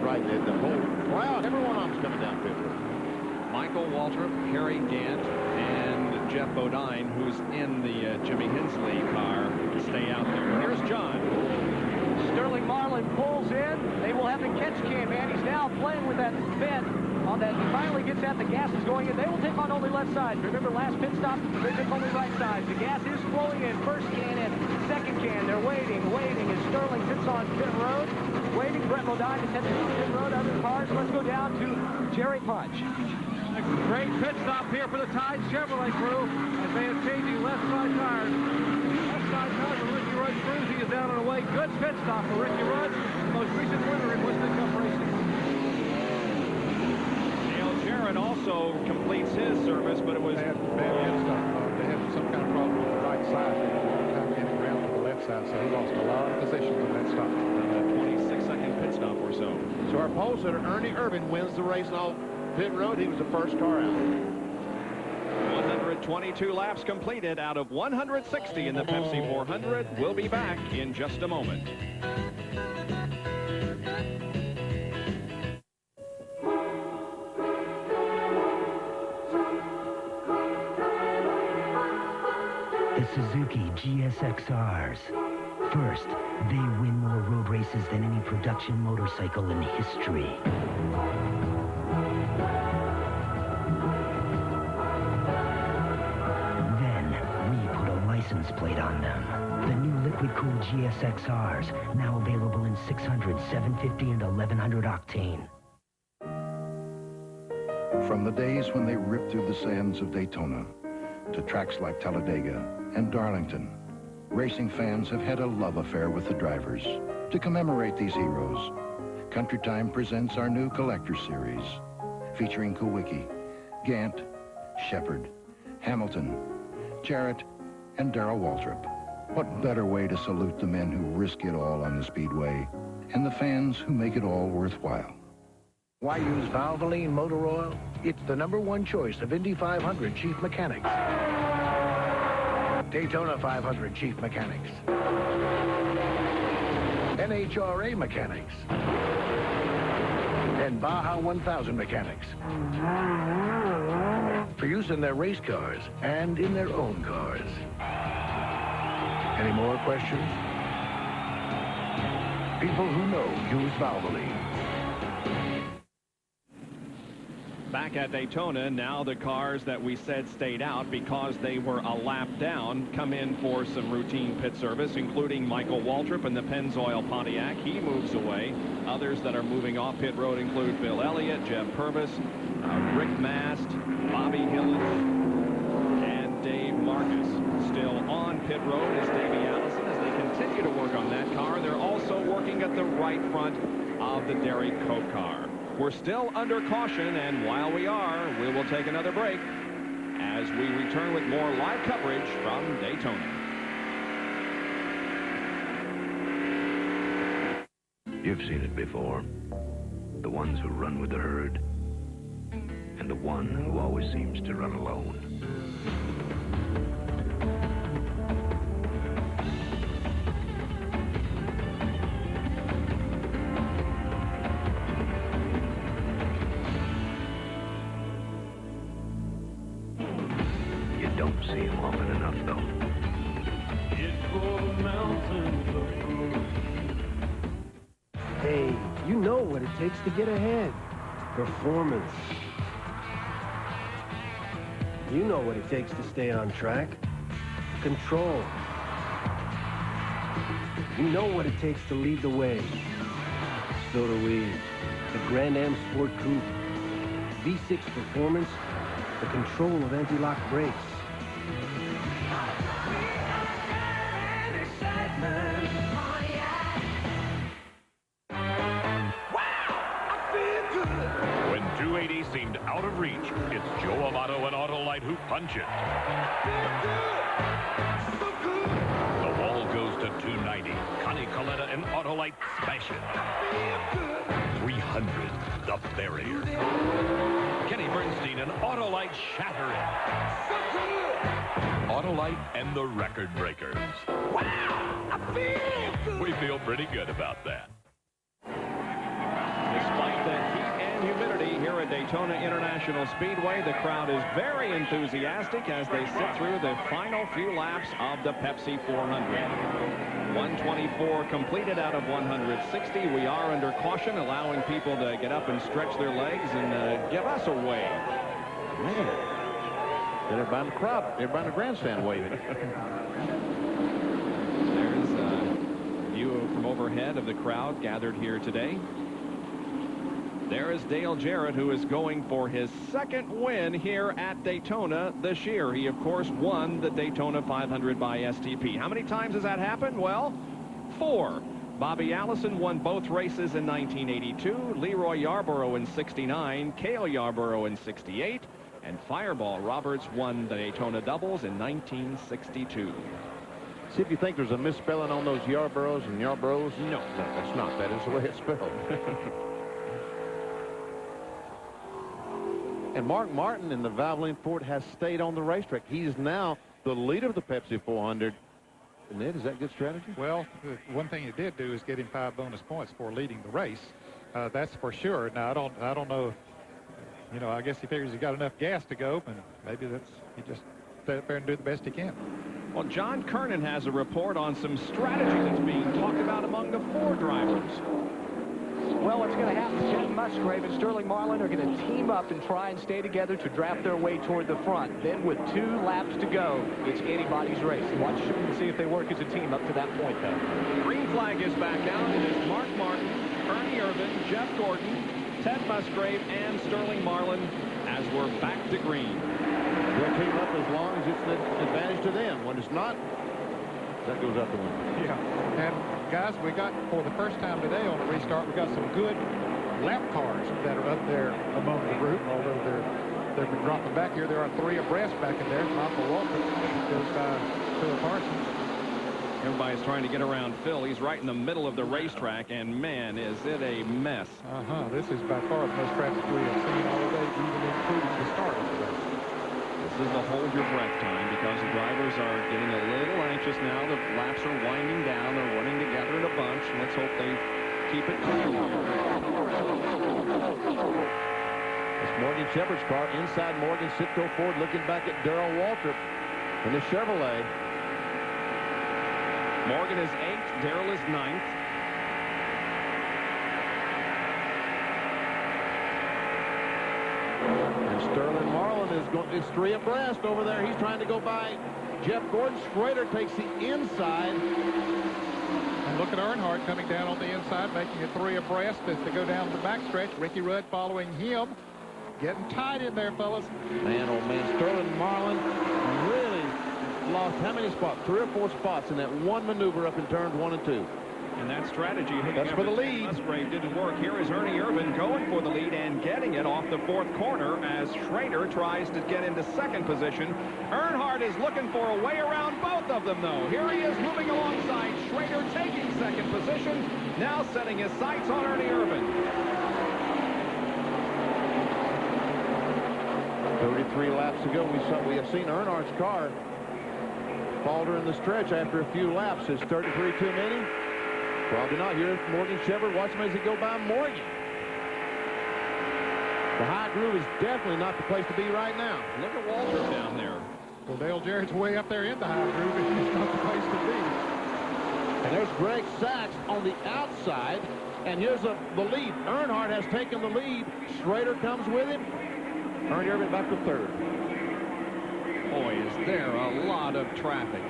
right. The whole crowd, every one of them's coming down pit road. Michael Waltrip, Harry Gant, and Jeff Bodine, who's in the Jimmy Hensley car, to stay out there. Here's John. Sterling Marlin pulls in. They will have the catch can, man. He's now playing with that vent on that. He finally gets out. The gas is going in. They will take on only left side. Remember, last pit stop, they took only right side. The gas is flowing in. First can in. Second can. They're waiting as Sterling sits on pit road. Waiting. Brett Bodine is heading on pit road. Other cars. Let's go down to Jerry Punch. A great pit stop here for the Tide Chevrolet crew as they are changing left side tires. Left side tires for Ricky Rudd's cruising is down and away. Good pit stop for Ricky Rudd, the most recent winner in Winston Cup racing. Dale Jarrett also completes his service, but it was... They had bad pit stop. They had some kind of problem with the right side. They had a long time getting around to the left side, so he lost a lot of positions on that stop. A 26-second pit stop or so. So our pole sitter, Ernie Irvin, wins the race off pit road. He was the first car out. 122 laps completed out of 160 in the Pepsi 400. We'll be back in just a moment. The Suzuki GSXRs. First, they win more road races than any production motorcycle in history. License plate on them. The new liquid-cooled GSXRs, now available in 600, 750, and 1100 octane. From the days when they ripped through the sands of Daytona to tracks like Talladega and Darlington, racing fans have had a love affair with the drivers. To commemorate these heroes, Country Time presents our new collector series, featuring Kowicki, Gant, Shepard, Hamilton, Jarrett, and Darrell Waltrip. What better way to salute the men who risk it all on the Speedway and the fans who make it all worthwhile? Why use Valvoline motor oil? It's the #1 choice of Indy 500 chief mechanics, Daytona 500 chief mechanics, NHRA mechanics, and Baja 1000 mechanics. For use in their race cars and in their own cars. Any more questions? People who know use Valvoline. Back at Daytona, now the cars that we said stayed out because they were a lap down come in for some routine pit service, including Michael Waltrip in the Pennzoil Pontiac. He moves away. Others that are moving off pit road include Bill Elliott, Jeff Purvis, Rick Mast, Bobby Hillage, and Dave Marcus. Still on pit road is Davey Allison as they continue to work on that car. They're also working at the right front of the Derek Cope car. We're still under caution, and while we are, we will take another break as we return with more live coverage from Daytona. You've seen it before. The ones who run with the herd, and the one who always seems to run alone. Don't see him often enough, though. Hey, you know what it takes to get ahead. Performance. You know what it takes to stay on track. Control. You know what it takes to lead the way. So do we. The Grand Am Sport Coupe. V6 performance. The control of anti-lock brakes. When 280 seemed out of reach, it's Joe Amato and Autolite who punch it. The ball goes to 290. Connie Coletta and Autolite smash it. 300, the barrier. Kenny Bernstein and Autolite shatter it. Autolite and the record breakers. Wow, I feel good. We feel pretty good about that. Despite here at Daytona International Speedway. The crowd is very enthusiastic as they sit through the final few laps of the Pepsi 400. 124 completed out of 160. We are under caution, allowing people to get up and stretch their legs and give us a wave. Man, everybody in the crowd, everybody in the grandstand waving. There's a view from overhead of the crowd gathered here today. There is Dale Jarrett, who is going for his second win here at Daytona this year. He, of course, won the Daytona 500 by STP. How many times has that happened? Well, 4. Bobby Allison won both races in 1982, Leroy Yarborough in 69, Cale Yarborough in 68, and Fireball Roberts won the Daytona doubles in 1962. See if you think there's a misspelling on those Yarboroughs and Yarboroughs. No, that's not. That is the way it's spelled. And Mark Martin in the Valvoline Ford has stayed on the racetrack. He's now the leader of the Pepsi 400. And Ned, is that good strategy? Well, one thing he did do is get him 5 bonus points for leading the race. That's for sure. Now, I don't know. You know, I guess he figures he's got enough gas to go, and maybe he just stay up there and do the best he can. Well, John Kernan has a report on some strategy that's being talked about among the Ford drivers. Well, what's going to happen is Ken Musgrave and Sterling Marlin are going to team up and try and stay together to draft their way toward the front. Then with 2 laps to go, it's anybody's race. Watch and see if they work as a team up to that point, though. Green flag is back out. It is Mark Martin, Ernie Irvin, Jeff Gordon, Ted Musgrave, and Sterling Marlin as we're back to green. They'll team up as long as it's an advantage to them. When it's not, that goes out the window. Yeah. And guys, we got, for the first time today on the restart, we got some good lap cars that are up there among the group, although they've been dropping back here. There are 3 abreast back in there. Michael Walker goes by Phil Parsons. Everybody's trying to get around Phil. He's right in the middle of the racetrack, and man, is it a mess. This is by far the most traffic we have seen all day, even including the start of the race. This is the hold your breath time because the drivers are getting a little anxious now. The laps are winding down. They're running together in a bunch. Let's hope they keep it clean. It's Morgan Shepherd's car inside Morgan Sitco Ford, looking back at Darrell Waltrip in the Chevrolet. Morgan is 8th. Darrell is 9th. And Sterling Marlin is 3 abreast over there. He's trying to go by Jeff Gordon. Schrader takes the inside. And look at Earnhardt coming down on the inside, making it 3 abreast as they go down the backstretch. Ricky Rudd following him. Getting tight in there, fellas. Man, oh man, Sterling Marlin really lost how many spots? 3 or 4 spots in that one maneuver up in turns 1 and 2. And that strategy, that's for the lead. Musgrave didn't work. Here is Ernie Irvin going for the lead and getting it off the 4th corner as Schrader tries to get into 2nd position. Earnhardt is looking for a way around both of them, though. Here he is moving alongside Schrader, taking 2nd position, now setting his sights on Ernie Irvin. 33 laps ago, we have seen Earnhardt's car falter in the stretch after a few laps. Is 33 too many? Probably not. Here's Morgan Shepherd. Watch him as he go by Morgan. The high groove is definitely not the place to be right now. Look at Walter down there. Well, Dale Jarrett's way up there in the high groove. It's not the place to be. And there's Greg Sachs on the outside. And here's the lead. Earnhardt has taken the lead. Schrader comes with him. Ernie Irvin back to 3rd. Boy, is there a lot of traffic.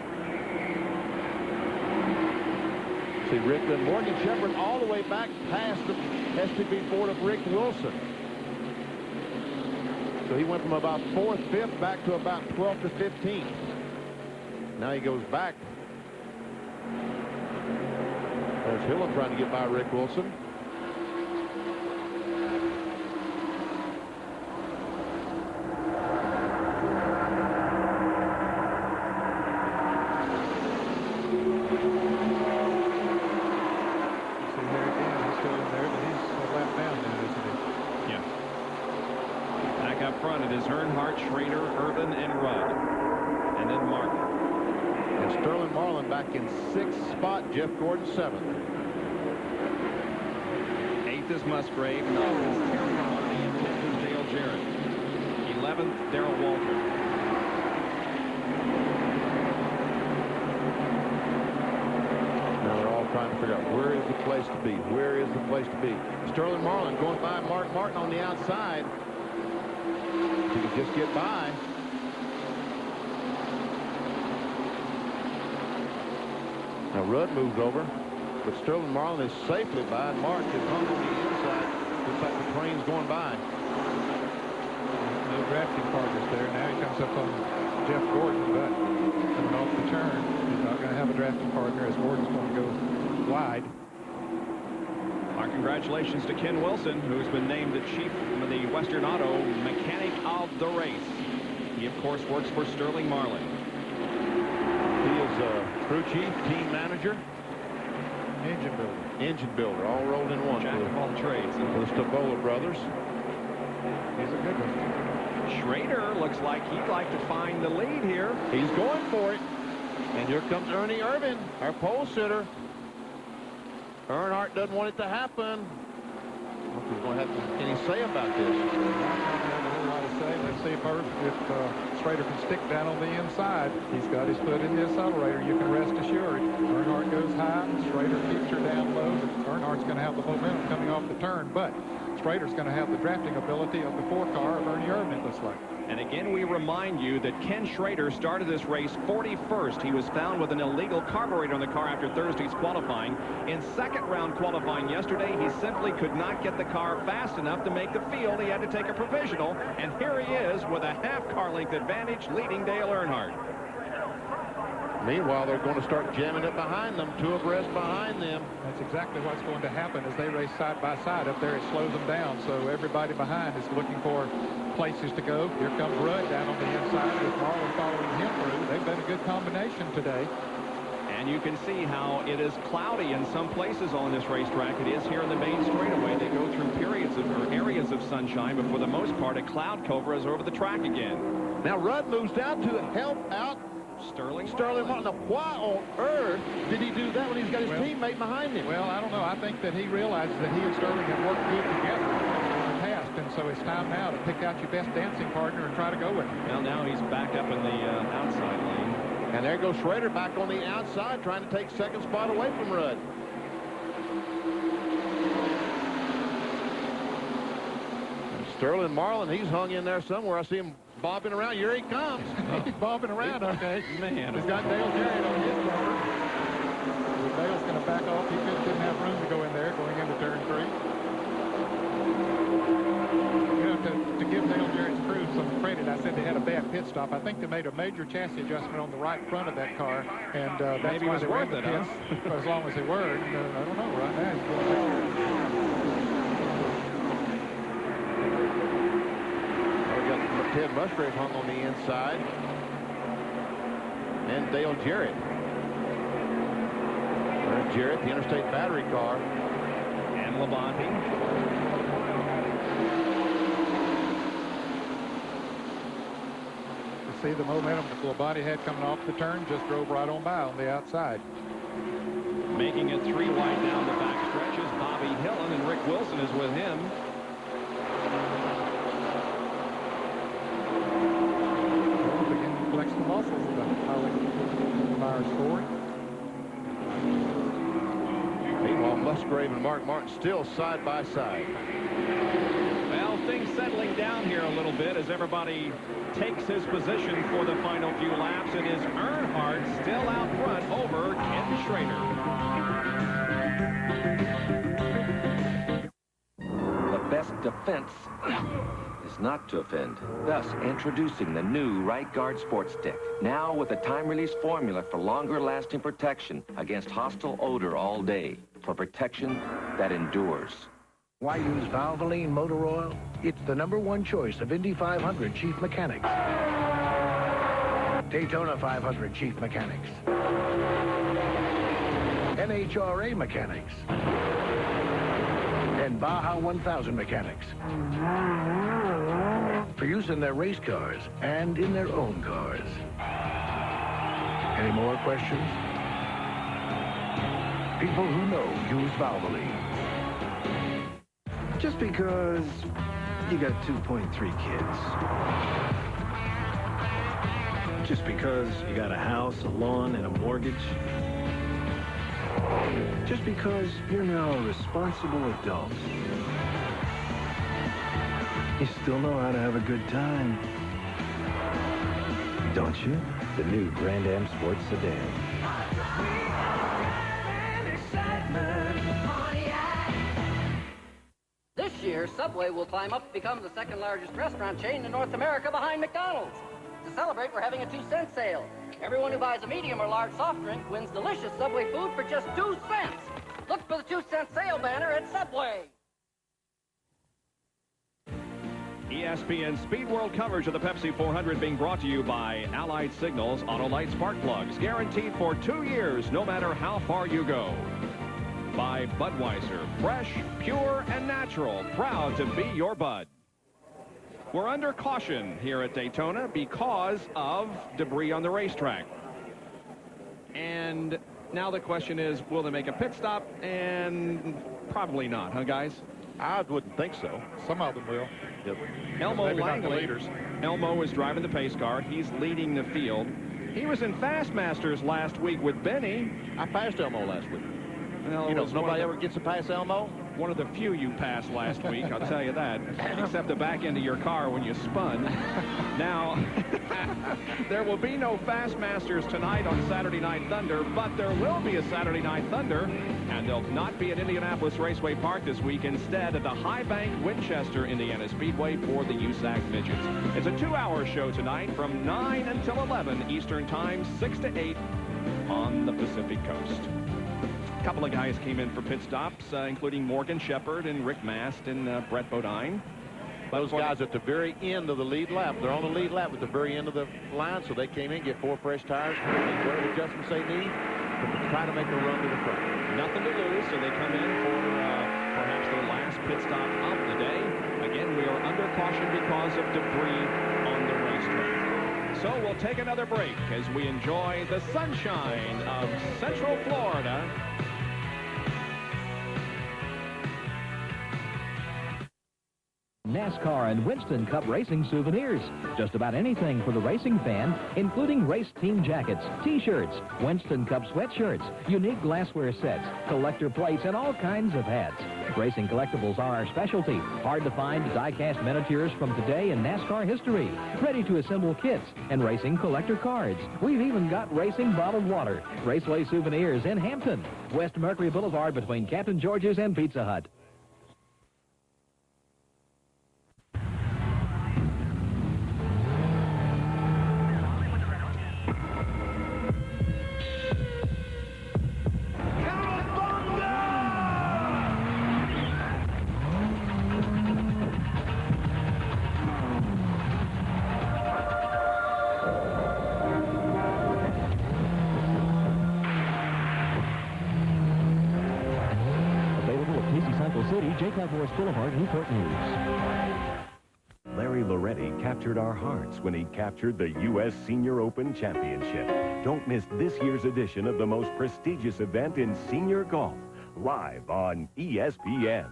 See Rick and Morgan Shepherd all the way back past the STP Ford of Rick Wilson. So he went from about 4th, 5th back to about 12th to 15th. Now he goes back. There's Hilla trying to get by Rick Wilson. It is Earnhardt, Schrader, Irvin, and Rudd. And then Martin. And Sterling Marlin back in 6th spot. Jeff Gordon 7th. 8th is Musgrave. 9th is Terry on the 20th, 10th is Dale Jarrett. 11th, Darrell Walter. Now they're all trying to figure out where is the place to be. Where is the place to be? Sterling Marlin going by Mark Martin on the outside. If he could just get by. Now Rudd moves over, but Sterling Marlin is safely by. Mark is hung on the inside. Looks like the train's going by. No drafting partners there. Now he comes up on Jeff Gordon, but coming off the turn, he's not going to have a drafting partner as Gordon's going to go wide. Our congratulations to Ken Wilson, who's been named the chief of the Western Auto Mechanic of the race. He, of course, works for Sterling Marlin. He is a crew chief, team manager, Engine builder. engine builder, all rolled in one. Jack of all trades. For the Stavola brothers. He's a good one. Schrader looks like he'd like to find the lead here. He's going for it. And here comes Ernie Irvin, our pole sitter. Earnhardt doesn't want it to happen. What he's going to have any say about this? I don't have a whole lot to say. Let's see if Schrader can stick down on the inside. He's got his foot in the accelerator. You can rest assured. Earnhardt goes high. Schrader keeps her down low. Earnhardt's going to have the momentum coming off the turn, but Schrader's going to have the drafting ability of the 4 car of Ernie Irvin, it looks like. And again, we remind you that Ken Schrader started this race 41st. He was found with an illegal carburetor on the car after Thursday's qualifying. In second round qualifying yesterday, he simply could not get the car fast enough to make the field. He had to take a provisional, and here he is with a half car length advantage leading Dale Earnhardt. Meanwhile, they're going to start jamming it behind them, 2 abreast behind them. That's exactly what's going to happen as they race side by side. Up there, it slows them down, so everybody behind is looking for places to go. Here comes Rudd down on the inside with Marlin following him through. They've been a good combination today. And you can see how it is cloudy in some places on this racetrack. It is here in the main straightaway. They go through periods of or areas of sunshine, but for the most part, a cloud cover is over the track again. Now Rudd moves down to help out Sterling Marlin. Now, why on earth did he do that when he's got his teammate behind him? Well, I don't know. I think that he realizes that he and Sterling have worked good together in the past, and so it's time now to pick out your best dancing partner and try to go with him. Well, now he's back up in the outside lane. And there goes Schrader back on the outside, trying to take second spot away from Rudd. And Sterling Marlin, he's hung in there somewhere. I see him bobbing around. Here he comes. He's bobbing around, okay. Man. He's got Dale Jarrett on his cover. Dale's going to back off. He didn't have room to go in there going into turn 3. You know, to give Dale Jarrett's crew some credit, I said they had a bad pit stop. I think they made a major chassis adjustment on the right front of that car, and that's maybe why it was they were worth in the it, pits as long as they were. And, I don't know. Right now, he's going Ted Musgrave hung on the inside. And Dale Jarrett. There's Jarrett, the Interstate Battery car. And Labonte. see the momentum that Labonte had coming off the turn, just drove right on by on the outside. Making it 3 wide down the back stretches. Bobby Hillen, and Rick Wilson is with him. Begin to flex the muscles of the Myers Ford. Meanwhile, Musgrave and Mark Martin still side by side. Well, things settling down here a little bit as everybody takes his position for the final few laps. It is Earnhardt still out front over Ken Schrader. The best defense is not to offend. Thus, introducing the new Right Guard Sports Stick. Now with a time-release formula for longer-lasting protection against hostile odor all day. For protection that endures. Why use Valvoline motor oil? It's the #1 choice of Indy 500 chief mechanics, Daytona 500 chief mechanics, NHRA mechanics, and Baja 1000 mechanics. For use in their race cars and in their own cars. Any more questions? People who know use Valvoline. Just because You got 2.3 kids. Just because you got a house, a lawn, and a mortgage. Just because you're now a responsible adult. You still know how to have a good time. Don't you? The new Grand Am Sports Sedan. This year, Subway will climb up to become the second largest restaurant chain in North America behind McDonald's. To celebrate, we're having a 2-cent sale. Everyone who buys a medium or large soft drink wins delicious Subway food for just 2 cents. Look for the 2-cent sale banner at Subway. ESPN Speed World coverage of the Pepsi 400 being brought to you by Allied Signals Autolite Spark Plugs, guaranteed for 2 years, no matter how far you go. By Budweiser, fresh, pure, and natural, proud to be your Bud. We're under caution here at Daytona because of debris on the racetrack. And now the question is, will they make a pit stop? And probably not, huh, guys? I wouldn't think so. Some of them will. Yep. Elmo Maybe not the Langley. leaders. Elmo is driving the pace car. He's leading the field. He was in Fastmasters last week with Benny. I passed Elmo last week. Well, You know, nobody ever gets to pass Elmo. One of the few you passed last week, I'll tell you that, except the back end of your car when you spun. Now, there will be no Fastmasters tonight on Saturday Night Thunder, but there will be a Saturday Night Thunder, and they'll not be at Indianapolis Raceway Park this week, instead at the High Bank Winchester Indiana Speedway for the USAC Midgets. It's a 2-hour show tonight from 9 until 11 Eastern Time, 6 to 8 on the Pacific Coast. A couple of guys came in for pit stops, including Morgan Shepherd and Rick Mast and Brett Bodine. Those guys at the very end of the lead lap. They're on the lead lap at the very end of the line, so they came in, get 4 fresh tires, make whatever adjustments they need to try to make a run to the front. Nothing to lose, so they come in for perhaps their last pit stop of the day. Again, we are under caution because of debris on the racetrack. So we'll take another break as we enjoy the sunshine of Central Florida. NASCAR and Winston Cup racing souvenirs. Just about anything for the racing fan, including race team jackets, T-shirts, Winston Cup sweatshirts, unique glassware sets, collector plates, and all kinds of hats. Racing collectibles are our specialty. Hard to find die-cast miniatures from today in NASCAR history. Ready to assemble kits and racing collector cards. We've even got racing bottled water. Raceway souvenirs in Hampton. West Mercury Boulevard between Captain George's and Pizza Hut. Jacob Morris Boulevard, Newport News. Larry Loretti captured our hearts when he captured the U.S. Senior Open Championship. Don't miss this year's edition of the most prestigious event in senior golf, live on ESPN.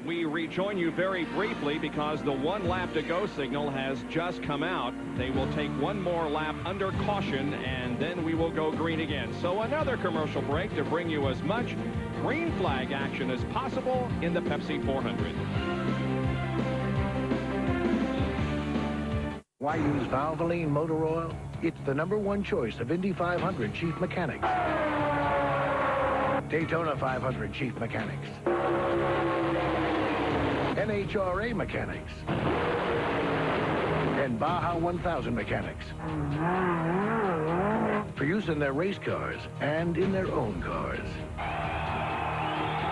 We rejoin you very briefly because the 1 lap to go signal has just come out. They will take 1 more lap under caution, and then we will go green again. So another commercial break to bring you as much green flag action as possible in the Pepsi 400. Why use Valvoline motor oil? It's the #1 choice of Indy 500 chief mechanics. Daytona 500 chief mechanics. NHRA mechanics, and Baja 1000 mechanics, for use in their race cars and in their own cars.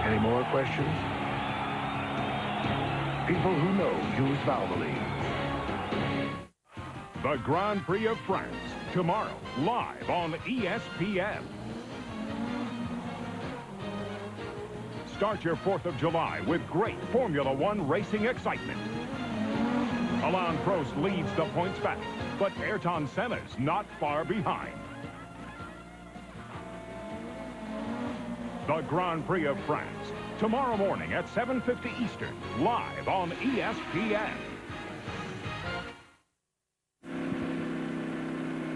Any more questions? People who know use Valvoline. The Grand Prix of France, tomorrow, live on ESPN. Start your 4th of July with great Formula One racing excitement. Alain Prost leads the points battle, but Ayrton Senna's not far behind. The Grand Prix of France, tomorrow morning at 7:50 Eastern, live on ESPN.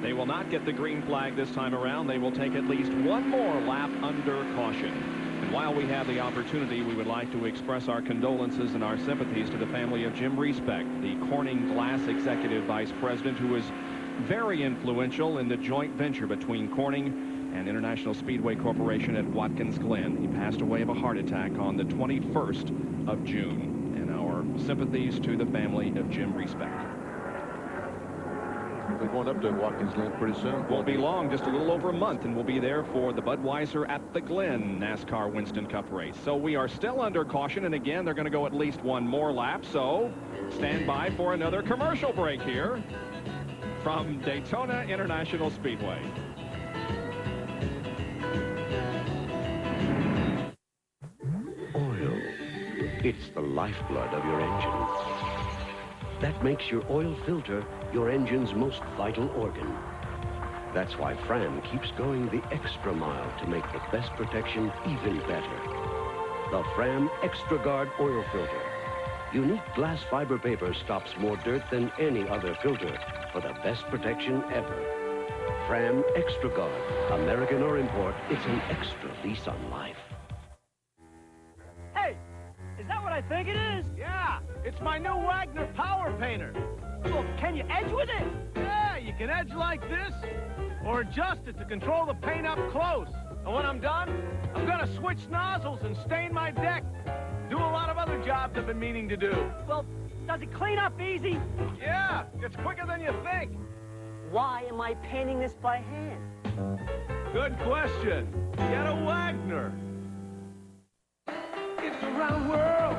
They will not get the green flag this time around. They will take at least one more lap under caution. And while we have the opportunity, we would like to express our condolences and our sympathies to the family of Jim Respect, the Corning Glass Executive Vice President, who was very influential in the joint venture between Corning and International Speedway Corporation at Watkins Glen. He passed away of a heart attack on the 21st of June. And our sympathies to the family of Jim Respect. We're going up to Watkins Glen pretty soon. Won't be long, just a little over a month, and we'll be there for the Budweiser at the Glen NASCAR Winston Cup race. So we are still under caution, and again, they're going to go at least one more lap. So stand by for another commercial break here from Daytona International Speedway. Oil. It's the lifeblood of your engine. That makes your oil filter your engine's most vital organ. That's why Fram keeps going the extra mile to make the best protection even better. The Fram Extra Guard oil filter. Unique glass fiber paper stops more dirt than any other filter for the best protection ever. Fram Extra Guard, American or import, it's an extra lease on life. Hey, is that what I think it is? Yeah, it's my new Wagner Power Painter. Well, can you edge with it? Yeah, you can edge like this, or adjust it to control the paint up close. And when I'm done, I'm gonna switch nozzles and stain my deck. Do a lot of other jobs I've been meaning to do. Well, does it clean up easy? Yeah, it's quicker than you think. Why am I painting this by hand? Good question. Get a Wagner. It's a round world,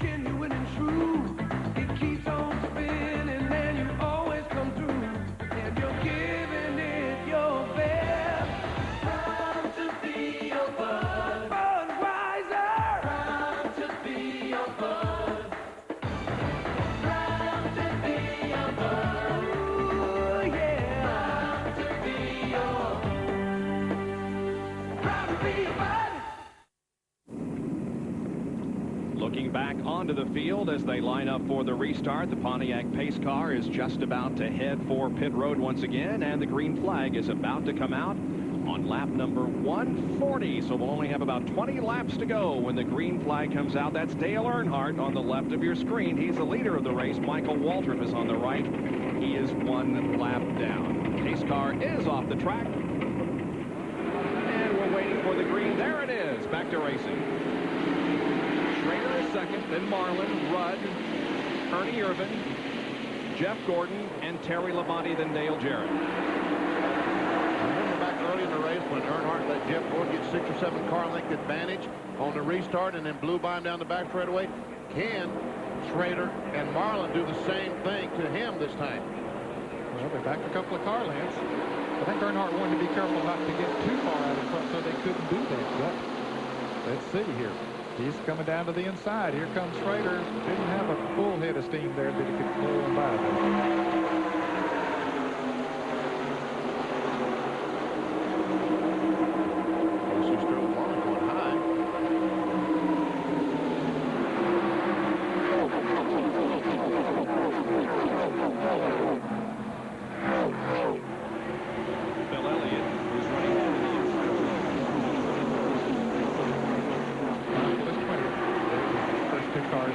genuine and true. It keeps on spinning and you always come through. And you're giving it your best. Proud to be your bud. Budweiser. Proud to be your bud. Proud to be your bud. Ooh, yeah. Proud to be your. Proud to be your bud. Looking back onto the field as they line up for the restart, the Pontiac pace car is just about to head for pit road once again, and the green flag is about to come out on lap number 140. So we'll only have about 20 laps to go when the green flag comes out. That's Dale Earnhardt on the left of your screen. He's the leader of the race. Michael Waltrip is on the right. He is one lap down. Pace car is off the track. And we're waiting for the green. There it is. Back to racing. Schrader is second, then Marlin, Rudd, Ernie Irvin, Jeff Gordon, and Terry Labonte, then Dale Jarrett. Remember back early in the race when Earnhardt let Jeff Gordon get 6 or 7 car length advantage on the restart and then blew by him down the back straightaway? Can Schrader and Marlin do the same thing to him this time? Well, they're back a couple of car lengths. I think Earnhardt wanted to be careful not to get too far out in front so they couldn't do that. But let's see here. He's coming down to the inside. Here comes Schrader. Didn't have a full head of steam there that he could blow him by.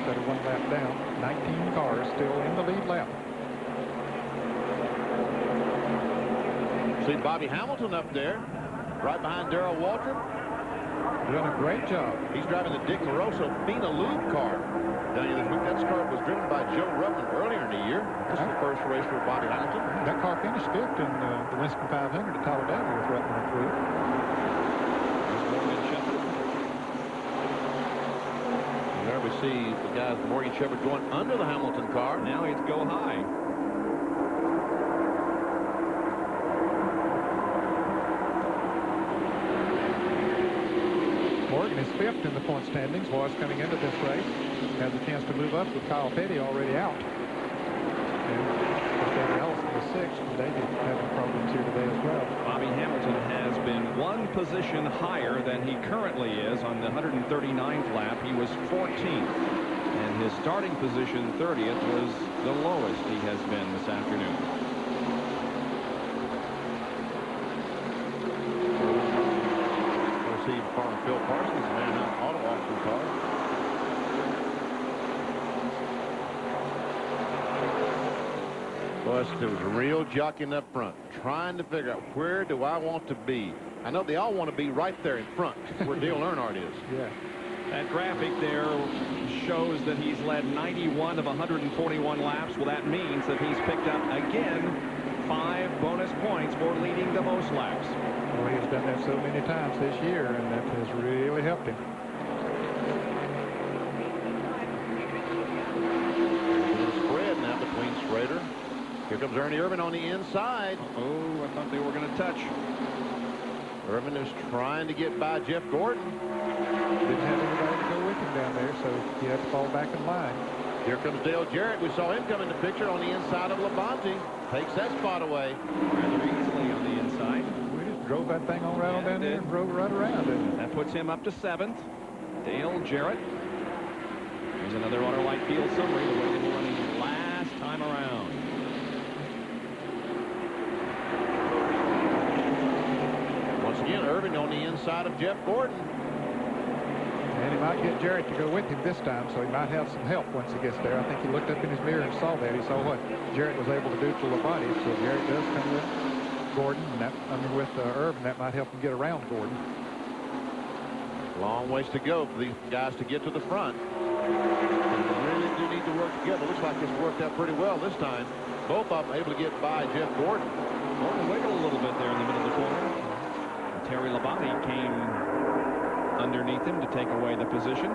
That are one lap down. 19 cars still in the lead lap. See Bobby Hamilton up there, right behind Darrell Waltrip. Doing a great job. He's driving the Dick Moroso Fina Lube car. Down here this week, that car was driven by Joe Rutland earlier in the year. This is the first race for Bobby Hamilton. That car finished 5th in the Winston 500 at Talladega with Rutland and Pruitt. There we see the guys, Morgan Shepherd, going under the Hamilton car. Now it's go high. Morgan is 5th in the point standings. Was coming into this race. Has a chance to move up with Kyle Petty already out. And David Ellison is 6th. They did having problems here today as well. Bobby Hamilton has been one position higher than he currently is. On the 139th lap, he was 14th. And his starting position, 30th, was the lowest he has been this afternoon. We'll see Phil Parsons, man, auto auction car. Plus, there was a real jockeying up front, trying to figure out where do I want to be. I know they all want to be right there in front, where Dale Earnhardt is. Yeah. That graphic there shows that he's led 91 of 141 laps. Well, that means that he's picked up, again, 5 bonus points for leading the most laps. Well, he's done that so many times this year, and that has really helped him. There's a spread now between Schrader. Here comes Ernie Irvin on the inside. Oh, I thought they were going to touch. Irvin is trying to get by Jeff Gordon. Didn't have anybody to go with him down there, so he had to fall back in line. Here comes Dale Jarrett. We saw him come in the picture on the inside of Labonte. Takes that spot away. Rather easily on the inside. We just drove that thing on right on down there and drove right around it. That puts him up to 7th. Dale Jarrett. Here's another Autolite Field summary. The way they were running last time around. Once again, Irvin on the inside of Jeff Gordon. And he might get Jarrett to go with him this time, so he might have some help once he gets there. I think he looked up in his mirror and saw that. He saw what Jarrett was able to do to Labonte. So Jarrett does come with Gordon, and that, with Irvin, that might help him get around Gordon. Long ways to go for these guys to get to the front. They really do need to work together. Looks like it's worked out pretty well this time. Both of them able to get by Jeff Gordon. Gordon wiggled a little bit there in the middle of the corner. Terry Labonte came underneath him to take away the position.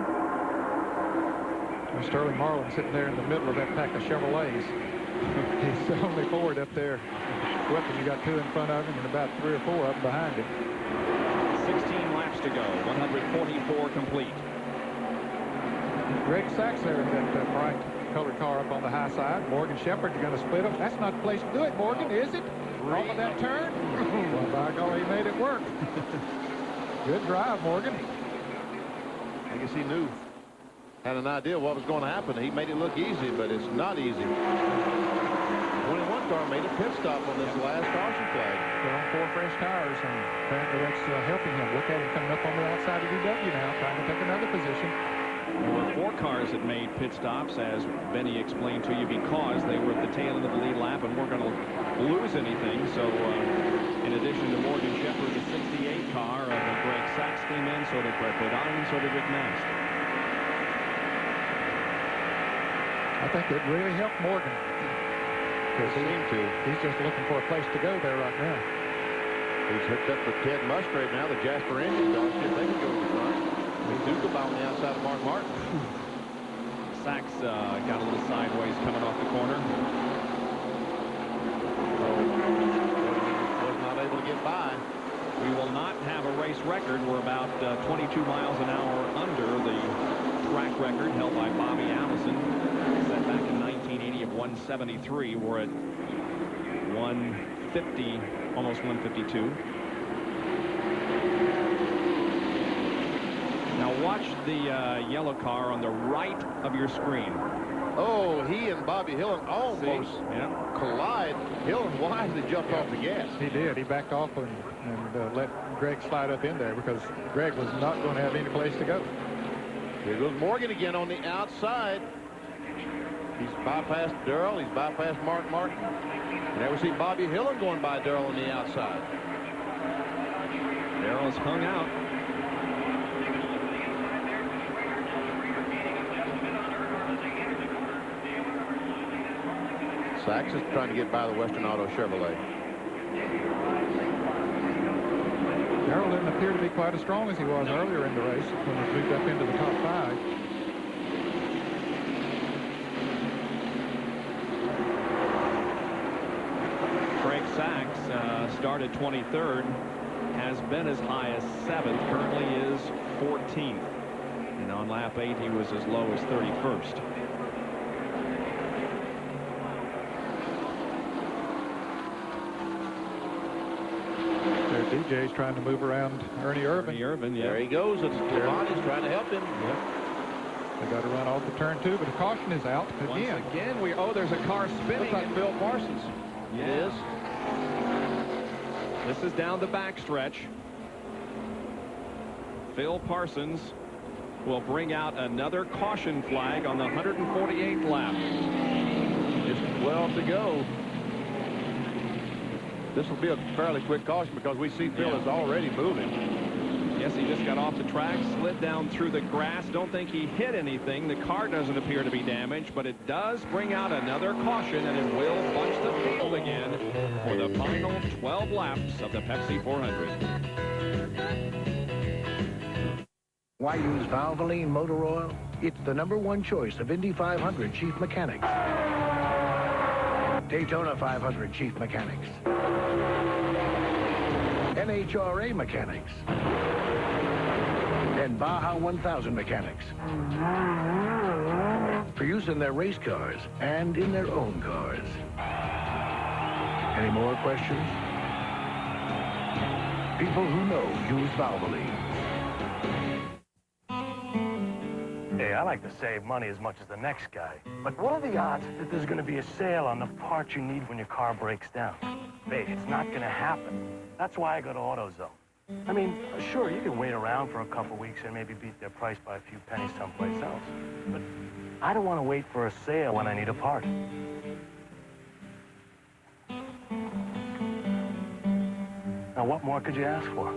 And Sterling Marlin sitting there in the middle of that pack of Chevrolets. He's the only Ford up there with him. You got 2 in front of him and about 3 or 4 up behind him. 16 laps to go. 144 complete. Greg Sachs there in that bright colored car up on the high side. Morgan Shepherd, you're going to split them. That's not the place to do it, Morgan, is it? Off of that turn? Well, by golly, he made it work. Good drive, Morgan. I guess he knew, had an idea what was going to happen. He made it look easy, but it's not easy. 21 car made a pit stop on this last caution flag. They're on 4 fresh tires, and apparently that's helping him. Look at him coming up on the outside of DW now, trying to take another position. There were 4 cars that made pit stops, as Benny explained to you, because they were at the tail end of the lead lap and weren't going to lose anything. So in addition to Morgan Shepherd, the 68 car of Greg Sachs came in, so did Brett Bodine, and so did Rick Mast. I think it really helped Morgan. Because he's just looking for a place to go there right now. He's hooked up with Ted Musgrave now, the Jasper engine car. See if they can go to the front. Duke on the outside of Mark Martin. Sachs got a little sideways coming off the corner. Was not able to get by. We will not have a race record. We're about 22 miles an hour under the track record held by Bobby Allison. Set back in 1980 of 173. We're at 150, almost 152. Now watch the yellow car on the right of your screen. Oh, he and Bobby Hillen almost collide. Hillen wisely jumped off the gas. He did. He backed off and let Greg slide up in there because Greg was not going to have any place to go. Here goes Morgan again on the outside. He's bypassed Darrell. He's bypassed Mark Martin. And there we see Bobby Hillen going by Darrell on the outside. Darrell's hung out. Sachs is trying to get by the Western Auto Chevrolet. Darrell didn't appear to be quite as strong as he was earlier in the race when he moved up into the top 5. Greg Sachs started 23rd, has been as high as 7th, currently is 14th. And on lap 8, he was as low as 31st. Jay's trying to move around Ernie Irvin. Yeah. There he goes. It's Labonte's trying to help him. Yep. They got to run off the turn 2, but a caution is out again. Once again, there's a car spinning. Looks like Phil Parsons. Yeah. It is. This is down the backstretch. Phil Parsons will bring out another caution flag on the 148th lap. Just 12 to go. This will be a fairly quick caution because we see Phil is already moving. Yes, he just got off the track, slid down through the grass. Don't think he hit anything. The car doesn't appear to be damaged, but it does bring out another caution, and it will bunch the field again for the final 12 laps of the Pepsi 400. Why use Valvoline motor oil? It's the #1 choice of Indy 500 chief mechanics, Daytona 500 chief mechanics, NHRA mechanics, and Baja 1000 mechanics. For use in their race cars and in their own cars. Any more questions? People who know use Valvoline. Hey, I like to save money as much as the next guy. But what are the odds that there's going to be a sale on the parts you need when your car breaks down? Hey, it's not going to happen. That's why I go to AutoZone. I mean, sure, you can wait around for a couple weeks and maybe beat their price by a few pennies someplace else. But I don't want to wait for a sale when I need a part. Now, what more could you ask for?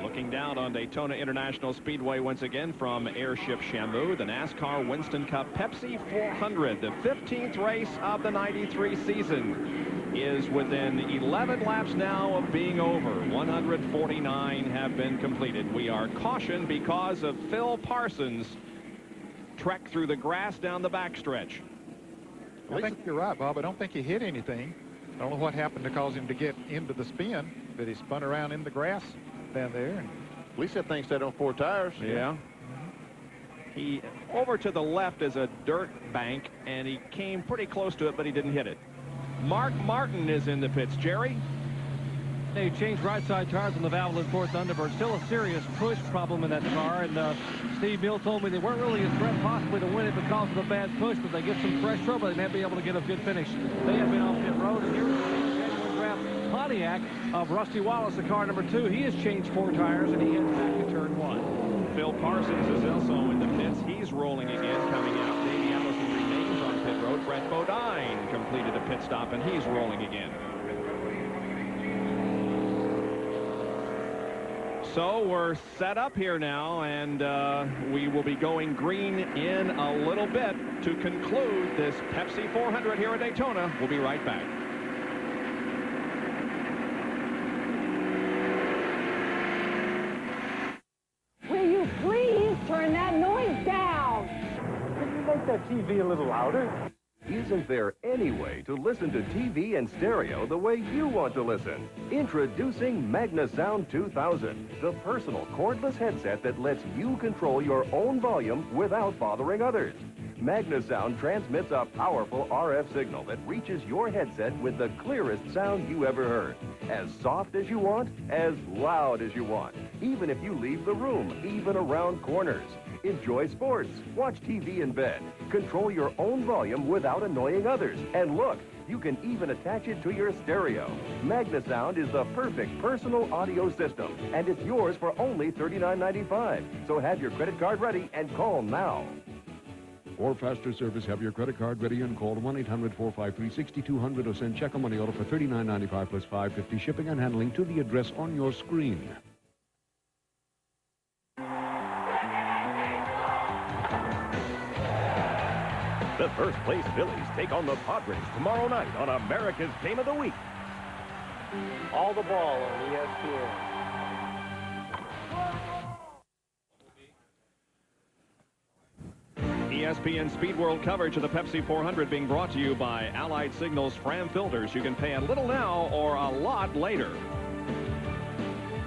Looking down on Daytona International Speedway once again from Airship Shamu, the NASCAR Winston Cup Pepsi 400, the 15th race of the 93 season, is within 11 laps now of being over. 149 have been completed. We are cautioned because of Phil Parsons' trek through the grass down the backstretch. I think you're right, Bob. I don't think he hit anything. I don't know what happened to cause him to get into the spin, but he spun around in the grass down there. At least that thing stayed on 4 tires. Yeah. He over to the left is a dirt bank, and he came pretty close to it, but he didn't hit it. Mark Martin is in the pits. Jerry? They changed right side tires on the Valvoline Ford Thunderbird. Still a serious push problem in that car, and Steve Mill told me they weren't really a threat possibly to win it because of the bad push, but they get some fresh trouble. They may be able to get a good finish. They have been off pit road, and here is the draft Pontiac of Rusty Wallace, the car #2. He has changed 4 tires, and he heads back to turn 1. Phil Parsons is also in the pits. He's rolling again, coming out. Davey Allison remains on pit road. Brett Bodine completed a pit stop, and he's rolling again. So we're set up here now, and we will be going green in a little bit to conclude this Pepsi 400 here at Daytona. We'll be right back. Will you please turn that noise down? Can you make that TV a little louder? Isn't there any way to listen to TV and stereo the way you want to listen? Introducing MagnaSound 2000, the personal cordless headset that lets you control your own volume without bothering others. MagnaSound transmits a powerful RF signal that reaches your headset with the clearest sound you ever heard. As soft as you want, as loud as you want, even if you leave the room, even around corners. Enjoy sports, watch TV in bed, control your own volume without annoying others. And look, you can even attach it to your stereo. MagnaSound is the perfect personal audio system, and it's yours for only $39.95. So have your credit card ready and call now. For faster service, have your credit card ready and call 1-800-453-6200 or send check or money order for $39.95 plus $5.50 shipping and handling to the address on your screen. The first place Phillies take on the Padres tomorrow night on America's Game of the Week. All the ball on ESPN. ESPN Speed World coverage of the Pepsi 400 being brought to you by Allied Signals Fram Filters. You can pay a little now or a lot later.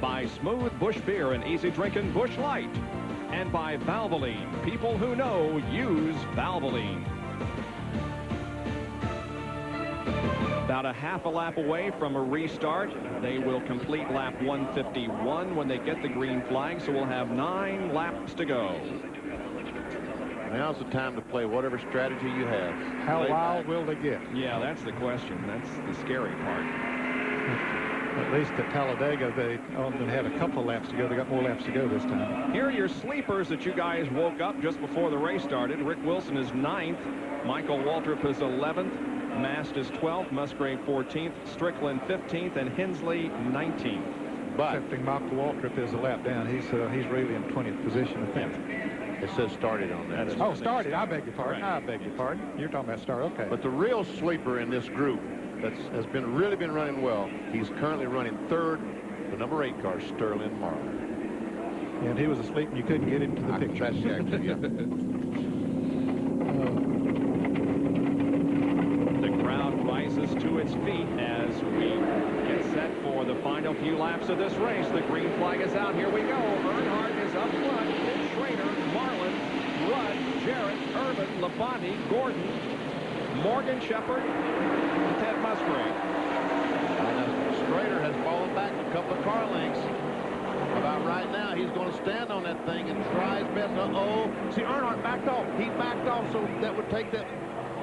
By Smooth Busch Beer and Easy Drinking Busch Light. And by Valvoline. People who know use Valvoline. about a half a lap away from a restart. They will complete lap 151 when they get the green flag, so we'll have 9 laps to go. Now's the time to play whatever strategy you have. How wild will they get? Yeah, that's the question. That's the scary part. At least at Talladega, they only had a couple of laps to go. They got more laps to go this time. Here are your sleepers that you guys woke up just before the race started. Rick Wilson is 9th. Michael Waltrip is 11th. Mast is 12th. Musgrave 14th. Strickland 15th. And Hensley 19th. But excepting Michael Waltrip is a lap down. He's really in 20th position, I think. It says started on that. Oh, started. I beg your pardon. I beg your pardon. You're talking about start. Okay. But the real sleeper in this group has really been running well. He's currently running 3rd, the number 8 car, Sterling Marlin. And he was asleep and you couldn't get into the picture. That's actually, yeah. The crowd rises to its feet as we get set for the final few laps of this race. The green flag is out. Here we go. Earnhardt is up front. It's Schrader, Marlin, Rudd, Jarrett, Irvin, Labonte, Gordon, Morgan Shepherd, and Ted Musgrave. Schrader has fallen back a couple of car lengths. About right now, he's going to stand on that thing and try his best. See, Earnhardt backed off. He backed off, so that would take the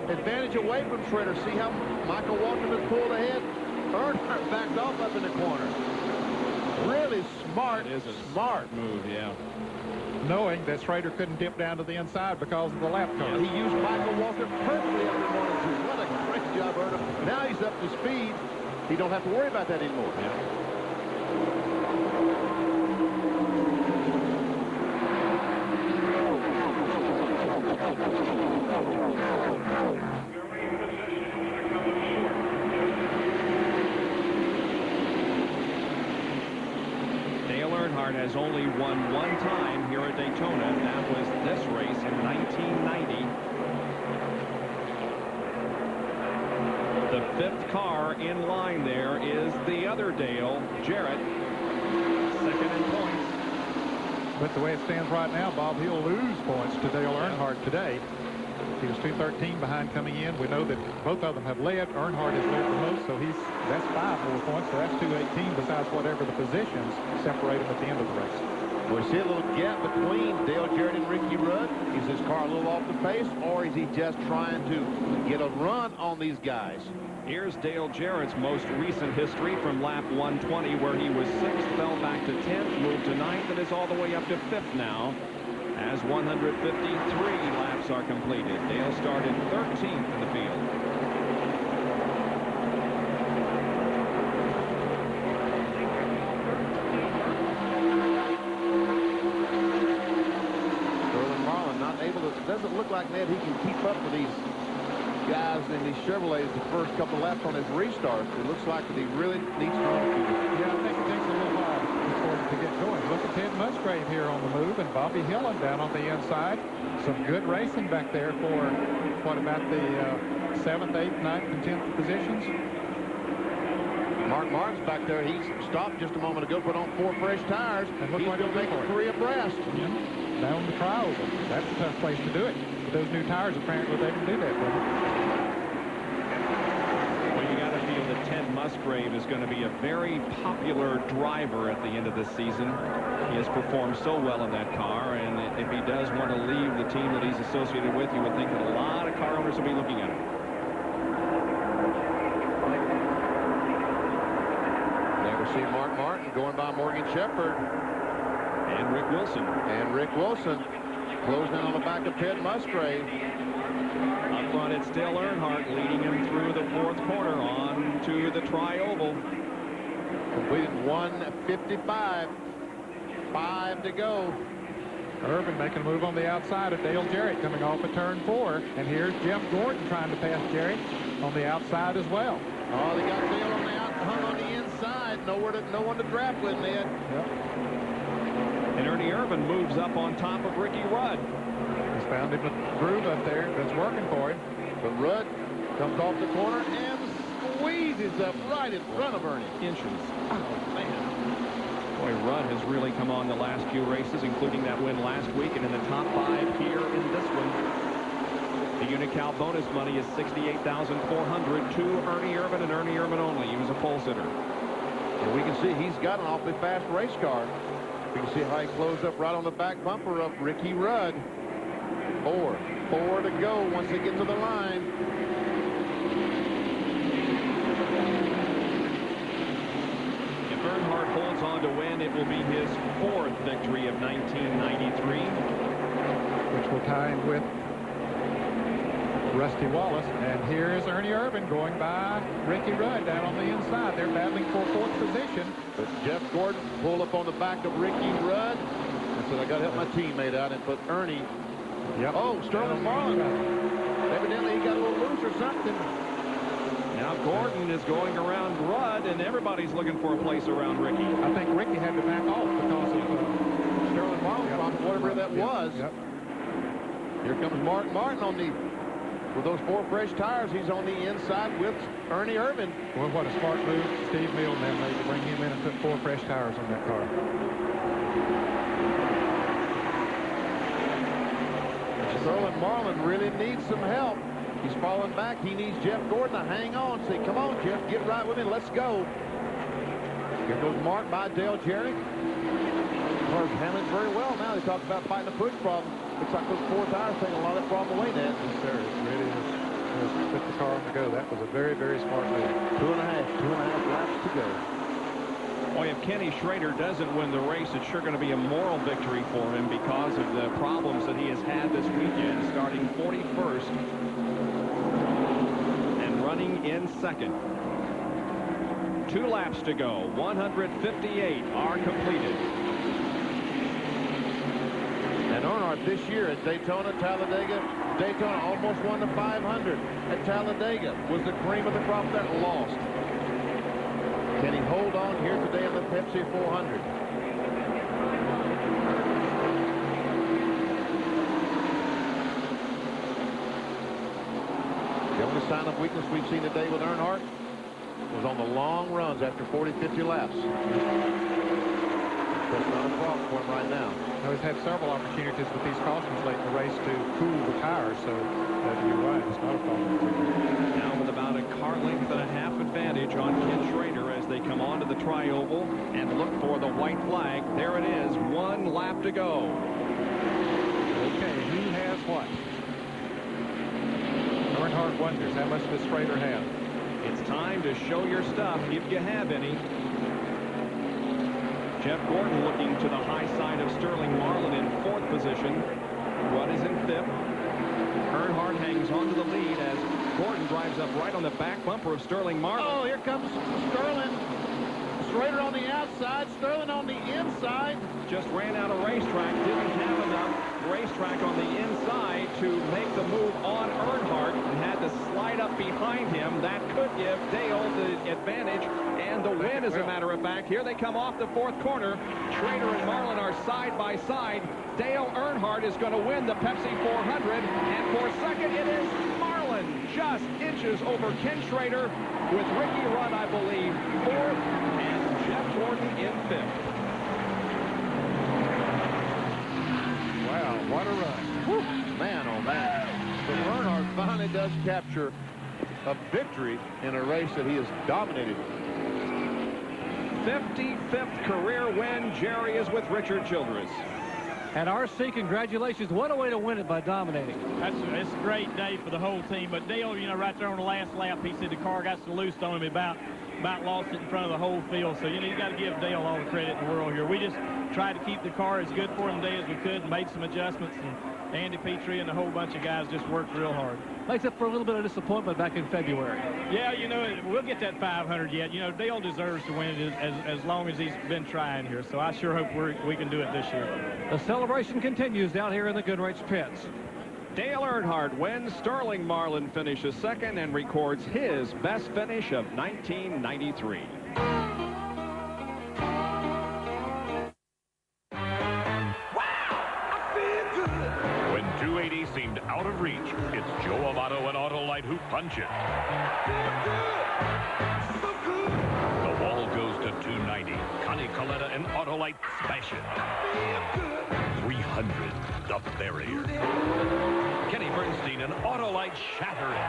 advantage away from Schrader. See how Michael Waltrip has pulled ahead? Earnhardt backed off up in the corner. Really smart. It is a smart move, yeah. Knowing that Schrader couldn't dip down to the inside because of the lap car. He used Michael Waltrip perfectly up in 1 and 2. What a great job, Earnhardt. Now he's up to speed. He don't have to worry about that anymore. Yeah. Dale Earnhardt has only won 1 time here at Daytona. That was this race in 1990. The 5th car in line there is the other Dale, Jarrett, 2nd in points. But the way it stands right now, Bob, he'll lose points to Dale Earnhardt today. He was 213 behind coming in. We know that both of them have led. Earnhardt has led the most, so that's 5 more points. So that's 218 besides whatever the positions separate them at the end of the race. We see a little gap between Dale Jarrett and Ricky Rudd. Is his car a little off the pace, or is he just trying to get a run on these guys? Here's Dale Jarrett's most recent history from lap 120, where he was 6th, fell back to 10th, moved to 9th, and is all the way up to 5th now, as 153 laps are completed. Dale started 13th in the field. Sterling Marlin not able to, doesn't look like that he can keep up with these guys in these Chevrolets the first couple of laps on his restart. It looks like that he really needs to run a few. Yeah, I think it takes a little while for him to get going. Look at Ted Musgrave here on the move, and Bobby Hillin down on the inside. Some good racing back there for, what, about the 7th, 8th, 9th, and 10th positions? Mark Martin's back there. He stopped just a moment ago, put on 4 fresh tires, and he's going to make it 3 abreast. Yeah. Down the trials. That's a tough place to do it. But those new tires, apparently, they can do that for him. Well, you got to feel that Ted Musgrave is going to be a very popular driver at the end of this season. He has performed so well in that car, and if he does want to leave the team that he's associated with, you would think that a lot of car owners will be looking at him. There we see Mark Martin going by Morgan Shepherd. And Rick Wilson. Closing in on the back of Ted Musgrave. Up front, it's Dale Earnhardt leading him through the 4th corner on to the tri-oval. Completed 155. 5 to go. Irvin making a move on the outside of Dale Jarrett coming off of turn 4. And here's Jeff Gordon trying to pass Jarrett on the outside as well. Oh, they got Dale on the hung on the inside. No one to draft with, Ned. Yep. And Ernie Irvin moves up on top of Ricky Rudd. He's found him a groove up there that's working for him. But Rudd comes off the corner and squeezes up right in front of Ernie. Inches. Oh, man. Boy, Rudd has really come on the last few races, including that win last week, and in the top 5 here in this one. The Unocal bonus money is $68,400 to Ernie Irvin and Ernie Irvin only. He was a pole sitter. And we can see he's got an awfully fast race car. We can see how he closed up right on the back bumper of Ricky Rudd. Four to go once they get to the line. If Earnhardt holds on to win, it will be his 4th victory of 1993. Which will tie him with Rusty Wallace. And here is Ernie Irvin going by Ricky Rudd down on the inside. They're battling for 4th position. But Jeff Gordon pulled up on the back of Ricky Rudd and said, I got to help my teammate out, and put Ernie. Yep. Oh, Sterling Marlin. Evidently he got a little loose or something. Now Gordon is going around Rudd, and everybody's looking for a place around Ricky. I think Ricky had to back off because of Sterling Marlin, whatever that was. Yep. Here comes Mark Martin on the, with those 4 fresh tires. He's on the inside with Ernie Irvin. Well, what a smart move Steve Milne then made to bring him in and put 4 fresh tires on that car. Sterling Marlin really needs some help. He's falling back. He needs Jeff Gordon to hang on. Say, come on, Jeff, get right with me. Let's go. Here goes Mark by Dale Jarrett. Car's handling very well now. They talk about fighting a push problem. Looks like those 4 tires taking a lot of that problem away, Ned. Yes, sir. It really is. Put the car on the go. That was a very, very smart move. 2.5 laps to go. Boy, if Kenny Schrader doesn't win the race, it's sure going to be a moral victory for him because of the problems that he has had this weekend, starting 41st and running in 2nd. 2 laps to go. 158 are completed. And Earnhardt this year at Daytona, Talladega, Daytona almost won the 500. At Talladega was the cream of the crop that lost. Can he hold on here today in the Pepsi 400? The only sign of weakness we've seen today with Earnhardt was on the long runs after 40, 50 laps. That's not a problem for him right now. Now, he's had several opportunities with these cautions late in the race to cool the tires, so you're right, it's not a problem. Now with about a car length and a half advantage on Ken Schrader as they come onto the tri-oval and look for the white flag. There it is, 1 lap to go. Okay, who has what? Earnhardt wonders, how much does Schrader have? It's time to show your stuff, if you have any. Jeff Gordon looking to the high side of Sterling Marlin in 4th position. Rudd is in 5th. Earnhardt hangs on to the lead as Gordon drives up right on the back bumper of Sterling Marlin. Oh, here comes Sterling. Schrader on the outside, Sterling on the inside. Just ran out of racetrack, didn't have enough racetrack on the inside to make the move on Earnhardt and had to slide up behind him. That could give Dale the advantage and the win, as a matter of fact. Here they come off the 4th corner. Schrader and Marlin are side by side. Dale Earnhardt is going to win the Pepsi 400, and for 2nd it is Marlin, just inches over Ken Schrader, with Ricky Rudd, I believe, 4th, and Jeff Gordon in 5th. Wow, what a run. Woo. Man, oh man. So Earnhardt finally does capture a victory in a race that he has dominated. 55th career win. Jerry is with Richard Childress. And RC, congratulations. What a way to win it by dominating. It's a great day for the whole team. But Dale, you know, right there on the last lap, he said the car got so loose on him, about lost it in front of the whole field. So, you know, you got to give Dale all the credit in the world here. We just tried to keep the car as good for him today as we could and made some adjustments. And Andy Petrie and a whole bunch of guys just worked real hard. Makes up for a little bit of disappointment back in February. Yeah, you know, we'll get that 500 yet. You know, Dale deserves to win it as long as he's been trying here. So I sure hope we can do it this year. The celebration continues down here in the Goodrich pits. Dale Earnhardt wins. Sterling Marlin finishes 2nd and records his best finish of 1993. When 280 seemed out of reach, it's Joe Amato and Autolite who punch it. The wall goes to 290. Connie Coletta and Autolite Autolite Special. 300, the barrier. Kenny Bernstein and Autolite Shatter It.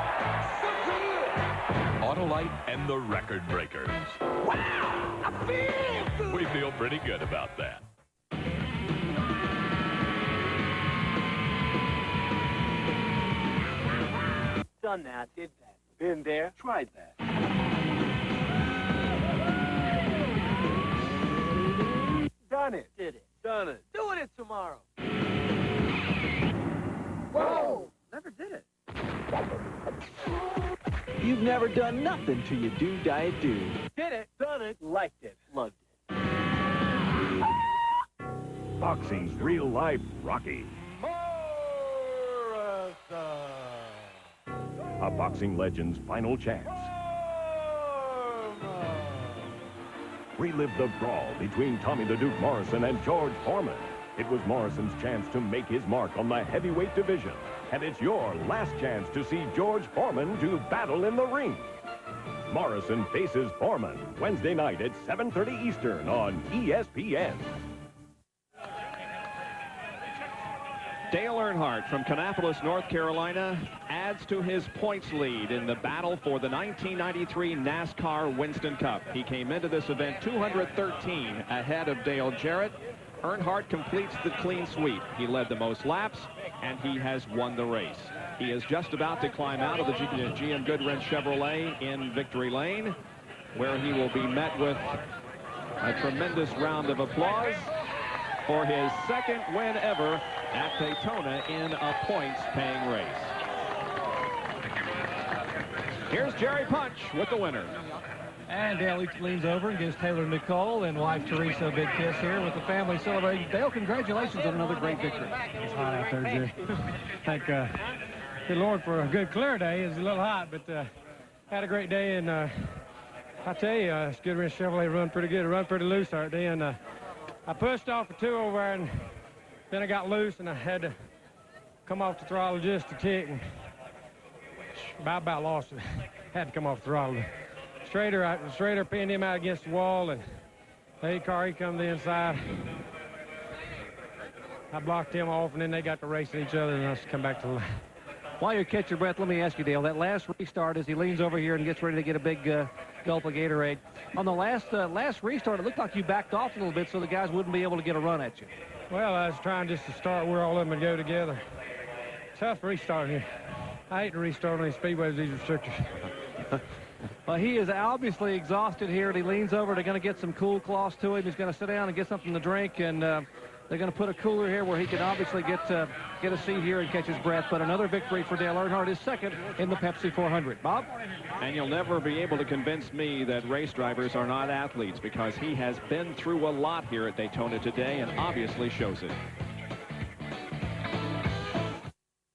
Autolite and the Record Breakers. Wow, I feel good. We feel pretty good about that. Done that, did that. Been there, tried that. Done it. Did it. Done it. Doing it tomorrow. Whoa! Never did it. You've never done nothing till you do Diet Do. Did it. Done it. Liked it. Loved it. Boxing's real-life Rocky. A boxing legend's final chance. Relive the brawl between Tommy the Duke Morrison and George Foreman. It was Morrison's chance to make his mark on the heavyweight division. And it's your last chance to see George Foreman do battle in the ring. Morrison faces Foreman Wednesday night at 7:30 Eastern on ESPN. Dale Earnhardt from Kannapolis, North Carolina, adds to his points lead in the battle for the 1993 NASCAR Winston Cup. He came into this event 213 ahead of Dale Jarrett. Earnhardt completes the clean sweep. He led the most laps, and he has won the race. He is just about to climb out of the GM Goodwrench Chevrolet in Victory Lane, where he will be met with a tremendous round of applause for his second win ever at Daytona in a points-paying race. Here's Jerry Punch with the winner. And Dale leans over and gives Taylor Nicole and wife Teresa a big kiss here with the family celebrating. Dale, congratulations on another great victory. It's hot out there, Jerry. Thank good Lord for a good clear day. It's a little hot, but had a great day. And I tell you, Goodwrench Chevrolet run pretty good. It run pretty loose out there. And I pushed off for 2 over there, and then I got loose, and I had to come off the throttle just a tick. And about lost it. Had to come off the throttle. Strader pinned him out against the wall, and the car, he come to the inside. I blocked him off, and then they got to racing each other, and I just come back to the line. While you catch your breath, let me ask you, Dale, that last restart as he leans over here and gets ready to get a big gulp of Gatorade. On the last restart, it looked like you backed off a little bit so the guys wouldn't be able to get a run at you. Well, I was trying just to start where all of them would go together. Tough restart here. I hate to restart on these speedways, these restrictors. Well, he is obviously exhausted here, and he leans over. They're going to get some cool cloths to him. He's going to sit down and get something to drink, and they're going to put a cooler here where he can obviously get a seat here and catch his breath. But another victory for Dale Earnhardt, is second in the Pepsi 400. Bob? And you'll never be able to convince me that race drivers are not athletes, because he has been through a lot here at Daytona today and obviously shows it.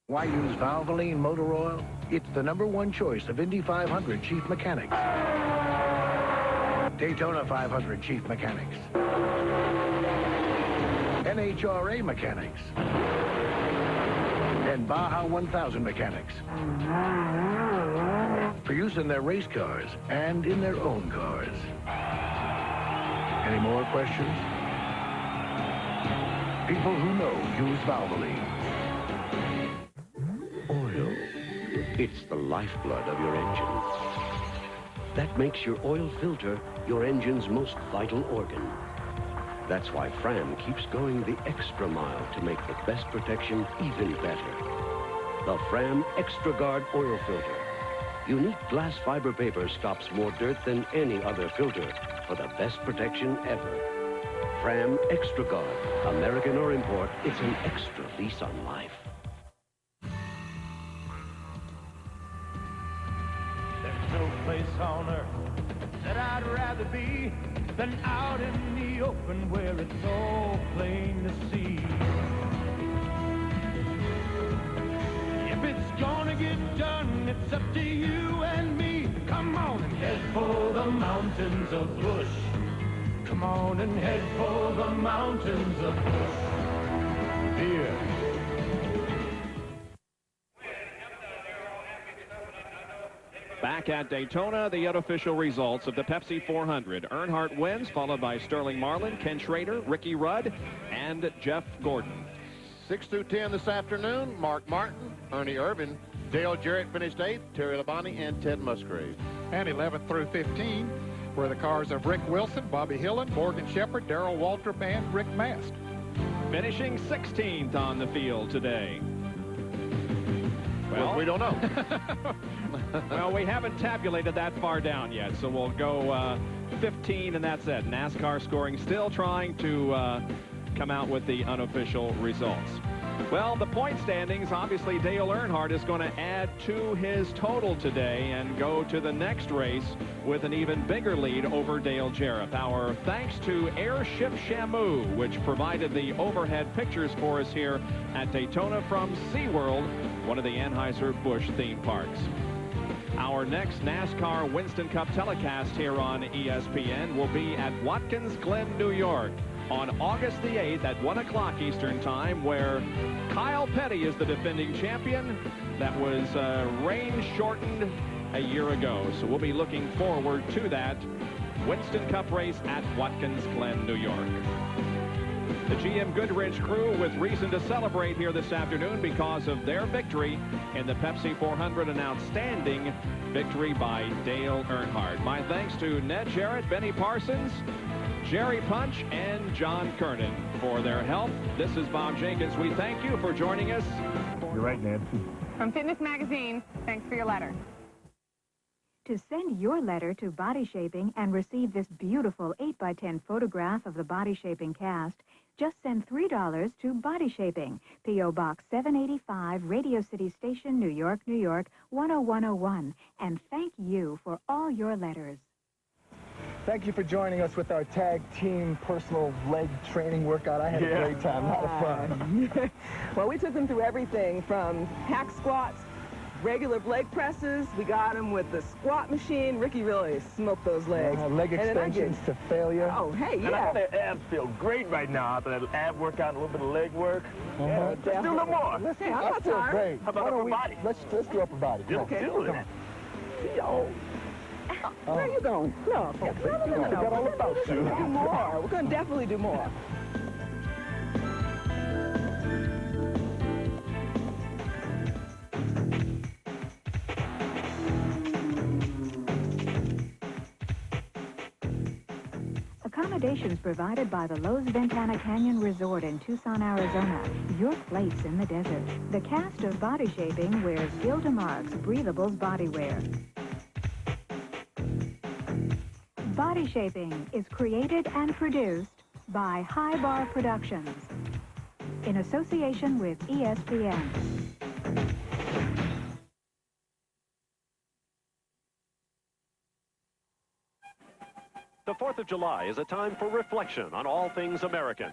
Why use Valvoline motor oil? It's the #1 choice of Indy 500 chief mechanics, Daytona 500 chief mechanics, NHRA mechanics, and Baja 1000 mechanics. For use in their race cars and in their own cars. Any more questions? People who know use Valvoline. Oil. It's the lifeblood of your engine. That makes your oil filter your engine's most vital organ. That's why Fram keeps going the extra mile to make the best protection even better. The Fram Extra Guard oil filter. Unique glass fiber paper stops more dirt than any other filter for the best protection ever. Fram Extra Guard. American or import, it's an extra lease on life. There's no place on earth that I'd rather be than out in the open where it's all plain to see. If it's gonna get done, it's up to you and me. Come on and head for the mountains of Bush. Come on and head for the mountains of Bush. Here. Back back at Daytona, the unofficial results of the Pepsi 400. Earnhardt wins, followed by Sterling Marlin, Ken Schrader, Ricky Rudd, and Jeff Gordon. 6 through 10 this afternoon, Mark Martin, Ernie Irvin, Dale Jarrett finished 8th, Terry Labonte, and Ted Musgrave. And 11 through 15 were the cars of Rick Wilson, Bobby Hillen, Morgan Shepherd, Darrell Waltrip, and Rick Mast. Finishing 16th on the field today. Well, we don't know. Well, we haven't tabulated that far down yet, so we'll go 15, and that's it. NASCAR scoring still trying to come out with the unofficial results. Well, the point standings, obviously Dale Earnhardt is going to add to his total today and go to the next race with an even bigger lead over Dale Jarrett. Our thanks to Airship Shamu, which provided the overhead pictures for us here at Daytona from SeaWorld, one of the Anheuser-Busch theme parks. Our next NASCAR Winston Cup telecast here on ESPN will be at Watkins Glen, New York, on August the 8th at 1 o'clock Eastern Time, where Kyle Petty is the defending champion that was rain-shortened a year ago. So we'll be looking forward to that Winston Cup race at Watkins Glen, New York. The GM Goodrich crew with reason to celebrate here this afternoon because of their victory in the Pepsi 400, an outstanding victory by Dale Earnhardt. My thanks to Ned Jarrett, Benny Parsons, Jerry Punch, and John Kernan for their help. This is Bob Jenkins. We thank you for joining us. You're right, Ned. From Fitness Magazine, thanks for your letter. To send your letter to Body Shaping and receive this beautiful 8x10 photograph of the Body Shaping cast, just send $3 to Body Shaping, P.O. Box 785, Radio City Station, New York, New York, 10101. And thank you for all your letters. Thank you for joining us with our tag team personal leg training workout. I had a great time, a lot of fun. Well, we took them through everything from hack squats, regular leg presses. We got him with the squat machine. Ricky really smoked those legs. Leg extensions to failure. Oh, hey, And I know their abs feel great right now after that ab workout and a little bit of leg work. Yeah, let's do a little more. I feel great. How about upper body? Let's do upper body. Come on. Do it. Yo. Where are you going? No. I got all about to. We're going to do more. We're going to definitely do more. Accommodations provided by the Lowe's Ventana Canyon Resort in Tucson, Arizona. Your place in the desert. The cast of Body Shaping wears Gilda Marks Breathables Bodywear. Body Shaping is created and produced by High Bar Productions in association with ESPN. The 4th of July is a time for reflection on all things American,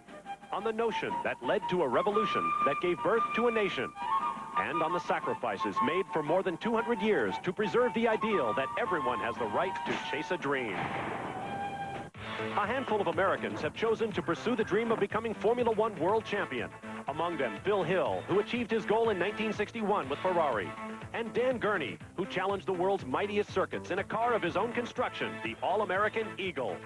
on the notion that led to a revolution that gave birth to a nation, and on the sacrifices made for more than 200 years to preserve the ideal that everyone has the right to chase a dream. A handful of Americans have chosen to pursue the dream of becoming Formula One world champion. Among them, Phil Hill, who achieved his goal in 1961 with Ferrari, and Dan Gurney, who challenged the world's mightiest circuits in a car of his own construction, the All-American Eagle.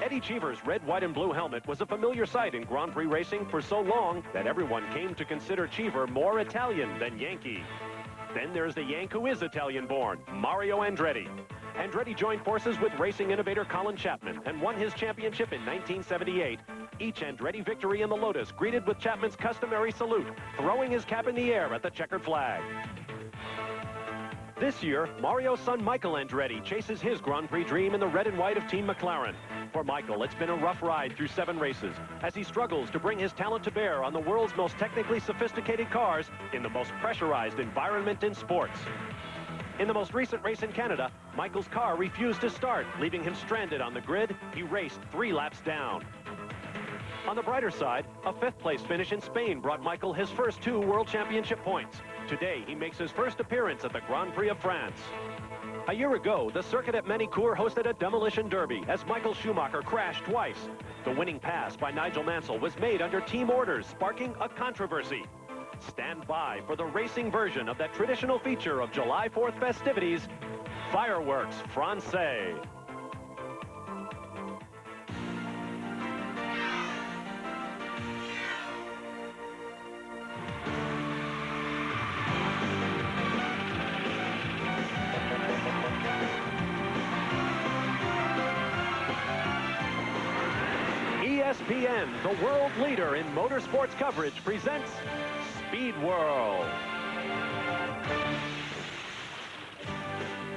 Eddie Cheever's red, white, and blue helmet was a familiar sight in Grand Prix racing for so long that everyone came to consider Cheever more Italian than Yankee. Then there's the Yank who is Italian-born, Mario Andretti. Andretti joined forces with racing innovator Colin Chapman and won his championship in 1978. Each Andretti victory in the Lotus greeted with Chapman's customary salute, throwing his cap in the air at the checkered flag. This year, Mario's son Michael Andretti chases his Grand Prix dream in the red and white of Team McLaren. For Michael, it's been a rough ride through 7 races as he struggles to bring his talent to bear on the world's most technically sophisticated cars in the most pressurized environment in sports. In the most recent race in Canada, Michael's car refused to start, leaving him stranded on the grid. He raced 3 laps down. On the brighter side, a 5th place finish in Spain brought Michael his first 2 World Championship points. Today, he makes his first appearance at the Grand Prix of France. A year ago, the circuit at Manicourt hosted a demolition derby as Michael Schumacher crashed twice. The winning pass by Nigel Mansell was made under team orders, sparking a controversy. stand by for the racing version of that traditional feature of July 4th festivities, Fireworks Francais. ESPN, the world leader in motorsports coverage, presents Speed World.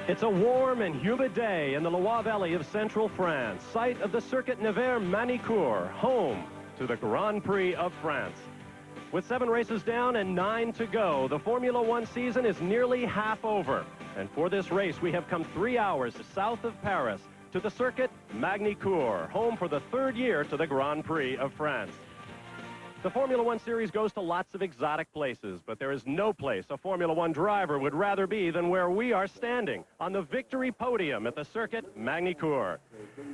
It's a warm and humid day in the Loire Valley of central France, site of the Circuit Nevers-Manicourt, home to the Grand Prix of France. With 7 races down and 9 to go, the Formula One season is nearly half over. And for this race, we have come 3 hours south of Paris to the Circuit Magny-Cours, home for the 3rd year to the Grand Prix of France. The Formula One series goes to lots of exotic places, but there is no place a Formula One driver would rather be than where we are standing, on the victory podium at the Circuit Magny-Cours.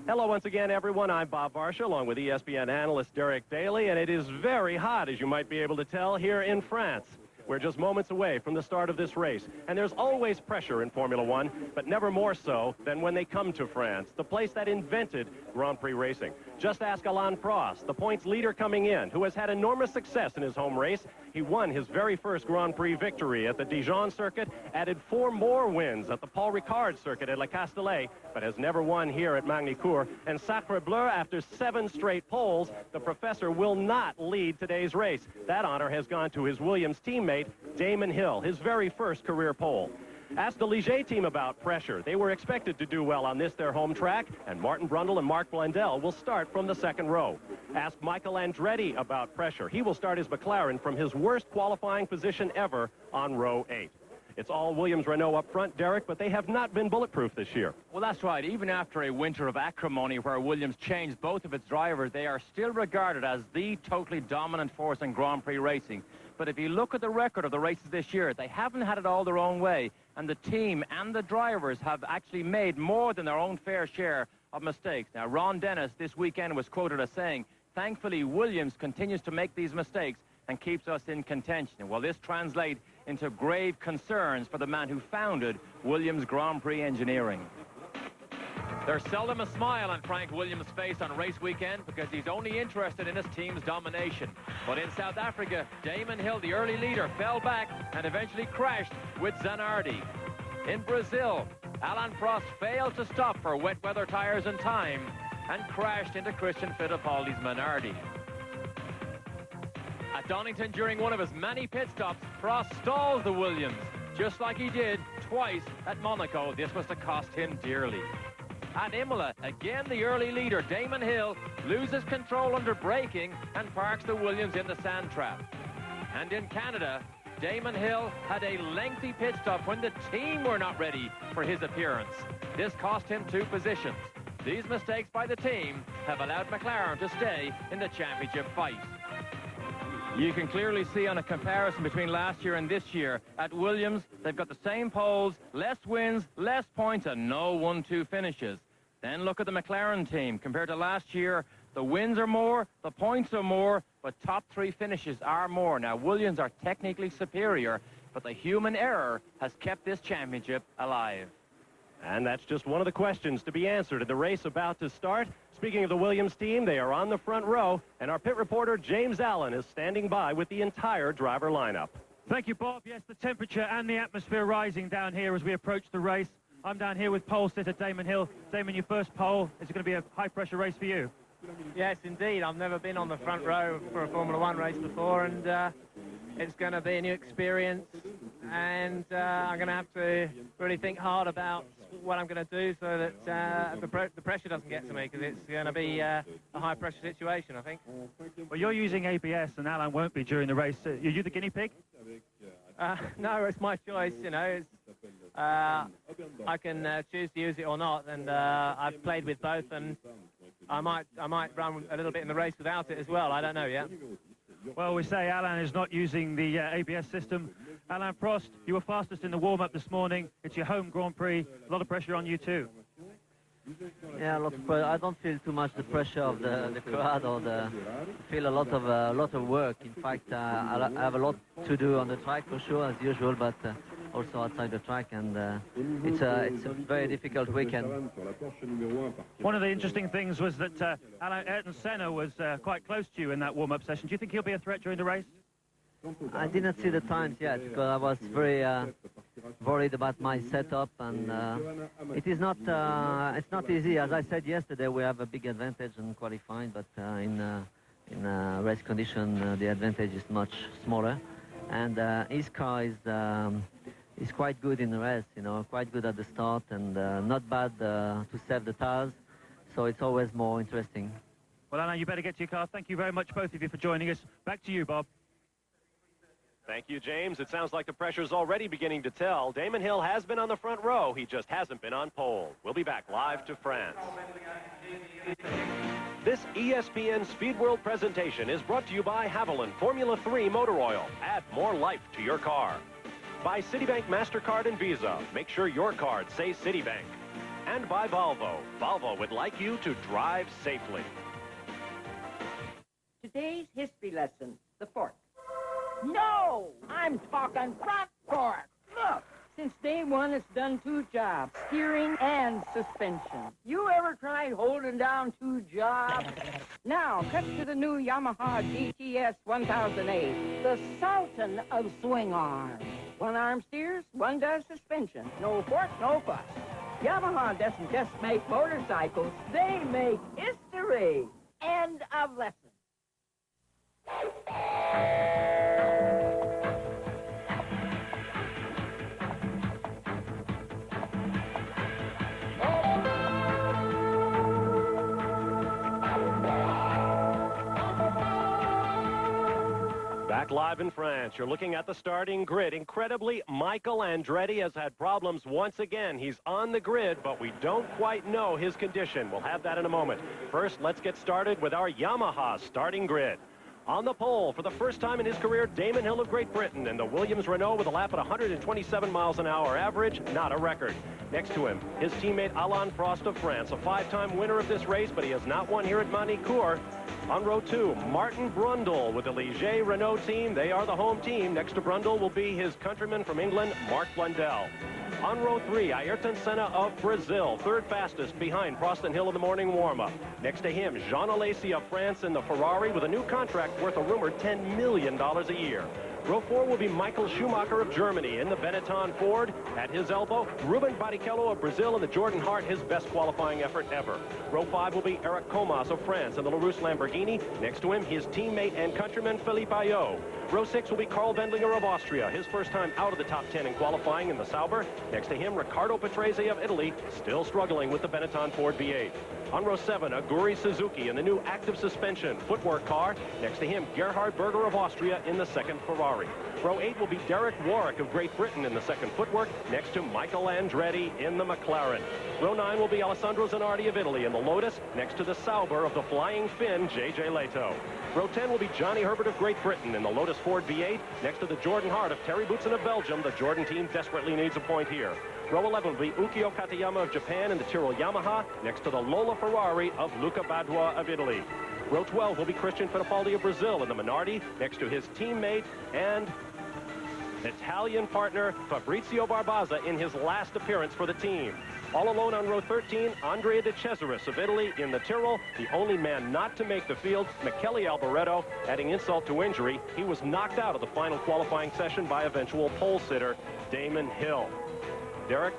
Hello once again, everyone. I'm Bob Varsha, along with ESPN analyst Derek Daly, and it is very hot, as you might be able to tell, here in France. We're just moments away from the start of this race, and there's always pressure in Formula One, but never more so than when they come to France, the place that invented Grand Prix racing. Just ask Alain Prost, the points leader coming in, who has had enormous success in his home race. He won his very first Grand Prix victory at the Dijon circuit, added 4 more wins at the Paul Ricard circuit at Le Castellet, but has never won here at Magny-Cours. And Sacre Bleu, after 7 straight poles, the professor will not lead today's race. That honor has gone to his Williams teammate, Damon Hill, his very first career pole. Ask the Ligier team about pressure. They were expected to do well on this, their home track, and Martin Brundle and Mark Blundell will start from the 2nd row. Ask Michael Andretti about pressure. He will start his McLaren from his worst qualifying position ever on row 8. It's all Williams-Renault up front, Derek, but they have not been bulletproof this year. Well, that's right. Even after a winter of acrimony where Williams changed both of its drivers, they are still regarded as the totally dominant force in Grand Prix racing. But if you look at the record of the races this year, they haven't had it all their own way, and the team and the drivers have actually made more than their own fair share of mistakes. Now, Ron Dennis this weekend was quoted as saying, "Thankfully, Williams continues to make these mistakes and keeps us in contention." Well, this translates into grave concerns for the man who founded Williams Grand Prix Engineering. There's seldom a smile on Frank Williams' face on race weekend because he's only interested in his team's domination. But in South Africa, Damon Hill, the early leader, fell back and eventually crashed with Zanardi. In Brazil, Alain Prost failed to stop for wet weather tires in time and crashed into Christian Fittipaldi's Minardi. At Donington, during one of his many pit stops, Prost stalls the Williams, just like he did twice at Monaco. This was to cost him dearly. At Imola, again the early leader, Damon Hill, loses control under braking and parks the Williams in the sand trap. And in Canada, Damon Hill had a lengthy pit stop when the team were not ready for his appearance. This cost him 2 positions. These mistakes by the team have allowed McLaren to stay in the championship fight. You can clearly see on a comparison between last year and this year, at Williams, they've got the same poles, less wins, less points, and no 1-2 finishes. Then look at the McLaren team. Compared to last year, the wins are more, the points are more, but top 3 finishes are more. Now, Williams are technically superior, but the human error has kept this championship alive. And that's just one of the questions to be answered in the race about to start. Speaking of the Williams team, they are on the front row, and our pit reporter, James Allen, is standing by with the entire driver lineup. Thank you, Bob. Yes, the temperature and the atmosphere rising down here as we approach the race. I'm down here with pole sitter Damon Hill. Damon, your first pole. Is it going to be a high-pressure race for you? Yes, indeed. I've never been on the front row for a Formula One race before, and it's going to be a new experience, and I'm going to have to really think hard about what I'm going to do so that the pressure doesn't get to me, because it's going to be a high-pressure situation, I think. Well, you're using ABS, and Alan won't be during the race. Are you the guinea pig? No, it's my choice, you know. I can choose to use it or not, and I've played with both, and I might run a little bit in the race without it as well. I don't know yet. Well, we say Alan is not using the ABS system. Alain Prost, you were fastest in the warm-up this morning. It's your home Grand Prix. A lot of pressure on you too. Yeah, a lot of I don't feel too much the pressure of the crowd or I feel a lot of work. In fact, I have a lot to do on the track for sure, as usual, but also outside the track, and it's a very difficult weekend. One of the interesting things was that Ayrton Senna was quite close to you in that warm-up session. Do you think he'll be a threat during the race? I didn't see the times yet because I was very worried about my setup, and it's not easy. As I said yesterday, we have a big advantage in qualifying, but in race condition, the advantage is much smaller. And his car is quite good in the race, you know, quite good at the start, and not bad to save the tires. So it's always more interesting. Well, Alain, you better get to your car. Thank you very much, both of you, for joining us. Back to you, Bob. Thank you, James. It sounds like the pressure's already beginning to tell. Damon Hill has been on the front row. He just hasn't been on pole. We'll be back live to France. This ESPN Speed World presentation is brought to you by Haviland Formula 3 Motor Oil. Add more life to your car. By Citibank MasterCard and Visa. Make sure your card says Citibank. And by Volvo. Volvo would like you to drive safely. Today's history lesson, the fork. No! I'm talking front fork. Look, since day one, it's done two jobs, steering and suspension. You ever tried holding down two jobs? Now, cut to the new Yamaha GTS 1008, the Sultan of swing arms. One arm steers, one does suspension. No fork, no fuss. Yamaha doesn't just make motorcycles, they make history. End of lesson. Back live in France, you're looking at the starting grid. Incredibly, Michael Andretti has had problems once again. He's on the grid, but we don't quite know his condition. We'll have that in a moment. First, let's get started with our Yamaha starting grid. On the pole, for the first time in his career, Damon Hill of Great Britain and the Williams Renault with a lap at 127 miles an hour average, not a record. Next to him, his teammate Alain Prost of France, a five-time winner of this race, but he has not won here at Manicourt. On row 2, Martin Brundle with the Ligier Renault team. They are the home team. Next to Brundle will be his countryman from England, Mark Blundell. On row 3, Ayrton Senna of Brazil, third fastest behind Prost and Hill in the morning warm-up. Next to him, Jean Alesi of France in the Ferrari with a new contract worth a rumored $10 million a year. Row 4 will be Michael Schumacher of Germany in the Benetton Ford. At his elbow, Ruben Barrichello of Brazil in the Jordan Hart, his best qualifying effort ever. Row 5 will be Eric Comas of France in the LaRousse Lamborghini. Next to him, his teammate and countryman Philippe Ayot. Row 6 will be Carl Wendlinger of Austria, his first time out of the top 10 in qualifying in the Sauber. Next to him, Riccardo Patrese of Italy, still struggling with the Benetton Ford V8. On row 7, Aguri Suzuki in the new active suspension footwork car. Next to him, Gerhard Berger of Austria in the second Ferrari. Row 8 will be Derek Warwick of Great Britain in the second footwork, next to Michael Andretti in the McLaren. Row 9 will be Alessandro Zanardi of Italy in the Lotus, next to the Sauber of the Flying Finn, J.J. Leto. Row 10 will be Johnny Herbert of Great Britain in the Lotus Ford V8, next to the Jordan Hart of Terry Boutsen of Belgium. The Jordan team desperately needs a point here. Row 11 will be Ukio Katayama of Japan in the Tyrrell Yamaha, next to the Lola Ferrari of Luca Badua of Italy. Row 12 will be Christian Fittipaldi of Brazil in the Minardi, next to his teammate and Italian partner Fabrizio Barbaza in his last appearance for the team. All alone on row 13, Andrea De Cesaris of Italy in the Tyrrell, the only man not to make the field, Michele Alboreto, adding insult to injury. He was knocked out of the final qualifying session by eventual pole sitter Damon Hill. Derek,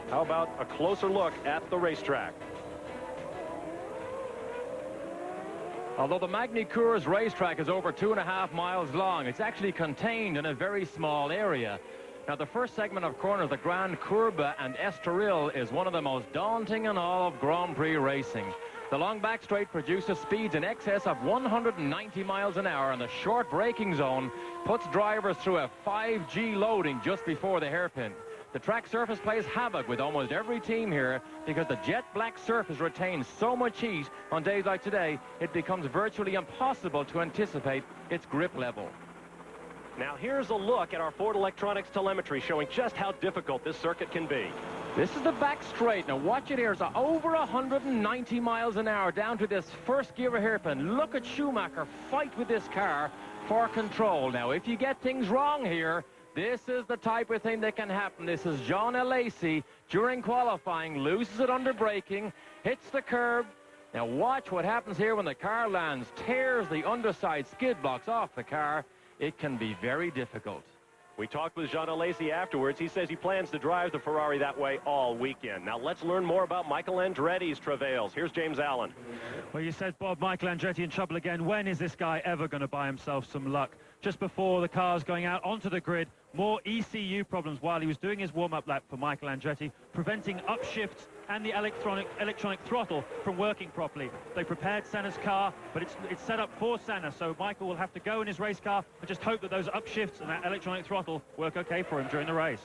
how about a closer look at the racetrack? Although the Magny-Cours racetrack is over 2.5 miles long, it's actually contained in a very small area. Now, the first segment of corners, the Grand Courbe and Estoril, is one of the most daunting in all of Grand Prix racing. The long back straight produces speeds in excess of 190 miles an hour, and the short braking zone puts drivers through a 5G loading just before the hairpin. The track surface plays havoc with almost every team here because the jet black surface retains so much heat on days like today, it becomes virtually impossible to anticipate its grip level. Now here's a look at our Ford Electronics telemetry showing just how difficult this circuit can be. This is the back straight. Now watch it here. It's over 190 miles an hour down to this first gear hairpin. Look at Schumacher fight with this car for control. Now, if you get things wrong here, this is the type of thing that can happen. This is John Alesi during qualifying, loses it under braking, hits the curb. Now watch what happens here when the car lands, tears the underside skid blocks off the car. It can be very difficult. We talked with Jean Alesi afterwards. He says he plans to drive the Ferrari that way all weekend. Now let's learn more about Michael Andretti's travails. Here's James Allen. Well, you said, Bob, Michael Andretti in trouble again. When is this guy ever going to buy himself some luck? Just before the car's going out onto the grid, more ECU problems while he was doing his warm-up lap for Michael Andretti, preventing upshifts and the electronic throttle from working properly. They prepared Senna's car, but it's set up for Senna, so Michael will have to go in his race car and just hope that those upshifts and that electronic throttle work okay for him during the race.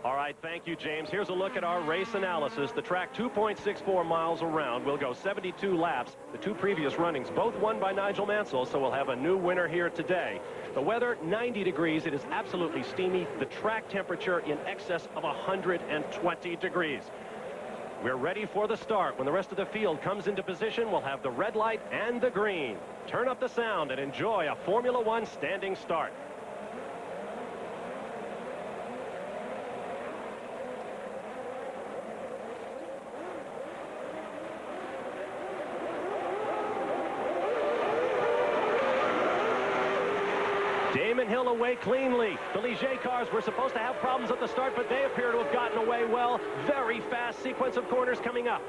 All right, thank you, James. Here's a look at our race analysis. The track 2.64 miles around. We'll go 72 laps. The two previous runnings, both won by Nigel Mansell, so we'll have a new winner here today. The weather, 90 degrees. It is absolutely steamy. The track temperature in excess of 120 degrees. We're ready for the start. When the rest of the field comes into position, we'll have the red light and the green. Turn up the sound and enjoy a Formula One standing start. Damon Hill away cleanly. The Ligier cars were supposed to have problems at the start, but they appear to have gotten away well. Very fast sequence of corners coming up.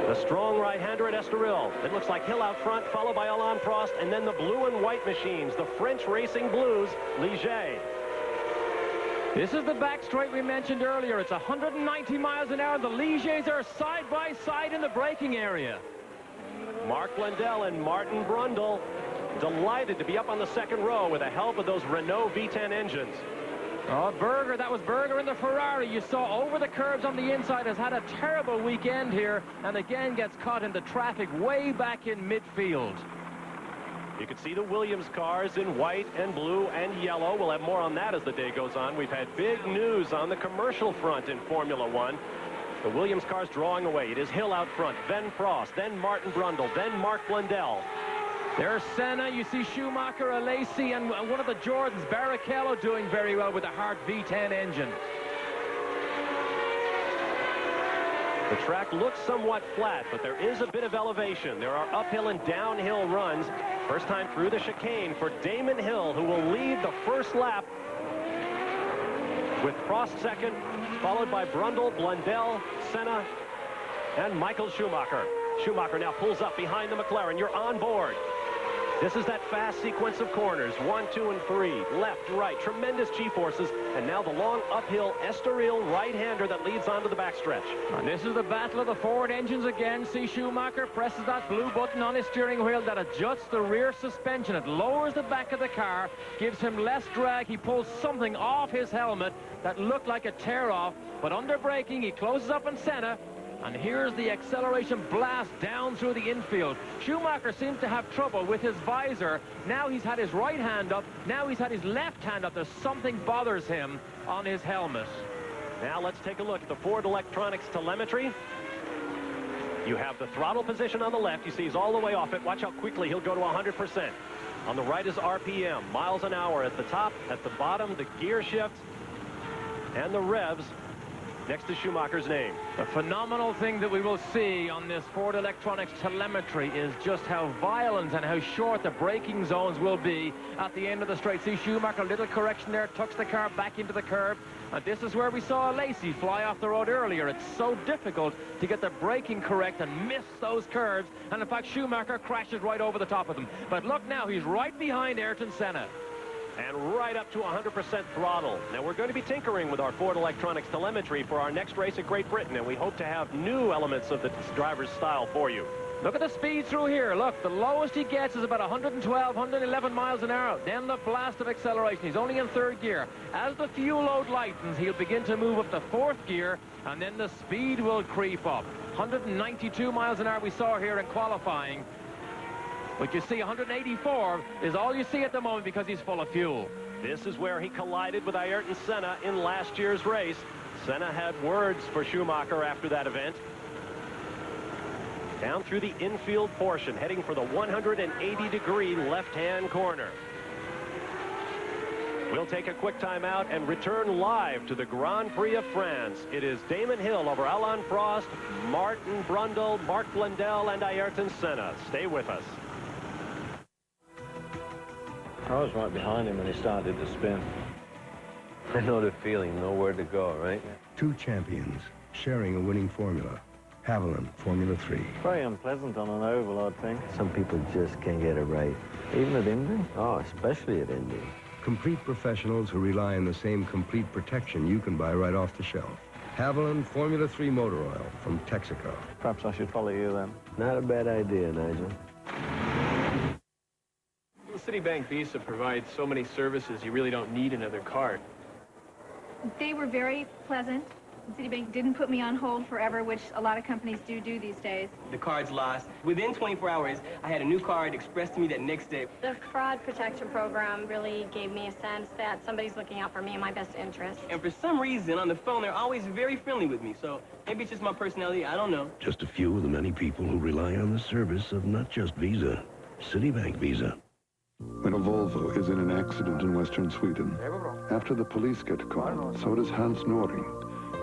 The strong right-hander at Estoril. It looks like Hill out front, followed by Alain Prost, and then the blue and white machines, the French Racing Blues, Ligier. This is the back straight we mentioned earlier. It's 190 miles an hour. The Ligiers are side by side in the braking area. Mark Blundell and Martin Brundle delighted to be up on the second row with the help of those Renault V10 engines. Oh, Berger, that was Berger in the Ferrari. You saw over the curbs on the inside, has had a terrible weekend here, and again gets caught in the traffic way back in midfield. You can see the Williams cars in white and blue and yellow. We'll have more on that as the day goes on. We've had big news on the commercial front in Formula One. The Williams cars drawing away. It is Hill out front, then Prost, then Martin Brundle, then Mark Blundell. There's Senna. You see Schumacher, Alesi, and one of the Jordans, Barrichello, doing very well with the Hart V10 engine. The track looks somewhat flat, but there is a bit of elevation. There are uphill and downhill runs. First time through the chicane for Damon Hill, who will lead the first lap with Prost second, followed by Brundle, Blundell, Senna, and Michael Schumacher. Schumacher now pulls up behind the McLaren. You're on board. This is that fast sequence of corners. 1, 2, and 3. Left, right. Tremendous G-forces. And now the long uphill Estoril right-hander that leads onto the backstretch. And this is the battle of the Ford engines again. See, Schumacher presses that blue button on his steering wheel that adjusts the rear suspension. It lowers the back of the car, gives him less drag. He pulls something off his helmet that looked like a tear-off. But under braking, he closes up on Senna. And here's the acceleration blast down through the infield. Schumacher seems to have trouble with his visor. Now he's had his right hand up. Now he's had his left hand up. There's something bothers him on his helmet. Now let's take a look at the Ford Electronics telemetry. You have the throttle position on the left. You see he's all the way off it. Watch how quickly he'll go to 100%. On the right is RPM, miles an hour at the top. At the bottom, the gear shift and the revs next to Schumacher's name. The phenomenal thing that we will see on this Ford Electronics telemetry is just how violent and how short the braking zones will be at the end of the straight. See Schumacher, a little correction there, tucks the car back into the curb. And this is where we saw Alesi fly off the road earlier. It's so difficult to get the braking correct and miss those curves. And in fact, Schumacher crashes right over the top of them. But look now, he's right behind Ayrton Senna. And right up to 100% throttle. Now, we're going to be tinkering with our Ford Electronics telemetry for our next race at Great Britain, and we hope to have new elements of the driver's style for you. Look at the speed through here. Look, the lowest he gets is about 112, 111 miles an hour. Then the blast of acceleration. He's only in third gear. As the fuel load lightens, he'll begin to move up to fourth gear, and then the speed will creep up. 192 miles an hour we saw here in qualifying. But you see 184 is all you see at the moment because he's full of fuel. This is where he collided with Ayrton Senna in last year's race. Senna had words for Schumacher after that event. Down through the infield portion, heading for the 180-degree left-hand corner. We'll take a quick timeout and return live to the Grand Prix of France. It is Damon Hill over Alain Prost, Martin Brundle, Mark Blundell, and Ayrton Senna. Stay with us. I was right behind him when he started to spin. I know the feeling, know where to go, right? Two champions sharing a winning formula. Haviland, Formula 3. Very unpleasant on an oval, I think. Some people just can't get it right. Even at Indy? Oh, especially at Indy. Complete professionals who rely on the same complete protection you can buy right off the shelf. Haviland Formula 3 motor oil from Texaco. Perhaps I should follow you then. Not a bad idea, Nigel. Citibank Visa provides so many services, you really don't need another card. They were very pleasant. Citibank didn't put me on hold forever, which a lot of companies do these days. The card's lost. Within 24 hours, I had a new card expressed to me that next day. The fraud protection program really gave me a sense that somebody's looking out for me and my best interest. And for some reason, on the phone, they're always very friendly with me. So maybe it's just my personality, I don't know. Just a few of the many people who rely on the service of not just Visa, Citibank Visa. When a Volvo is in an accident in western Sweden, after the police get called, so does Hans Noring,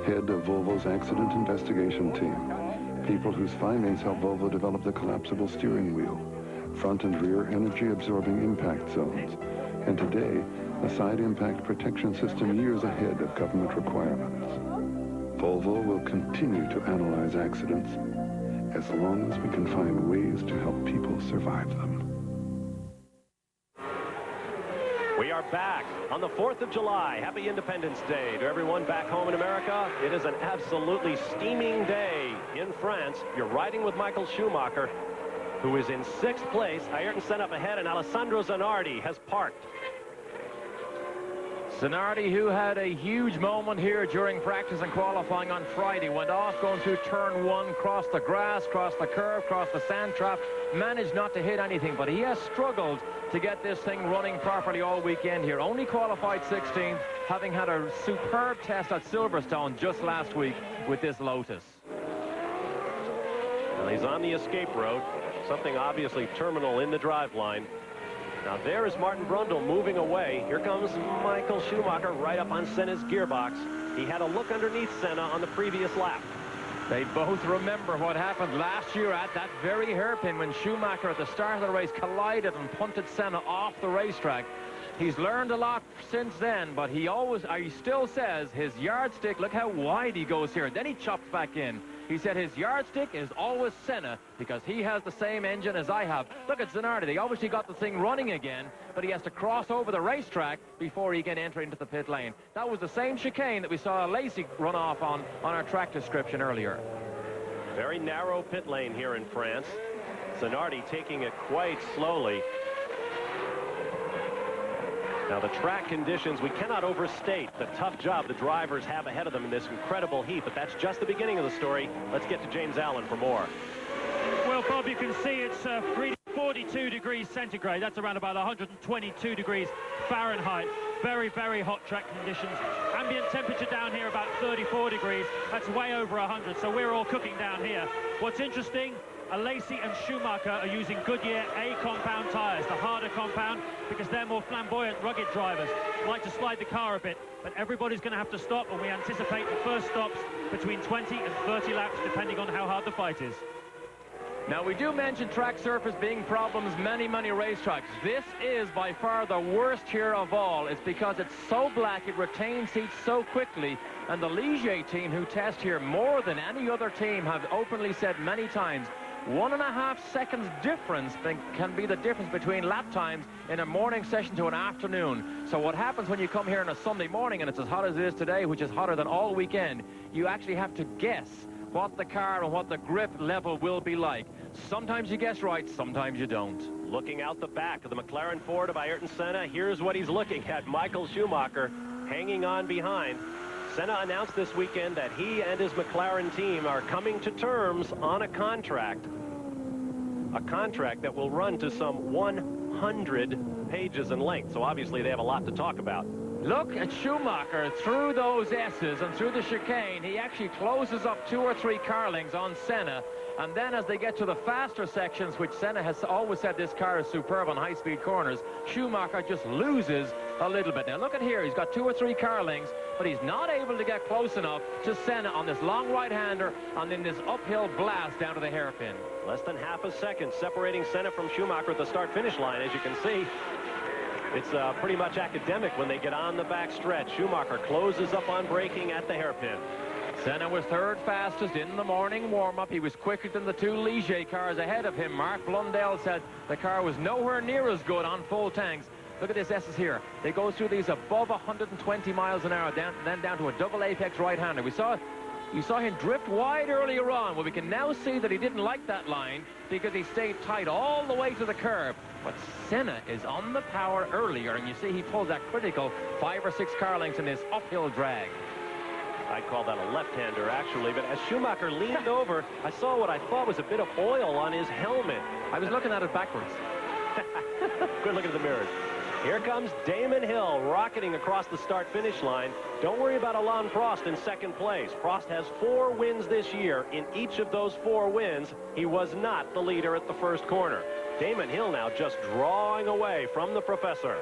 head of Volvo's accident investigation team. People whose findings help Volvo develop the collapsible steering wheel, front and rear energy-absorbing impact zones, and today, a side impact protection system years ahead of government requirements. Volvo will continue to analyze accidents as long as we can find ways to help people survive them. We are back on the 4th of July. Happy Independence Day to everyone back home in America. It is an absolutely steaming day in France. You're riding with Michael Schumacher, who is in 6th place. Ayrton Senna up ahead, and Alessandro Zanardi has parked. Zanardi, who had a huge moment here during practice and qualifying on Friday, went off going through turn 1, crossed the grass, crossed the curve, crossed the sand trap, managed not to hit anything, but he has struggled to get this thing running properly all weekend here. Only qualified 16th, having had a superb test at Silverstone just last week with this Lotus. Well, he's on the escape road, something obviously terminal in the driveline. Now there is Martin Brundle moving away. Here comes Michael Schumacher right up on Senna's gearbox. He had a look underneath Senna on the previous lap. They both remember what happened last year at that very hairpin when Schumacher at the start of the race collided and punted Senna off the racetrack. He's learned a lot since then, but he still says his yardstick, look how wide he goes here. Then he chops back in. He said his yardstick is always Senna because he has the same engine as I have. Look at Zanardi. They obviously got the thing running again, but he has to cross over the racetrack before he can enter into the pit lane. That was the same chicane that we saw Lacey run off on our track description earlier. Very narrow pit lane here in France. Zanardi taking it quite slowly. Now, the track conditions, we cannot overstate the tough job the drivers have ahead of them in this incredible heat, but that's just the beginning of the story. Let's get to James Allen for more. Well, Bob, you can see it's 42 degrees centigrade. That's around about 122 degrees Fahrenheit. Very, very hot track conditions. Ambient temperature down here about 34 degrees. That's way over 100, so we're all cooking down here. What's interesting, Lacey and Schumacher are using Goodyear A compound tires, the harder compound, because they're more flamboyant, rugged drivers. Like to slide the car a bit, but everybody's going to have to stop, and we anticipate the first stops between 20 and 30 laps, depending on how hard the fight is. Now, we do mention track surface being problems many racetracks. This is by far the worst here of all. It's because it's so black, it retains heat so quickly, and the Ligier team, who test here more than any other team, have openly said many times, 1.5 seconds difference can be the difference between lap times in a morning session to an afternoon. So what happens when you come here on a Sunday morning and it's as hot as it is today, which is hotter than all weekend, you actually have to guess what the car and what the grip level will be like. Sometimes you guess right, sometimes you don't. Looking out the back of the McLaren Ford of Ayrton Senna, here's what he's looking at. Michael Schumacher hanging on behind. Senna announced this weekend that he and his McLaren team are coming to terms on a contract that will run to some 100 pages in length, so obviously they have a lot to talk about. Look at Schumacher through those S's and through the chicane. He actually closes up 2 or 3 car lengths on Senna. And then as they get to the faster sections, which Senna has always said this car is superb on high-speed corners, Schumacher just loses a little bit. Now look at here, he's got 2 or 3 car lengths, but he's not able to get close enough to Senna on this long right-hander and in this uphill blast down to the hairpin. Less than half a second separating Senna from Schumacher at the start-finish line, as you can see. It's pretty much academic when they get on the back stretch. Schumacher closes up on braking at the hairpin. Senna was 3rd fastest in the morning warm-up. He was quicker than the 2 Ligier cars ahead of him. Mark Blundell said the car was nowhere near as good on full tanks. Look at this S's here. They go through these above 120 miles an hour, then down to a double apex right-hander. You saw him drift wide earlier on. Well, we can now see that he didn't like that line because he stayed tight all the way to the curb. But Senna is on the power earlier, and you see he pulls that critical 5 or 6 car lengths in this uphill drag. I'd call that a left-hander, actually, but as Schumacher leaned over, I saw what I thought was a bit of oil on his helmet. I was looking at it backwards. Good look at the mirrors. Here comes Damon Hill rocketing across the start-finish line. Don't worry about Alain Prost in 2nd place. Prost has 4 wins this year. In each of those 4 wins, he was not the leader at the first corner. Damon Hill now just drawing away from the professor.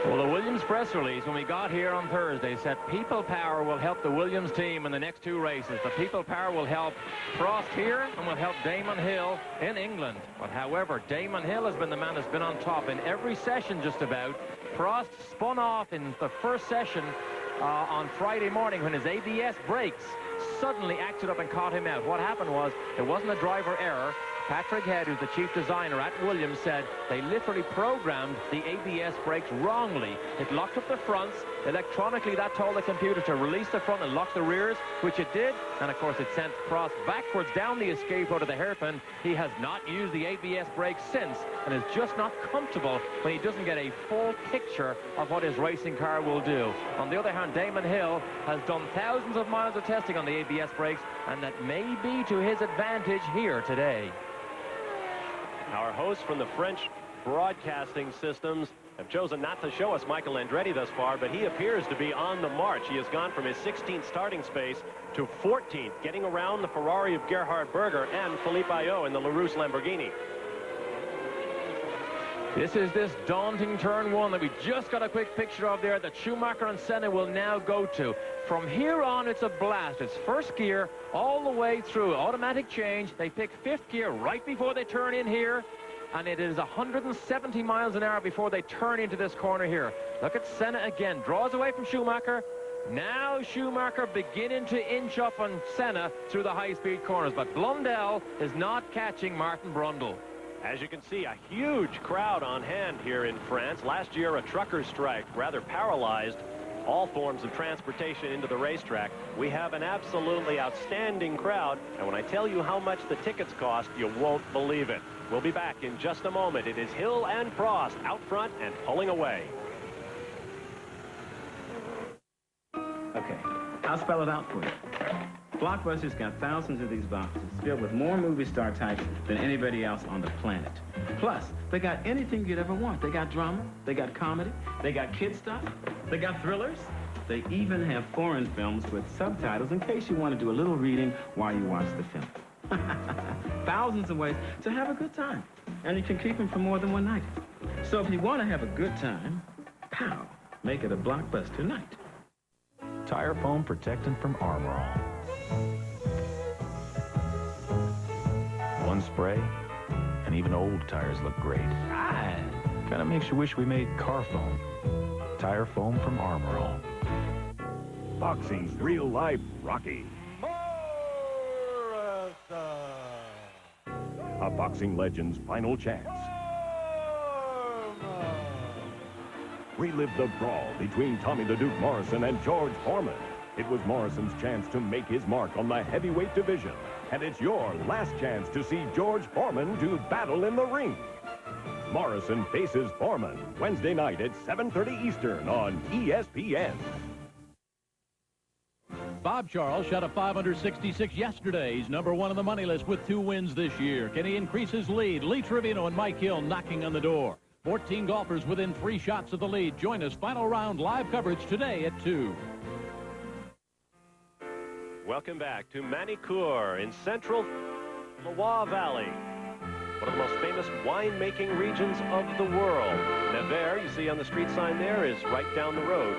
Well, the Williams press release when we got here on Thursday said people power will help the Williams team in the next 2 races. The people power will help Prost here and will help Damon Hill in England. But however, Damon Hill has been the man that's been on top in every session just about. Prost spun off in the first session on Friday morning when his ABS brakes suddenly acted up and caught him out. What happened was it wasn't a driver error. Patrick Head, who's the chief designer at Williams, said they literally programmed the ABS brakes wrongly. It locked up the fronts. Electronically, that told the computer to release the front and lock the rears, which it did. And, of course, it sent Prost backwards down the escape road of the hairpin. He has not used the ABS brakes since and is just not comfortable when he doesn't get a full picture of what his racing car will do. On the other hand, Damon Hill has done thousands of miles of testing on the ABS brakes, and that may be to his advantage here today. Our hosts from the French broadcasting systems have chosen not to show us Michael Andretti thus far, but he appears to be on the march. He has gone from his 16th starting space to 14th, getting around the Ferrari of Gerhard Berger and Philippe Ayot in the LaRousse Lamborghini. This is this daunting turn 1 that we just got a quick picture of there that Schumacher and Senna will now go to. From here on, it's a blast. It's first gear all the way through. Automatic change. They pick 5th gear right before they turn in here. And it is 170 miles an hour before they turn into this corner here. Look at Senna again. Draws away from Schumacher. Now Schumacher beginning to inch up on Senna through the high-speed corners. But Blundell is not catching Martin Brundle. As you can see, a huge crowd on hand here in France. Last year, a trucker strike rather paralyzed all forms of transportation into the racetrack. We have an absolutely outstanding crowd, and when I tell you how much the tickets cost, you won't believe it. We'll be back in just a moment. It is Hill and Prost out front and pulling away. Okay, I'll spell it out for you. Blockbuster's got thousands of these boxes filled with more movie star types than anybody else on the planet. Plus, they got anything you'd ever want. They got drama, they got comedy, they got kid stuff, they got thrillers. They even have foreign films with subtitles in case you want to do a little reading while you watch the film. Thousands of ways to have a good time. And you can keep them for more than one night. So if you want to have a good time, pow, make it a Blockbuster night. Tire foam protectant from Armor All. One spray, and even old tires look great. Kind of makes you wish we made car foam. Tire foam from Armor All. Boxing's real-life Rocky. A boxing legend's final chance. Relive the brawl between Tommy the Duke Morrison and George Foreman. It was Morrison's chance to make his mark on the heavyweight division. And it's your last chance to see George Foreman do battle in the ring. Morrison faces Foreman Wednesday night at 7:30 Eastern on ESPN. Bob Charles shot a 566 yesterday. He's number 1 on the money list with 2 wins this year. Can he increase his lead? Lee Trevino and Mike Hill knocking on the door. 14 golfers within 3 shots of the lead. Join us. Final round live coverage today at 2. Welcome back to Manicourt in central Loire Valley. One of the most famous winemaking regions of the world. Nevers, you see on the street sign there, is right down the road.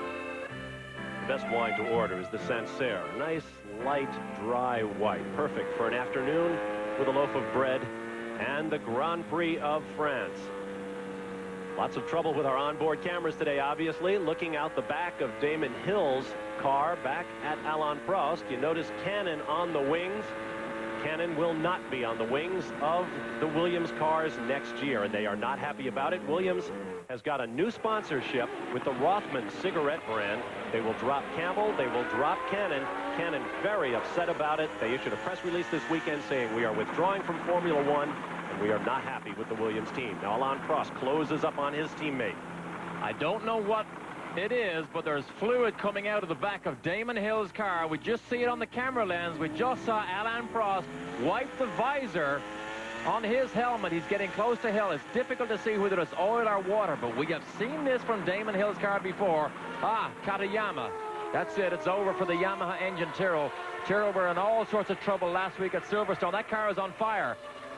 The best wine to order is the Sancerre. Nice, light, dry white. Perfect for an afternoon with a loaf of bread and the Grand Prix of France. Lots of trouble with our onboard cameras today, obviously. Looking out the back of Damon Hill's car back at Alain Prost, you notice Cannon on the wings. Cannon will not be on the wings of the Williams cars next year, and they are not happy about it. Williams has got a new sponsorship with the Rothman cigarette brand. They will drop Campbell, they will drop Cannon. Cannon very upset about it. They issued a press release this weekend saying we are withdrawing from Formula One, and we are not happy with the Williams team. Now Alain Prost closes up on his teammate. I don't know what it is, but there's fluid coming out of the back of Damon Hill's car. We just see it on the camera lens. We just saw Alain Prost wipe the visor on his helmet. He's getting close to Hill. It's difficult to see whether it's oil or water, but we have seen this from Damon Hill's car before. Katayama. That's it. It's over for the Yamaha engine. Tyrrell were in all sorts of trouble last week at Silverstone. That car is on fire.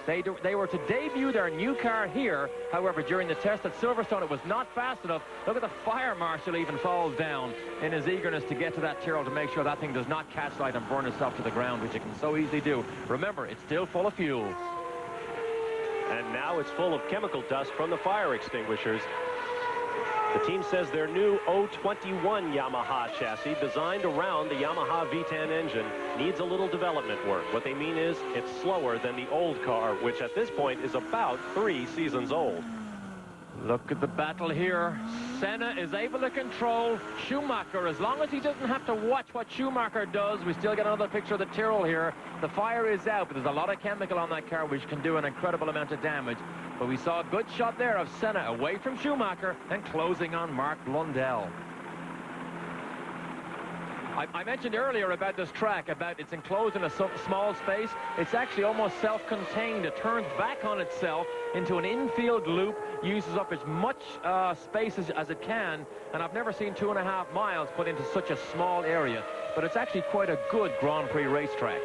They were to debut their new car here. However, during the test at Silverstone, it was not fast enough. Look at the fire marshal even falls down in his eagerness to get to that Tyrrell to make sure that thing does not catch light and burn itself to the ground, which it can so easily do. Remember, it's still full of fuel. And now it's full of chemical dust from the fire extinguishers. The team says their new 021 Yamaha chassis, designed around the Yamaha V10 engine, needs a little development work. What they mean is it's slower than the old car, which at this point is about 3 seasons old. Look at the battle here. Senna is able to control Schumacher. As long as he doesn't have to watch what Schumacher does, we still get another picture of the Tyrrell here. The fire is out, but there's a lot of chemical on that car which can do an incredible amount of damage. But we saw a good shot there of Senna away from Schumacher and closing on Mark Blundell. I mentioned earlier about this track, about it's enclosed in a small space. It's actually almost self-contained. It turns back on itself into an infield loop, uses up as much space as it can, and I've never seen 2.5 miles put into such a small area. But it's actually quite a good Grand Prix racetrack.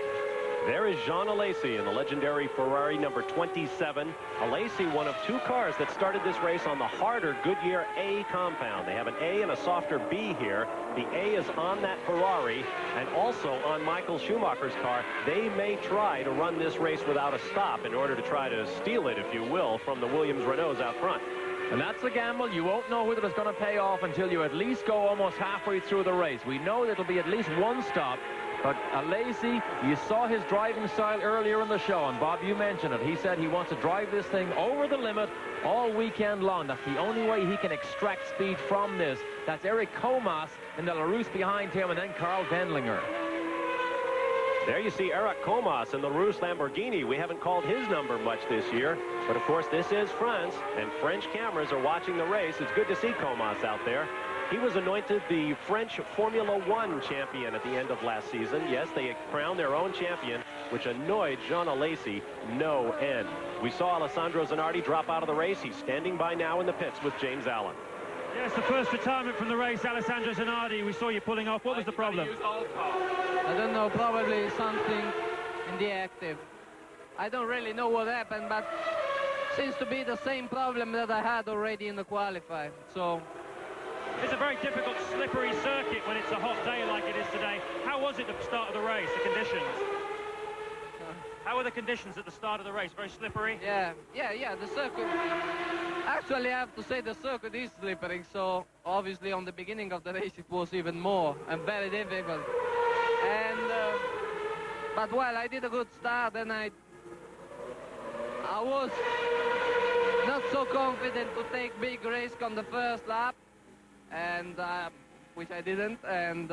There is Jean Alesi in the legendary Ferrari number 27. Alesi, one of 2 cars that started this race on the harder Goodyear A compound. They have an A and a softer B here. The A is on that Ferrari and also on Michael Schumacher's car. They may try to run this race without a stop in order to try to steal it, if you will, from the Williams Renaults out front. And that's the gamble. You won't know whether it's going to pay off until you at least go almost halfway through the race. We know it'll be at least 1 stop. But Alesi, you saw his driving style earlier in the show, and Bob, you mentioned it. He said he wants to drive this thing over the limit all weekend long. That's the only way he can extract speed from this. That's Eric Comas in the LaRousse behind him, and then Carl Wendlinger. There you see Eric Comas in the LaRousse Lamborghini. We haven't called his number much this year, but of course this is France, and French cameras are watching the race. It's good to see Comas out there. He was anointed the French Formula One champion at the end of last season. Yes, they crowned their own champion, which annoyed Jean Alesi no end. We saw Alessandro Zanardi drop out of the race. He's standing by now in the pits with James Allen. Yes, the first retirement from the race, Alessandro Zanardi. We saw you pulling off. What was the problem? I don't know, probably something in the active. I don't really know what happened, but seems to be the same problem that I had already in the qualifying. So it's a very difficult, slippery circuit when it's a hot day like it is today. How was it at the start of the race, the conditions? How were the conditions at the start of the race? Very slippery? Yeah, the circuit. Actually, I have to say the circuit is slippery, so obviously on the beginning of the race it was even more and very difficult. And but well, I did a good start, and I was not so confident to take big risk on the first lap, and which I didn't, and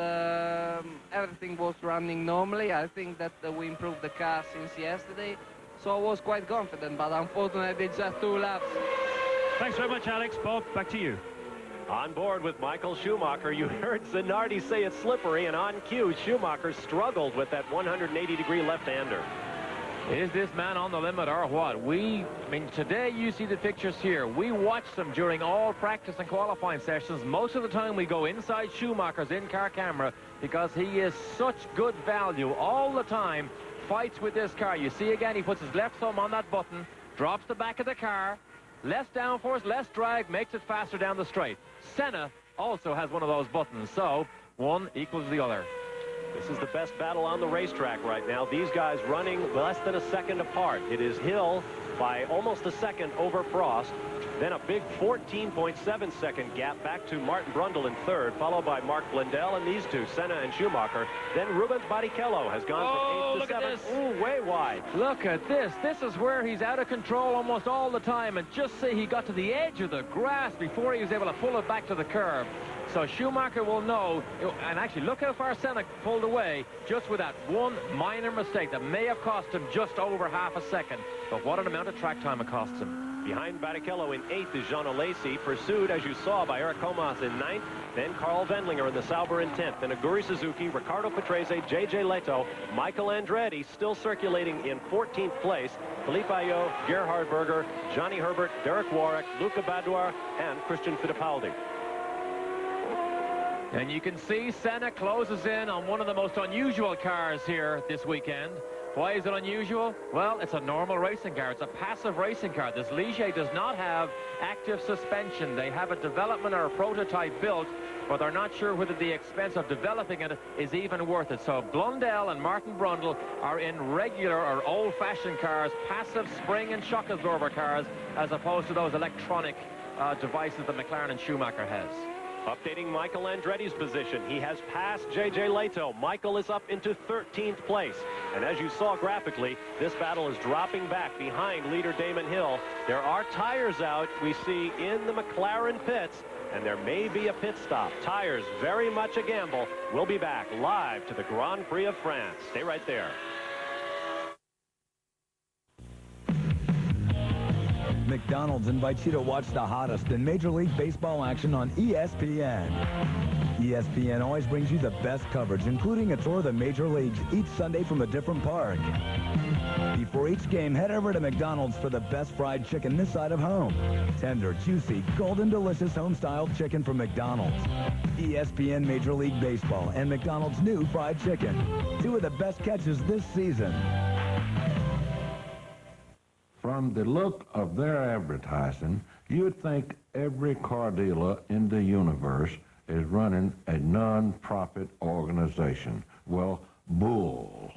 everything was running normally. I think that we improved the car since yesterday, so I was quite confident, but unfortunately just 2 laps. Thanks very much, Alex. Bob, back to you. On board with Michael Schumacher, you heard Zanardi say it's slippery, and on cue, Schumacher struggled with that 180-degree left-hander. Is this man on the limit or what? I mean, today you see the pictures here. We watched them during all practice and qualifying sessions. Most of the time we go inside Schumacher's in-car camera because he is such good value all the time. Fights with this car. You see again, he puts his left thumb on that button, drops the back of the car, less downforce, less drag, makes it faster down the straight. Senna also has one of those buttons, so one equals the other. This is the best battle on the racetrack right now. These guys running less than a second apart. It is Hill by almost a second over Prost. Then a big 14.7-second gap back to Martin Brundle in third, followed by Mark Blundell and these two, Senna and Schumacher. Then Rubens Barrichello has gone from 8th to 7th. Ooh, way wide. Look at this. This is where he's out of control almost all the time. And just say he got to the edge of the grass before he was able to pull it back to the curb. So Schumacher will know, and actually look how far Senna pulled away just with that one minor mistake that may have cost him just over half a second. But what an amount of track time it costs him. Behind Barrichello in 8th is Jean Alesi, pursued, as you saw, by Eric Comas in 9th. Then Carl Wendlinger in the Sauber in 10th. Then Aguri Suzuki, Ricardo Patrese, J.J. Leto, Michael Andretti still circulating in 14th place. Philippe Ayot, Gerhard Berger, Johnny Herbert, Derek Warwick, Luca Badoer, and Christian Fittipaldi. And you can see Senna closes in on one of the most unusual cars here this weekend. Why is it unusual? Well, it's a normal racing car. It's a passive racing car. This Ligier does not have active suspension. They have a development or a prototype built, but they're not sure whether the expense of developing it is even worth it. So Blundell and Martin Brundle are in regular or old-fashioned cars, passive spring and shock absorber cars, as opposed to those electronic devices that McLaren and Schumacher has. Updating Michael Andretti's position. He has passed J.J. Leto. Michael is up into 13th place. And as you saw graphically, this battle is dropping back behind leader Damon Hill. There are tires out, we see, in the McLaren pits, and there may be a pit stop. Tires, very much a gamble. We'll be back live to the Grand Prix of France. Stay right there. McDonald's invites you to watch the hottest in Major League Baseball action on ESPN. ESPN always brings you the best coverage, including a tour of the major leagues each Sunday from a different park. Before each game, head over to McDonald's for the best fried chicken this side of home. Tender, juicy, golden, delicious home-style chicken from McDonald's. ESPN Major League Baseball and McDonald's new fried chicken. Two of the best catches this season. From the look of their advertising, you'd think every car dealer in the universe is running a non-profit organization. Well, bull.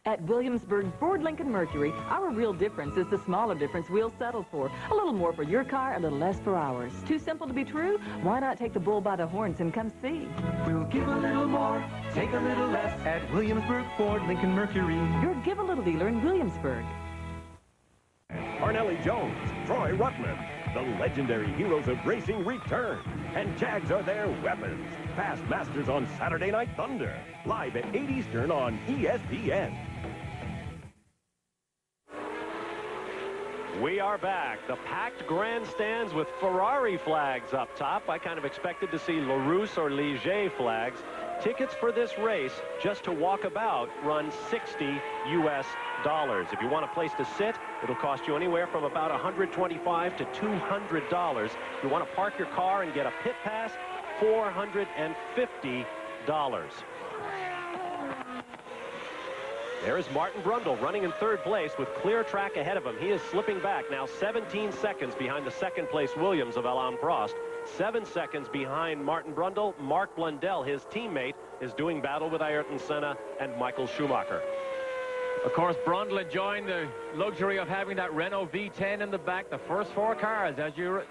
At Williamsburg Ford Lincoln Mercury, our real difference is the smaller difference we'll settle for. A little more for your car, a little less for ours. Too simple to be true? Why not take the bull by the horns and come see? We'll give a little more, take a little less at Williamsburg Ford Lincoln Mercury. Your Give a Little dealer in Williamsburg. Parnelli Jones, Troy Ruttman, the legendary heroes of racing return. And Jags are their weapons. Fast Masters on Saturday Night Thunder. Live at 8 Eastern on ESPN. We are back. The packed grandstands with Ferrari flags up top. I kind of expected to see LaRousse or Ligier flags. Tickets for this race, just to walk about, run $60 US. If you want a place to sit, it'll cost you anywhere from about $125 to $200. If you want to park your car and get a pit pass, $450. There is Martin Brundle running in third place with clear track ahead of him. He is slipping back now 17 seconds behind the second place Williams of Alain Prost. 7 seconds behind Martin Brundle. Mark Blundell, his teammate, is doing battle with Ayrton Senna and Michael Schumacher. Of course, Brundle enjoying the luxury of having that Renault V10 in the back. The first four cars, as you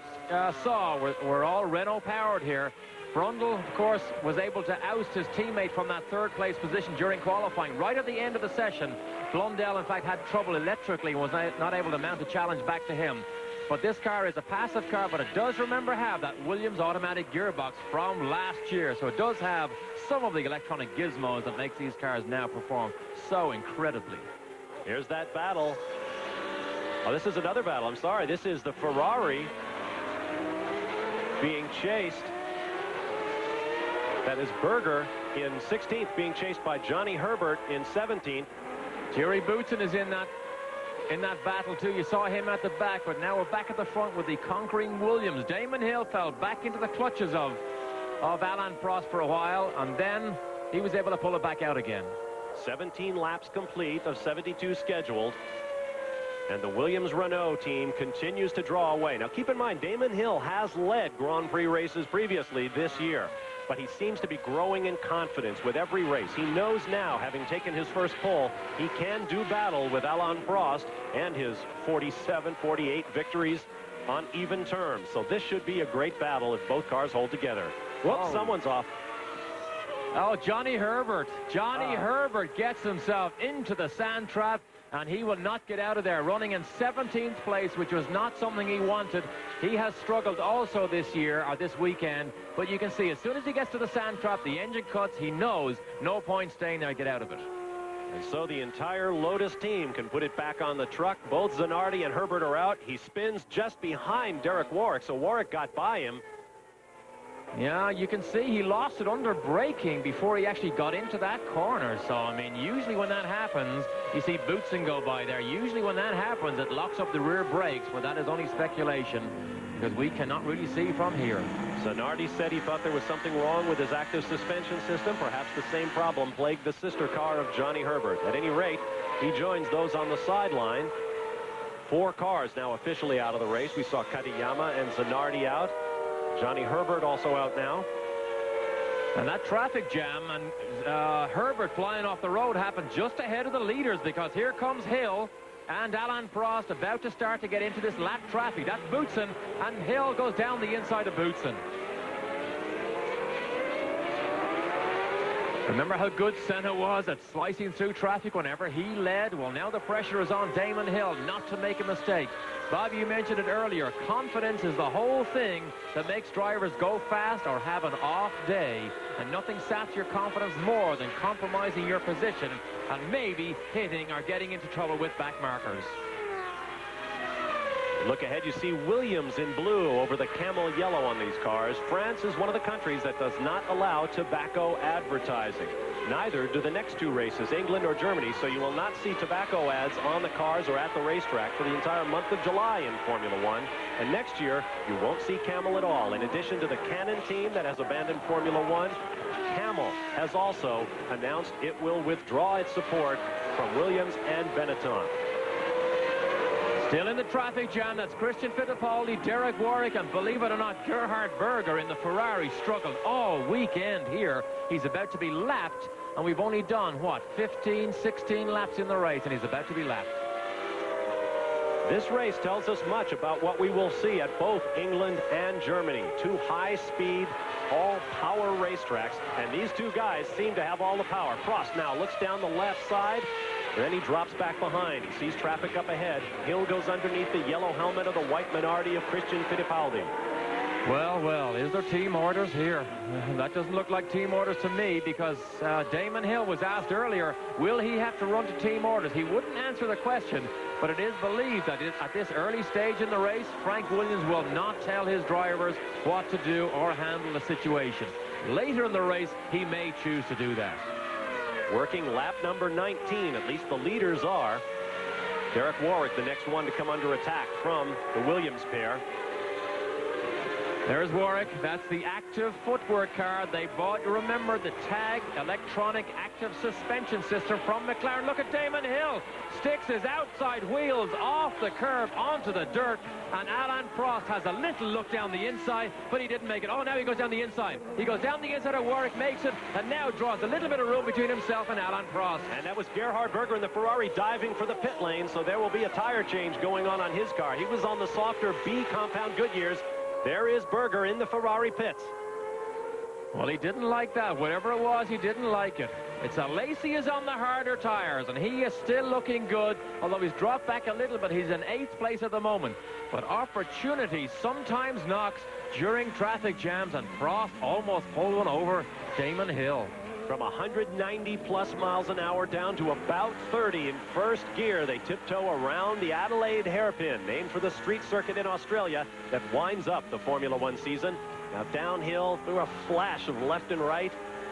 saw, were all Renault powered here. Brundle, of course, was able to oust his teammate from that third place position during qualifying. Right at the end of the session, Blundell, in fact, had trouble electrically and was not able to mount a challenge back to him. But this car is a passive car, but it does have that Williams automatic gearbox from last year. So it does have some of the electronic gizmos that makes these cars now perform so incredibly. Here's that battle. Oh, this is another battle. I'm sorry. This is the Ferrari being chased. That is Berger in 16th, being chased by Johnny Herbert in 17th. Thierry Boutsen is in that in that battle, too. You saw him at the back, but now we're back at the front with the conquering Williams. Damon Hill fell back into the clutches of Alain Prost for a while, and then he was able to pull it back out again. 17 laps complete of 72 scheduled. And the Williams-Renault team continues to draw away. Now, keep in mind, Damon Hill has led Grand Prix races previously this year, but he seems to be growing in confidence with every race. He knows now, having taken his first pole, he can do battle with Alain Prost and his 47, 48 victories on even terms. So this should be a great battle if both cars hold together. Whoops, someone's off. Oh, Johnny Herbert. Johnny Herbert gets himself into the sand trap, and he will not get out of there, running in 17th place, which was not something he wanted. He has struggled also this year, or this weekend, but you can see as soon as he gets to the sand trap, the engine cuts, he knows no point staying there, get out of it. And so the entire Lotus team can put it back on the truck. Both Zanardi and Herbert are out. He spins just behind Derek Warwick, so Warwick got by him. Yeah, you can see he lost it under braking before he actually got into that corner. So, I mean, usually when that happens, you see Boutsen go by there. Usually when that happens, it locks up the rear brakes, but that is only speculation because we cannot really see from here. Zanardi said he thought there was something wrong with his active suspension system. Perhaps the same problem plagued the sister car of Johnny Herbert. At any rate, he joins those on the sideline. 4 cars now officially out of the race. We saw Katayama and Zanardi out. Johnny Herbert also out now. And that traffic jam and Herbert flying off the road happened just ahead of the leaders because here comes Hill and Alain Prost about to start to get into this lap traffic. That's Boutsen, and Hill goes down the inside of Boutsen. Remember how good Senna was at slicing through traffic whenever he led? Well, now the pressure is on Damon Hill not to make a mistake. Bob, you mentioned it earlier. Confidence is the whole thing that makes drivers go fast or have an off day. And nothing saps your confidence more than compromising your position and maybe hitting or getting into trouble with back markers. Look ahead, you see Williams in blue over the camel yellow on these cars. France is one of the countries that does not allow tobacco advertising. Neither do the next 2 races, England or Germany, so you will not see tobacco ads on the cars or at the racetrack for the entire month of July in Formula One. And next year, you won't see Camel at all. In addition to the Canon team that has abandoned Formula One, Camel has also announced it will withdraw its support from Williams and Benetton. Still in the traffic jam, that's Christian Fittipaldi, Derek Warwick, and believe it or not, Gerhard Berger in the Ferrari struggled all weekend here. He's about to be lapped, and we've only done, what, 15, 16 laps in the race, and he's about to be lapped. This race tells us much about what we will see at both England and Germany. 2 high-speed, all-power racetracks, and these 2 guys seem to have all the power. Prost now looks down the left side. Then he drops back behind. He sees traffic up ahead. Hill goes underneath the yellow helmet of the white Minardi of Christian Fittipaldi. Well, well, is there team orders here? That doesn't look like team orders to me because Damon Hill was asked earlier, will he have to run to team orders? He wouldn't answer the question, but it is believed that at this early stage in the race, Frank Williams will not tell his drivers what to do or handle the situation. Later in the race, he may choose to do that. Working lap number 19, at least the leaders are. Derek Warwick, the next one to come under attack from the Williams pair. There's Warwick. That's the active footwork car they bought. You remember the TAG electronic active suspension system from McLaren. Look at Damon Hill. Sticks his outside wheels off the curb onto the dirt. And Alain Prost has a little look down the inside, but he didn't make it. Oh, now he goes down the inside. He goes down the inside of Warwick, makes it, and now draws a little bit of room between himself and Alain Prost. And that was Gerhard Berger in the Ferrari diving for the pit lane, so there will be a tire change going on his car. He was on the softer B compound Goodyears. There is Berger in the Ferrari pits. Well, he didn't like that. Whatever it was, he didn't like it. It's a Lacey is on the harder tires, and he is still looking good, although he's dropped back a little bit. He's in 8th place at the moment. But opportunity sometimes knocks during traffic jams, and Prost almost pulled one over Damon Hill. From 190-plus miles an hour down to about 30 in first gear, they tiptoe around the Adelaide hairpin, named for the street circuit in Australia that winds up the Formula One season. Now downhill through a flash of left and right,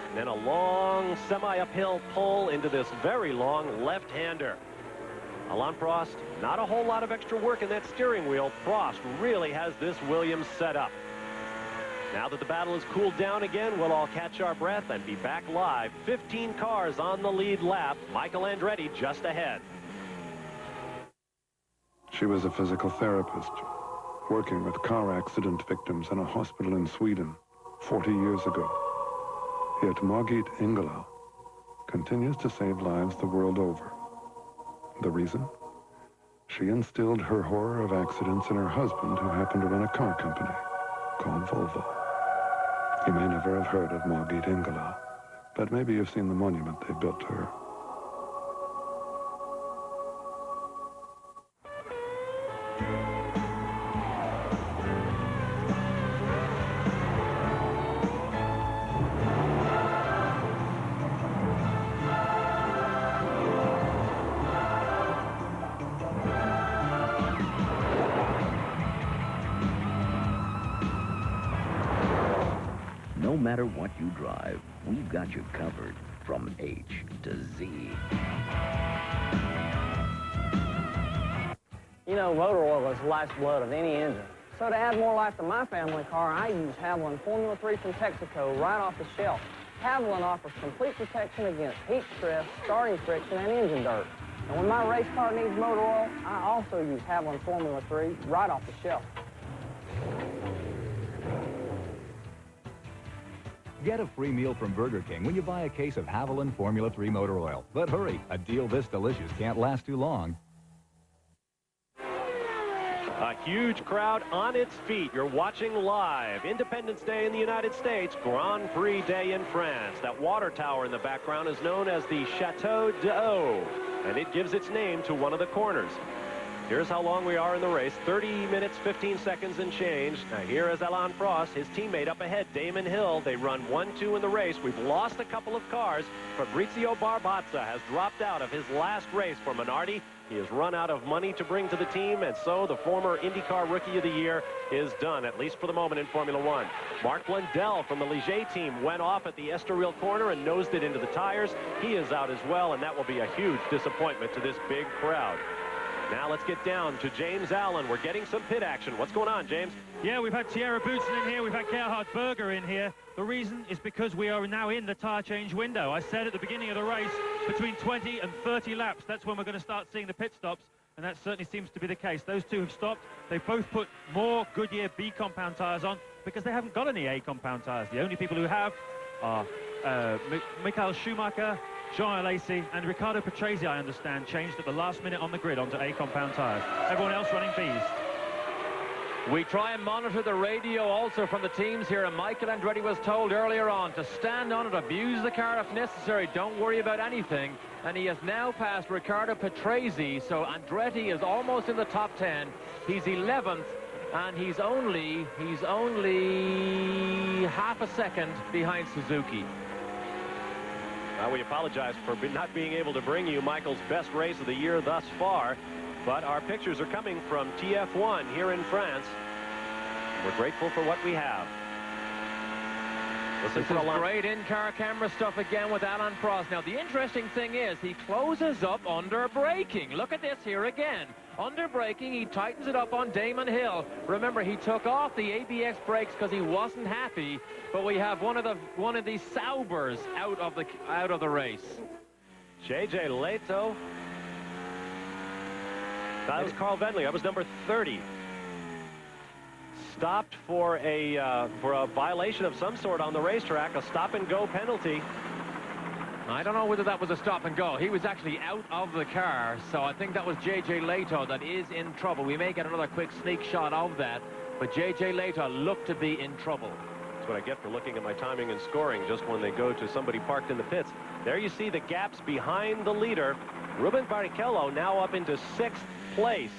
and then a long semi-uphill pull into this very long left-hander. Alain Prost, not a whole lot of extra work in that steering wheel. Prost really has this Williams set up. Now that the battle has cooled down again, we'll all catch our breath and be back live. 15 cars on the lead lap. Michael Andretti just ahead. She was a physical therapist, working with car accident victims in a hospital in Sweden 40 years ago. Yet Margit Ingela continues to save lives the world over. The reason? She instilled her horror of accidents in her husband, who happened to run a car company called Volvo. You may never have heard of Margit Ingela, but maybe you've seen the monument they built to her. No matter what you drive, we've got you covered from H to Z. You know, motor oil is the lifeblood of any engine. So to add more life to my family car, I use Haviland Formula 3 from Texaco right off the shelf. Haviland offers complete protection against heat stress, starting friction, and engine dirt. And when my race car needs motor oil, I also use Haviland Formula 3 right off the shelf. Get a free meal from Burger King when you buy a case of Haviland Formula 3 motor oil. But hurry, a deal this delicious can't last too long. A huge crowd on its feet. You're watching live Independence Day in the United States, Grand Prix Day in France. That water tower in the background is known as the Chateau d'Eau, and it gives its name to one of the corners. Here's how long we are in the race, 30 minutes, 15 seconds and change. Now here is Alain Prost, his teammate up ahead, Damon Hill. They run 1-2 in the race. We've lost a couple of cars. Fabrizio Barbazza has dropped out of his last race for Minardi. He has run out of money to bring to the team, and so the former IndyCar Rookie of the Year is done, at least for the moment, in Formula One. Mark Blundell from the Ligier team went off at the Estoril corner and nosed it into the tires. He is out as well, and that will be a huge disappointment to this big crowd. Now let's get down to James Allen. We're getting some pit action. What's going on, James? Yeah, we've had Thierry Boutsen in here. We've had Gerhard Berger in here. The reason is because we are now in the tyre change window. I said at the beginning of the race, between 20 and 30 laps, that's when we're going to start seeing the pit stops, and that certainly seems to be the case. Those two have stopped. They've both put more Goodyear B compound tyres on because they haven't got any A compound tyres. The only people who have are Michael Schumacher, Jean Alesi, and Riccardo Patrese, I understand, changed at the last minute on the grid onto A compound tyres. Everyone else running Bs. We try and monitor the radio also from the teams here, and Michael Andretti was told earlier on to stand on it, abuse the car if necessary, don't worry about anything. And he has now passed Riccardo Patrese, so Andretti is almost in the top 10. He's 11th, and he's only half a second behind Suzuki. We apologize for not being able to bring you Michael's best race of the year thus far, but our pictures are coming from TF1 here in France. We're grateful for what we have. This is great in-car camera stuff again with Alain Prost. Now, the interesting thing is he closes up under braking. Look at this here again. Under braking, he tightens it up on Damon Hill. Remember, he took off the ABX brakes because he wasn't happy, but we have one of these Saubers out of the race. J.J. Leto. That was Carl Venley. That was number 30. Stopped for a violation of some sort on the racetrack, a stop-and-go penalty. I don't know whether that was a stop and go. He was actually out of the car, so I think that was J.J. Leto that is in trouble. We may get another quick sneak shot of that, but J.J. Leto looked to be in trouble. That's what I get for looking at my timing and scoring just when they go to somebody parked in the pits. There you see the gaps behind the leader. Ruben Barrichello now up into 6th place.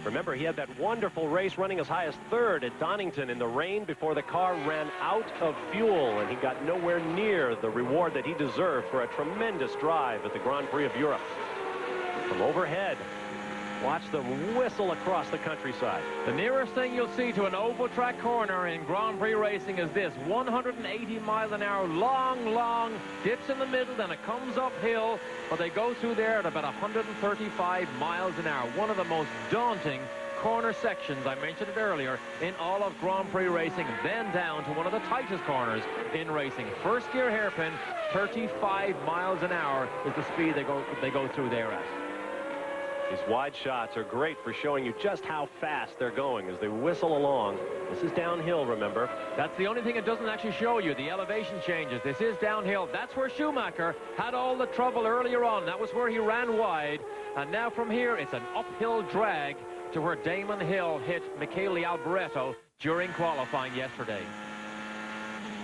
Remember, he had that wonderful race running as high as 3rd at Donington in the rain before the car ran out of fuel, and he got nowhere near the reward that he deserved for a tremendous drive at the Grand Prix of Europe. From overhead, Watch them whistle across the countryside. The nearest thing you'll see to an oval track corner in Grand Prix racing is this 180 miles an hour, long dips in the middle, then it comes uphill, but they go through there at about 135 miles an hour. One of the most daunting corner sections, I mentioned it earlier, in all of Grand Prix racing, then down to one of the tightest corners in racing. First gear hairpin, 35 miles an hour is the speed they go through there at. These wide shots are great for showing you just how fast they're going as they whistle along. This is downhill, remember. That's the only thing it doesn't actually show you, the elevation changes. This is downhill. That's where Schumacher had all the trouble earlier on. That was where he ran wide. And now from here, it's an uphill drag to where Damon Hill hit Michele Alboreto during qualifying yesterday.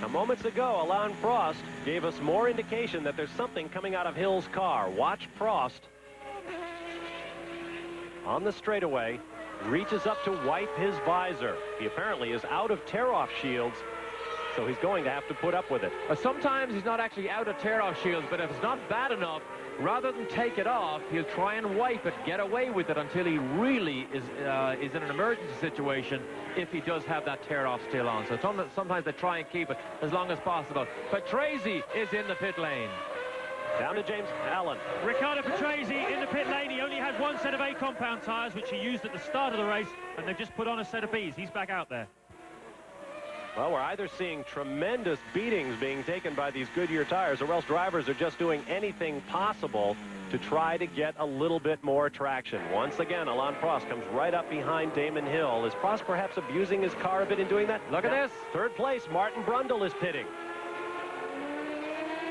Now, moments ago, Alain Prost gave us more indication that there's something coming out of Hill's car. Watch Prost on the straightaway, reaches up to wipe his visor. He apparently is out of tear-off shields, so he's going to have to put up with it. Sometimes he's not actually out of tear-off shields, but if it's not bad enough, rather than take it off, he'll try and wipe it, get away with it until he really is in an emergency situation if he does have that tear-off still on. So sometimes they try and keep it as long as possible. But Tracy is in the pit lane. Down to James Allen. Riccardo Patrese in the pit lane. He only had one set of A compound tyres, which he used at the start of the race, and they've just put on a set of Bs. He's back out there. Well, we're either seeing tremendous beatings being taken by these Goodyear tires, or else drivers are just doing anything possible to try to get a little bit more traction. Once again, Alain Prost comes right up behind Damon Hill. Is Prost perhaps abusing his car a bit in doing that? Look at this. Third place, Martin Brundle is pitting.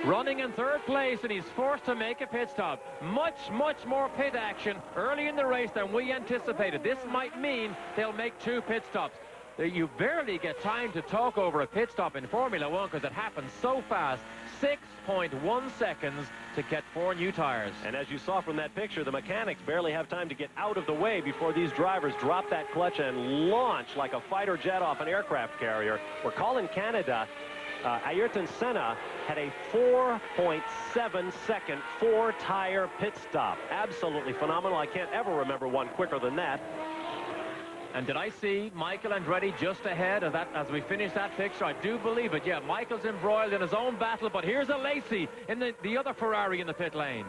Running in third place, and he's forced to make a pit stop. Much more pit action early in the race than we anticipated. This might mean they'll make 2 pit stops. You barely get time to talk over a pit stop in Formula One because it happens so fast. 6.1 seconds to get 4 new tires. And as you saw from that picture, the mechanics barely have time to get out of the way before these drivers drop that clutch and launch like a fighter jet off an aircraft carrier. We're calling Canada. Ayrton Senna had a 4.7-second 4-tire pit stop. Absolutely phenomenal. I can't ever remember one quicker than that. And did I see Michael Andretti just ahead of that as we finish that picture? I do believe it. Yeah, Michael's embroiled in his own battle, but here's a Lacey in the other Ferrari in the pit lane.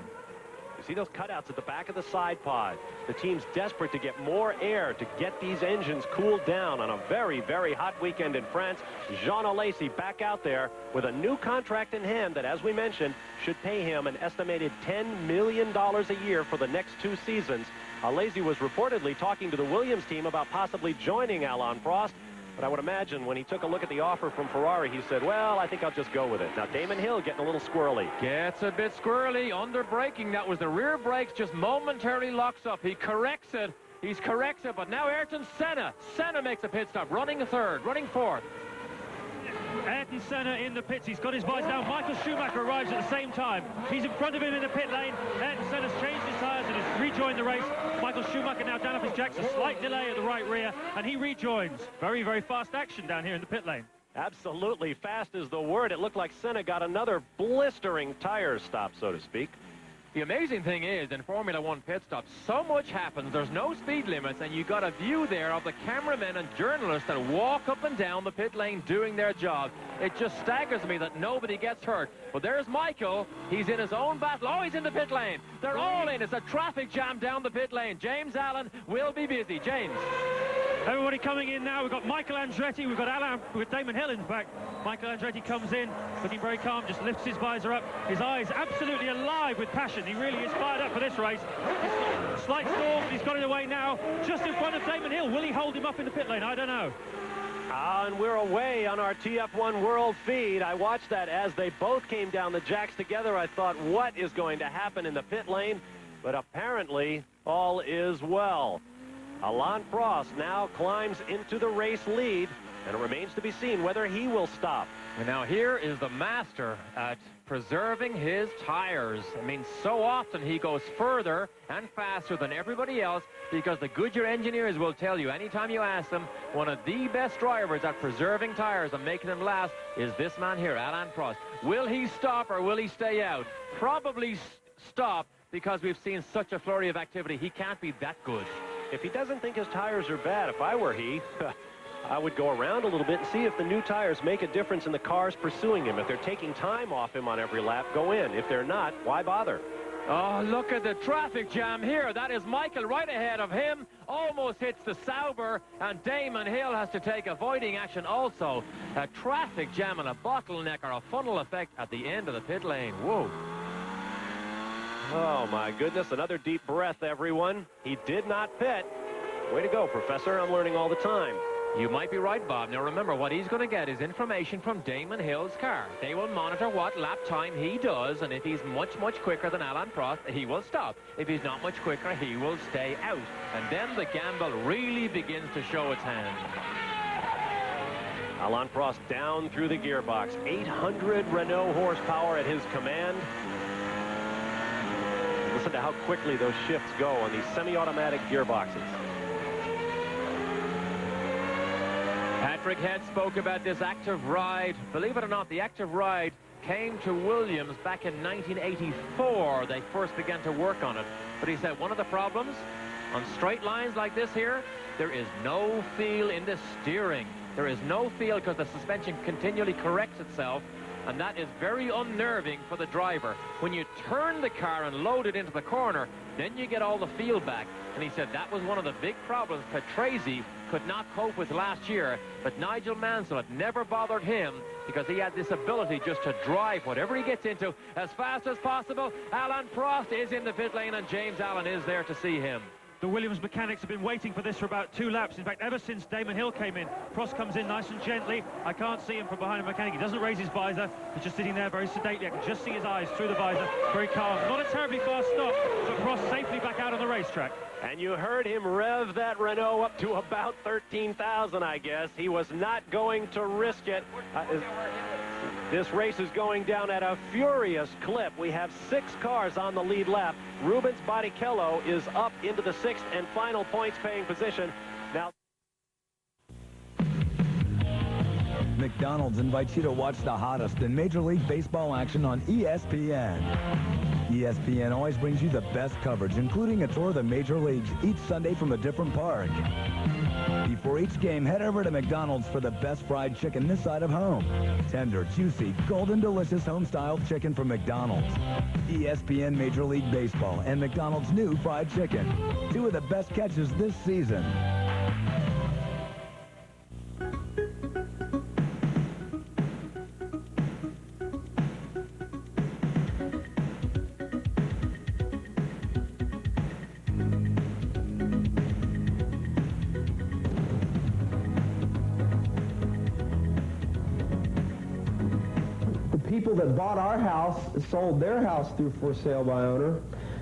You see those cutouts at the back of the side pod. The team's desperate to get more air to get these engines cooled down on a very hot weekend in France. Jean Alesi back out there with a new contract in hand that, as we mentioned, should pay him an estimated $10 million a year for the next 2 seasons. Alesi was reportedly talking to the Williams team about possibly joining Alain Prost, but I would imagine when he took a look at the offer from Ferrari, he said, well, I think I'll just go with it. Now, Damon Hill getting a little squirrely. Gets a bit squirrely, under braking. That was the rear brakes, just momentarily locks up. He corrects it. He's corrected, but now Ayrton Senna. Senna makes a pit stop, running third, running fourth. Ayrton Senna in the pits. He's got his visor down. Michael Schumacher arrives at the same time. He's in front of him in the pit lane. Ayrton Senna's changed his tyres and has rejoined the race. Michael Schumacher now down off his jacks. A slight delay at the right rear, and he rejoins. Very fast action down here in the pit lane. Absolutely fast is the word. It looked like Senna got another blistering tire stop, so to speak. The amazing thing is, in Formula One pit stops, so much happens. There's no speed limits, and you got a view there of the cameramen and journalists that walk up and down the pit lane doing their job. It just staggers me that nobody gets hurt. But there's Michael. He's in his own battle. Oh, he's in the pit lane. They're all in. It's a traffic jam down the pit lane. James Allen will be busy. James. Everybody coming in now. We've got Michael Andretti. We've got Damon Hill, in fact. Michael Andretti comes in, looking very calm, just lifts his visor up. His eyes absolutely alive with passion. He really is fired up for this race. Slight storm, he's got it away now, just in front of Damon Hill. Will he hold him up in the pit lane? I don't know. And we're away on our TF1 World feed. I watched that as they both came down the jacks together. I thought, what is going to happen in the pit lane? But apparently, all is well. Alain Prost now climbs into the race lead, and it remains to be seen whether he will stop. And now here is the master at preserving his tires. I mean, so often he goes further and faster than everybody else because the Goodyear engineers will tell you, anytime you ask them, one of the best drivers at preserving tires and making them last is this man here, Alain Prost. Will he stop or will he stay out? Probably stop, because we've seen such a flurry of activity. He can't be that good. If he doesn't think his tires are bad, if I were he, I would go around a little bit and see if the new tires make a difference in the cars pursuing him. If they're taking time off him on every lap, go in. If they're not, why bother? Oh, look at the traffic jam here. That is Michael right ahead of him. Almost hits the Sauber, and Damon Hill has to take avoiding action also. A traffic jam and a bottleneck or a funnel effect at the end of the pit lane. Whoa. Oh, my goodness. Another deep breath, everyone. He did not pit. Way to go, Professor. I'm learning all the time. You might be right, Bob. Now remember, what he's going to get is information from Damon Hill's car. They will monitor what lap time he does, and if he's much, much quicker than Alain Prost, he will stop. If he's not much quicker, he will stay out. And then the gamble really begins to show its hand. Alain Prost down through the gearbox. 800 Renault horsepower at his command. Listen to how quickly those shifts go on these semi-automatic gearboxes. Patrick Head spoke about this active ride. Believe it or not, the active ride came to Williams back in 1984. They first began to work on it. But he said one of the problems on straight lines like this here, there is no feel in the steering. There is no feel because the suspension continually corrects itself, and that is very unnerving for the driver. When you turn the car and load it into the corner, then you get all the feel back. And he said that was one of the big problems Patrese could not cope with last year, but Nigel Mansell, it never bothered him because he had this ability just to drive whatever he gets into as fast as possible. Alain Prost is in the pit lane, and James Allen is there to see him. The Williams mechanics have been waiting for this for about 2 laps. In fact, ever since Damon Hill came in, Prost comes in nice and gently. I can't see him from behind the mechanic. He doesn't raise his visor. He's just sitting there very sedately. I can just see his eyes through the visor. Very calm. Not a terribly fast stop, but Prost safely back out on the racetrack. And you heard him rev that Renault up to about 13,000, I guess. He was not going to risk it. This race is going down at a furious clip. We have 6 cars on the lead lap. Rubens Barrichello is up into the 6th and final points-paying position. Now, McDonald's invites you to watch the hottest in Major League Baseball action on ESPN. ESPN always brings you the best coverage, including a tour of the major leagues each Sunday from a different park. Before each game, head over to McDonald's for the best fried chicken this side of home. Tender, juicy, golden, delicious home-style chicken from McDonald's. ESPN Major League Baseball and McDonald's new fried chicken. 2 of the best catches this season. People that bought our house sold their house through for sale by owner.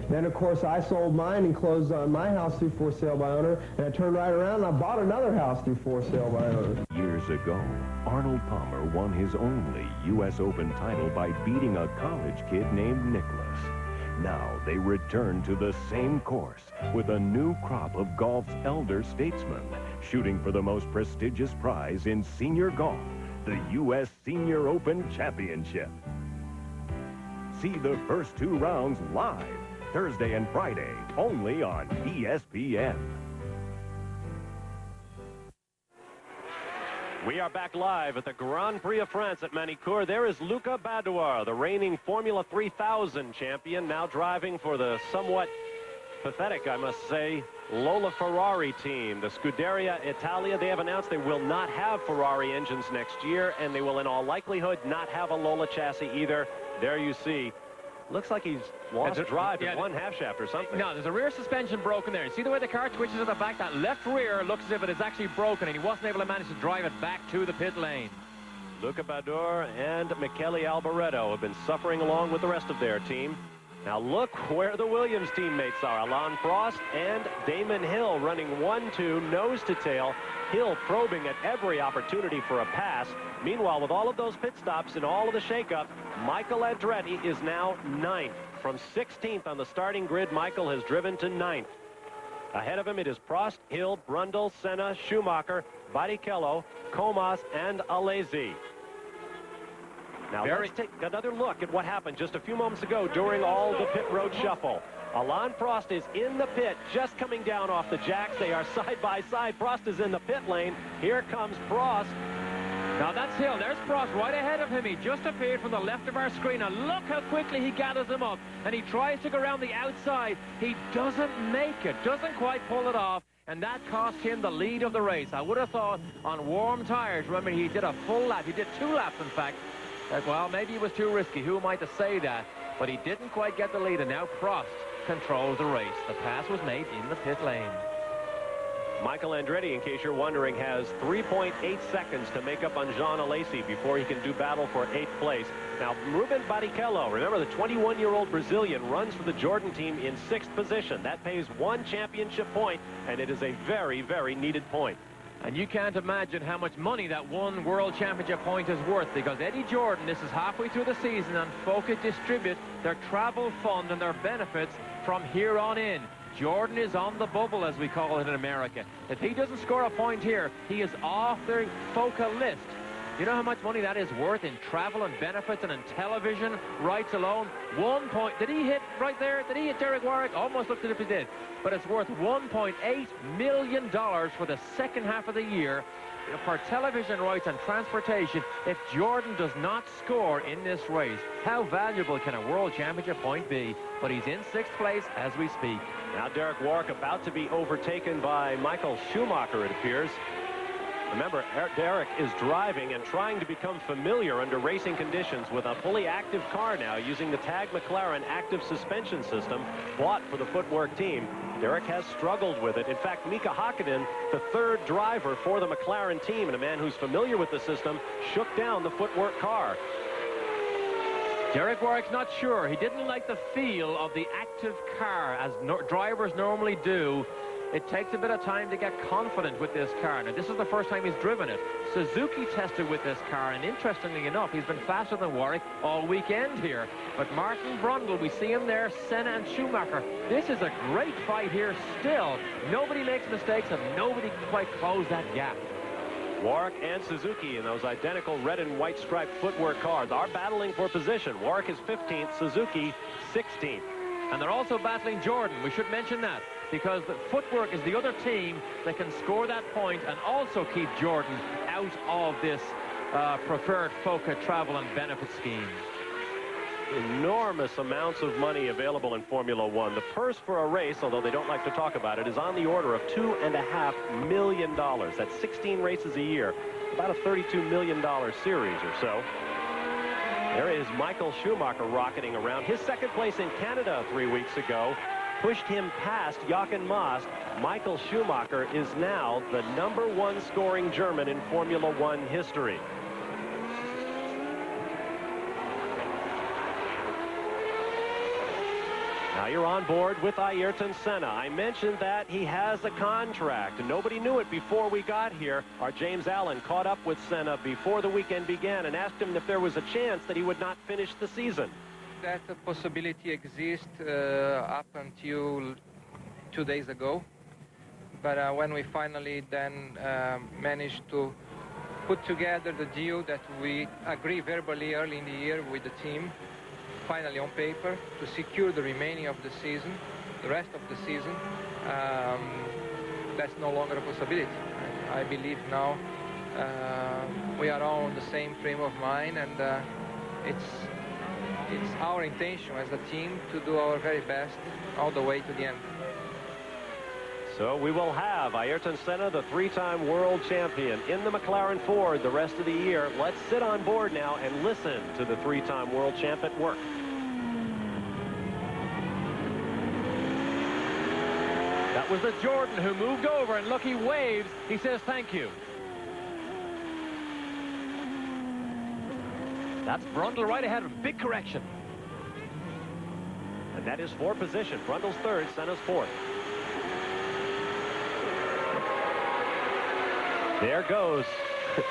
Then, of course, I sold mine and closed on my house through for sale by owner, and I turned right around and I bought another house through for sale by owner. Years ago, Arnold Palmer won his only U.S. Open title by beating a college kid named Nicholas. Now they return to the same course with a new crop of golf's elder statesmen, shooting for the most prestigious prize in senior golf, the U.S. Senior Open Championship. See the first 2 rounds live, Thursday and Friday, only on ESPN. we are back live at the Grand Prix of France at Manicourt. There is Luca Badoer, the reigning Formula 3000 champion, now driving for the somewhat pathetic, I must say, Lola Ferrari team. The Scuderia Italia, they have announced they will not have Ferrari engines next year, and they will in all likelihood not have a Lola chassis either. There you see. Looks like he's lost drive in one half shaft or something. No, there's a rear suspension broken there. You see the way the car twitches at the back? That left rear looks as if it is actually broken, and he wasn't able to manage to drive it back to the pit lane. Luca Badoer and Michele Alboreto have been suffering along with the rest of their team. Now look where the Williams teammates are. Alain Prost and Damon Hill running 1-2, nose to tail. Hill probing at every opportunity for a pass. Meanwhile, with all of those pit stops and all of the shakeup, Michael Andretti is now 9th. From 16th on the starting grid, Michael has driven to 9th. Ahead of him, it is Prost, Hill, Brundle, Senna, Schumacher, Barrichello, Comas, and Alesi. Now let's take another look at what happened just a few moments ago during all the pit road shuffle. Alain Prost is in the pit, just coming down off the jacks. They are side by side. Prost is in the pit lane. Here comes Prost. Now that's Hill. There's Prost right ahead of him. He just appeared from the left of our screen. And look how quickly he gathers him up. And he tries to go around the outside. He doesn't make it. Doesn't quite pull it off. And that cost him the lead of the race. I would have thought on warm tires, remember, he did a full lap. He did 2 laps, in fact. That, well, maybe it was too risky. Who am I to say that? But he didn't quite get the lead. And now Prost controls the race. The pass was made in the pit lane. Michael Andretti, in case you're wondering, has 3.8 seconds to make up on Jean Alesi before he can do battle for 8th place. Now, Ruben Barrichello, remember the 21-year-old Brazilian, runs for the Jordan team in 6th position. That pays 1 championship point, and it is a very, very needed point. And you can't imagine how much money that 1 World Championship point is worth, because Eddie Jordan, this is halfway through the season, and Focus distribute their travel fund and their benefits from here on in. Jordan is on the bubble, as we call it in America. If he doesn't score a point here, he is off their FOCA list. You know how much money that is worth in travel and benefits and in television rights alone? 1 point. Did he hit right there? Did he hit Derek Warwick? Almost looked as if he did. But it's worth $1.8 million for the second half of the year for television rights and transportation if Jordan does not score in this race. How valuable can a World Championship point be? But he's in 6th place as we speak. Now Derek Warwick about to be overtaken by Michael Schumacher, it appears. Remember, Derek is driving and trying to become familiar under racing conditions with a fully active car now, using the Tag McLaren active suspension system bought for the footwork team. Derek has struggled with it. In fact, Mika Hakkinen, the 3rd driver for the McLaren team and a man who's familiar with the system, shook down the footwork car. Derek Warwick's not sure. He didn't like the feel of the active car, as drivers normally do. It takes a bit of time to get confident with this car. Now, this is the first time he's driven it. Suzuki tested with this car, and interestingly enough, he's been faster than Warwick all weekend here. But Martin Brundle, we see him there, Senna and Schumacher. This is a great fight here still. Nobody makes mistakes, and nobody can quite close that gap. Warwick and Suzuki in those identical red and white striped footwork cars are battling for position. Warwick is 15th, Suzuki 16th. And they're also battling Jordan. We should mention that, because the footwork is the other team that can score that point and also keep Jordan out of this preferred FOCA travel and benefit scheme. Enormous amounts of money available in Formula One. The purse for a race, although they don't like to talk about it, is on the order of $2.5 million. That's 16 races a year, about a $32 million series or so. There is Michael Schumacher rocketing around. His 2nd place in Canada 3 weeks ago pushed him past Jochen Mass. Michael Schumacher is now the #1 scoring German in Formula One history. Now you're on board with Ayrton Senna. I mentioned that he has a contract. Nobody knew it before we got here. Our James Allen caught up with Senna before the weekend began and asked him if there was a chance that he would not finish the season. That possibility exists up until 2 days ago. But when we finally then managed to put together the deal that we agreed verbally early in the year with the team, finally on paper, to secure the remaining of the season, the rest of the season, that's no longer a possibility. I believe now we are all on the same frame of mind, and it's our intention as a team to do our very best all the way to the end. So we will have Ayrton Senna, the 3-time world champion, in the McLaren Ford the rest of the year. Let's sit on board now and listen to the 3-time world champ at work. That was the Jordan who moved over, and look, he waves. He says thank you. That's Brundle right ahead of him. Big correction. And that is for position. Brundle's 3rd, Senna's 4th. There goes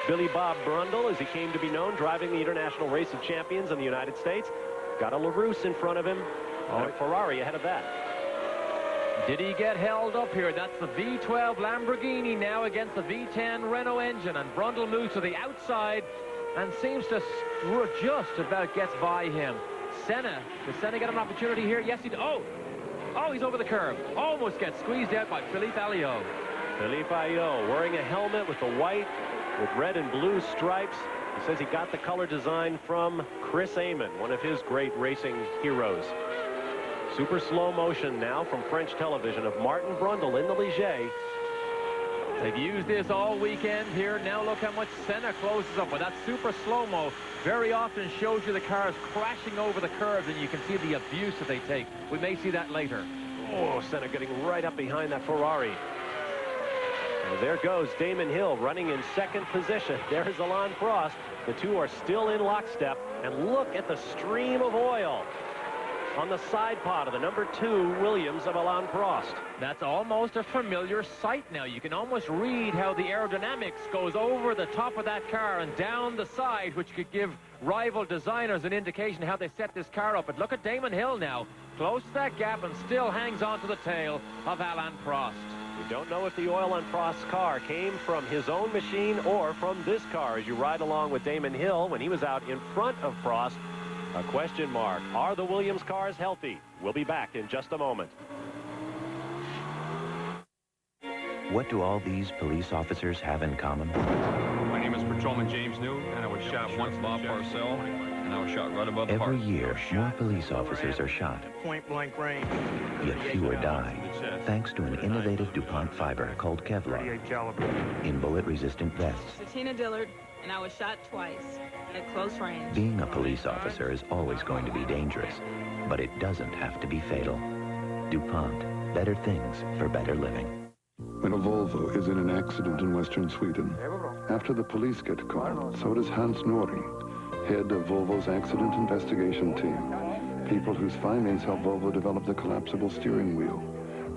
Billy Bob Brundle, as he came to be known, driving the International Race of Champions in the United States. Got a LaRousse in front of him, and a Ferrari ahead of that. Did he get held up here? That's the V12 Lamborghini now against the V10 Renault engine, and Brundle moves to the outside and seems to just about gets by him. Senna, does Senna get an opportunity here? Yes, he does. Oh, Oh, he's over the curb. Almost gets squeezed out by Philippe Alliot. Philippe Alliot wearing a helmet with the white with red and blue stripes. He says he got the color design from Chris Amon, one of his great racing heroes. Super slow motion now from French television of Martin Brundle in the Ligier. They've used this all weekend here. Now look how much Senna closes up. But that super slow-mo very often shows you the cars crashing over the curves, and you can see the abuse that they take. We may see that later. Oh, Senna getting right up behind that Ferrari. And there goes Damon Hill running in second position. There's Alain Prost. The two are still in lockstep. And look at the stream of oil on the side pod of the number 2 Williams of Alain Prost. That's almost a familiar sight now. You can almost read how the aerodynamics goes over the top of that car and down the side, which could give rival designers an indication how they set this car up. But look at Damon Hill now. Closes that gap and still hangs on to the tail of Alain Prost. We don't know if the oil on Prost's car came from his own machine or from this car as you ride along with Damon Hill when he was out in front of Prost. A question mark. Are the Williams cars healthy? We'll be back in just a moment. What do all these police officers have in common? My name is Patrolman James New, and I was shot once Bob Parcell, and I was shot right above the heart. Every year, more police officers are shot, Point-blank range. yet fewer die, thanks to an innovative DuPont fiber called Kevlar in bullet-resistant vests. Tina Dillard, and I was shot twice at close range. Being a police officer is always going to be dangerous, but it doesn't have to be fatal. DuPont, better things for better living. When a Volvo is in an accident in western Sweden, after the police get called, so does Hans Noring, head of Volvo's accident investigation team. People whose findings help Volvo develop the collapsible steering wheel,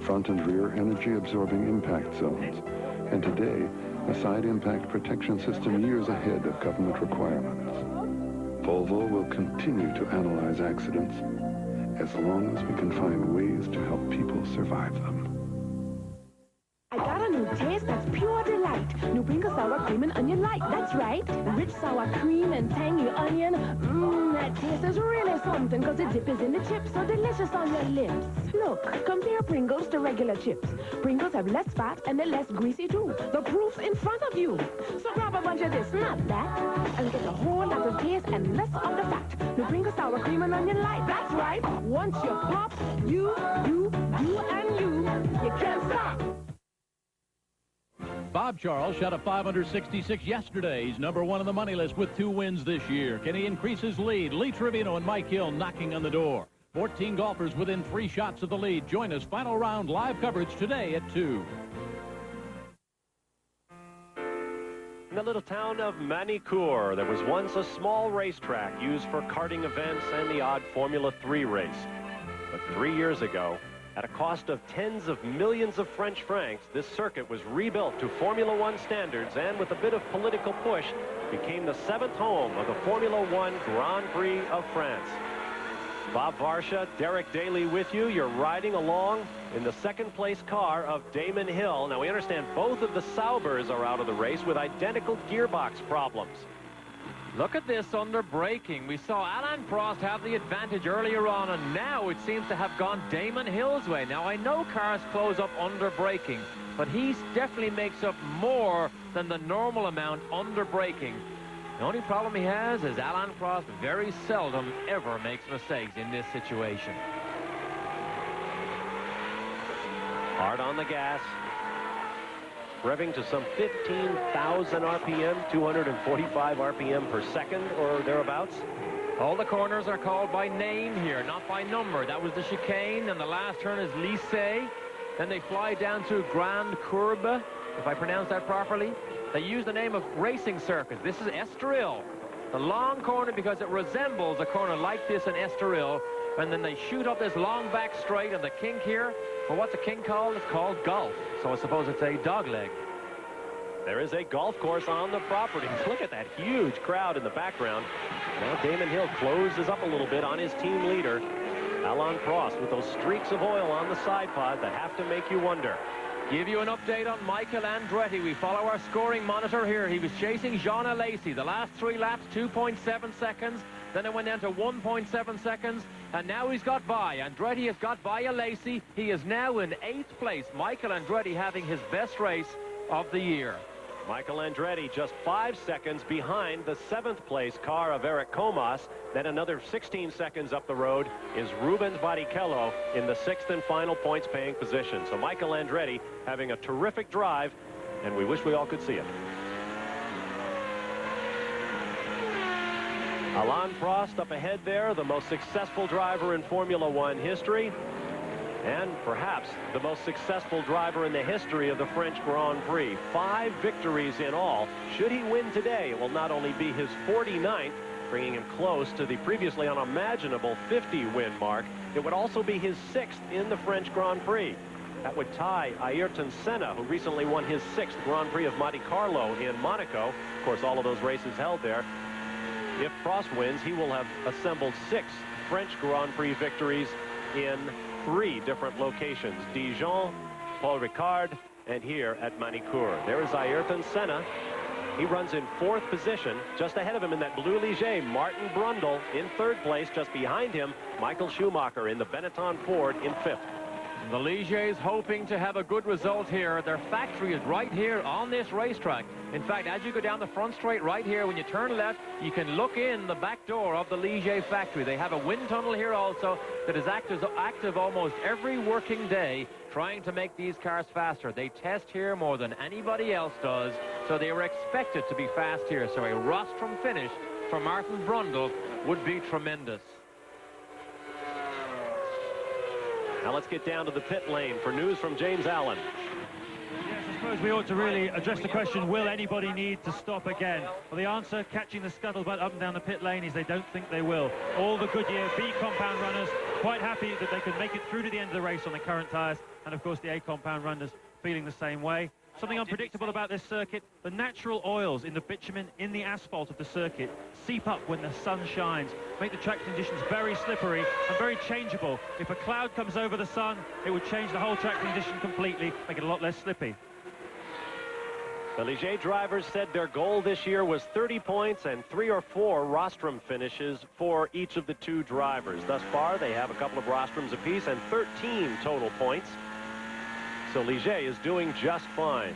front and rear energy-absorbing impact zones, and today, a side impact protection system years ahead of government requirements. Volvo will continue to analyze accidents as long as we can find ways to help people survive them. I got a new taste that's pure delight. New Pringle sour cream and onion light. That's right. Rich sour cream and tangy onion. Mmm, that taste is really something because the dip is in the chips, so delicious on your lips. Look, compare Pringles to regular chips. Pringles have less fat and they're less greasy too. The proof's in front of you. So grab a bunch of this, not that, and get a whole lot of taste and less of the fat. New Pringle sour cream and onion light. That's right. Once you pop, you, and you can't stop. Bob Charles shot a 566 yesterday. He's number 1 on the money list with 2 wins this year. Can he increase his lead? Lee Trevino and Mike Hill knocking on the door. 14 golfers within 3 shots of the lead. Join us. Final round live coverage today at 2. In the little town of Manicourt, there was once a small racetrack used for karting events and the odd Formula 3 race. But 3 years ago, at a cost of tens of millions of French francs, this circuit was rebuilt to Formula 1 standards and with a bit of political push, became the 7th home of the Formula 1 Grand Prix of France. Bob Varsha, Derek Daly with you. You're riding along in the second place car of Damon Hill. Now we understand both of the Saubers are out of the race with identical gearbox problems. Look at this under braking. We saw Alain Prost have the advantage earlier on, and now it seems to have gone Damon Hill's way. Now, I know cars close up under braking, but he definitely makes up more than the normal amount under braking. The only problem he has is Alain Prost very seldom ever makes mistakes in this situation. Hard on the gas. Revving to some 15,000 RPM, 245 RPM per second or thereabouts. All the corners are called by name here, not by number. That was the chicane, and the last turn is Lycée. Then they fly down to Grande Courbe, if I pronounce that properly. They use the name of Racing Circuit. This is Estoril. The long corner because it resembles a corner like this in Estoril. And then they shoot up this long back straight, and the kink here, well, what's a kink called? It's called golf. So I suppose it's a dog leg. There is a golf course on the property. Look at that huge crowd in the background. Now Damon Hill closes up a little bit on his team leader, Alain Prost, with those streaks of oil on the side pod that have to make you wonder. Give you an update on Michael Andretti. We follow our scoring monitor here. He was chasing Jean Alesi. The last 3 laps, 2.7 seconds. Then it went down to 1.7 seconds. And now he's got by. Andretti has got by Lacey. He is now in 8th place. Michael Andretti having his best race of the year. Michael Andretti just 5 seconds behind the 7th place car of Eric Comas. Then another 16 seconds up the road is Rubens Barrichello in the 6th and final points paying position. So Michael Andretti having a terrific drive, and we wish we all could see it. Alain Prost up ahead there, the most successful driver in Formula One history, and perhaps the most successful driver in the history of the French Grand Prix. 5 victories in all. Should he win today, it will not only be his 49th, bringing him close to the previously unimaginable 50-win mark, it would also be his 6th in the French Grand Prix. That would tie Ayrton Senna, who recently won his 6th Grand Prix of Monte Carlo in Monaco. Of course, all of those races held there. If Prost wins, he will have assembled 6 French Grand Prix victories in 3 different locations: Dijon, Paul Ricard, and here at Manicourt. There is Ayrton Senna. He runs in 4th position. Just ahead of him in that blue Ligier, Martin Brundle in 3rd place. Just behind him, Michael Schumacher in the Benetton Ford in 5th. The Ligiers hoping to have a good result here. Their factory is right here on this racetrack. In fact, as you go down the front straight right here, when you turn left, you can look in the back door of the Ligier factory. They have a wind tunnel here also that is active almost every working day, trying to make these cars faster. They test here more than anybody else does, so they were expected to be fast here. So a rostrum finish for Martin Brundle would be tremendous. Now let's get down to the pit lane for news from James Allen. Yes, I suppose we ought to really address the question, will anybody need to stop again? Well, the answer, catching the scuttlebutt up and down the pit lane, is they don't think they will. All the Goodyear B compound runners quite happy that they could make it through to the end of the race on the current tires, and of course the A compound runners feeling the same way. Something unpredictable about this circuit, the natural oils in the bitumen in the asphalt of the circuit seep up when the sun shines, make the track conditions very slippery and very changeable. If a cloud comes over the sun, it would change the whole track condition completely, make it a lot less slippy. The Ligier drivers said their goal this year was 30 points and 3 or 4 rostrum finishes for each of the 2 drivers. Thus far, they have a couple of rostrums apiece and 13 total points. So Ligier is doing just fine.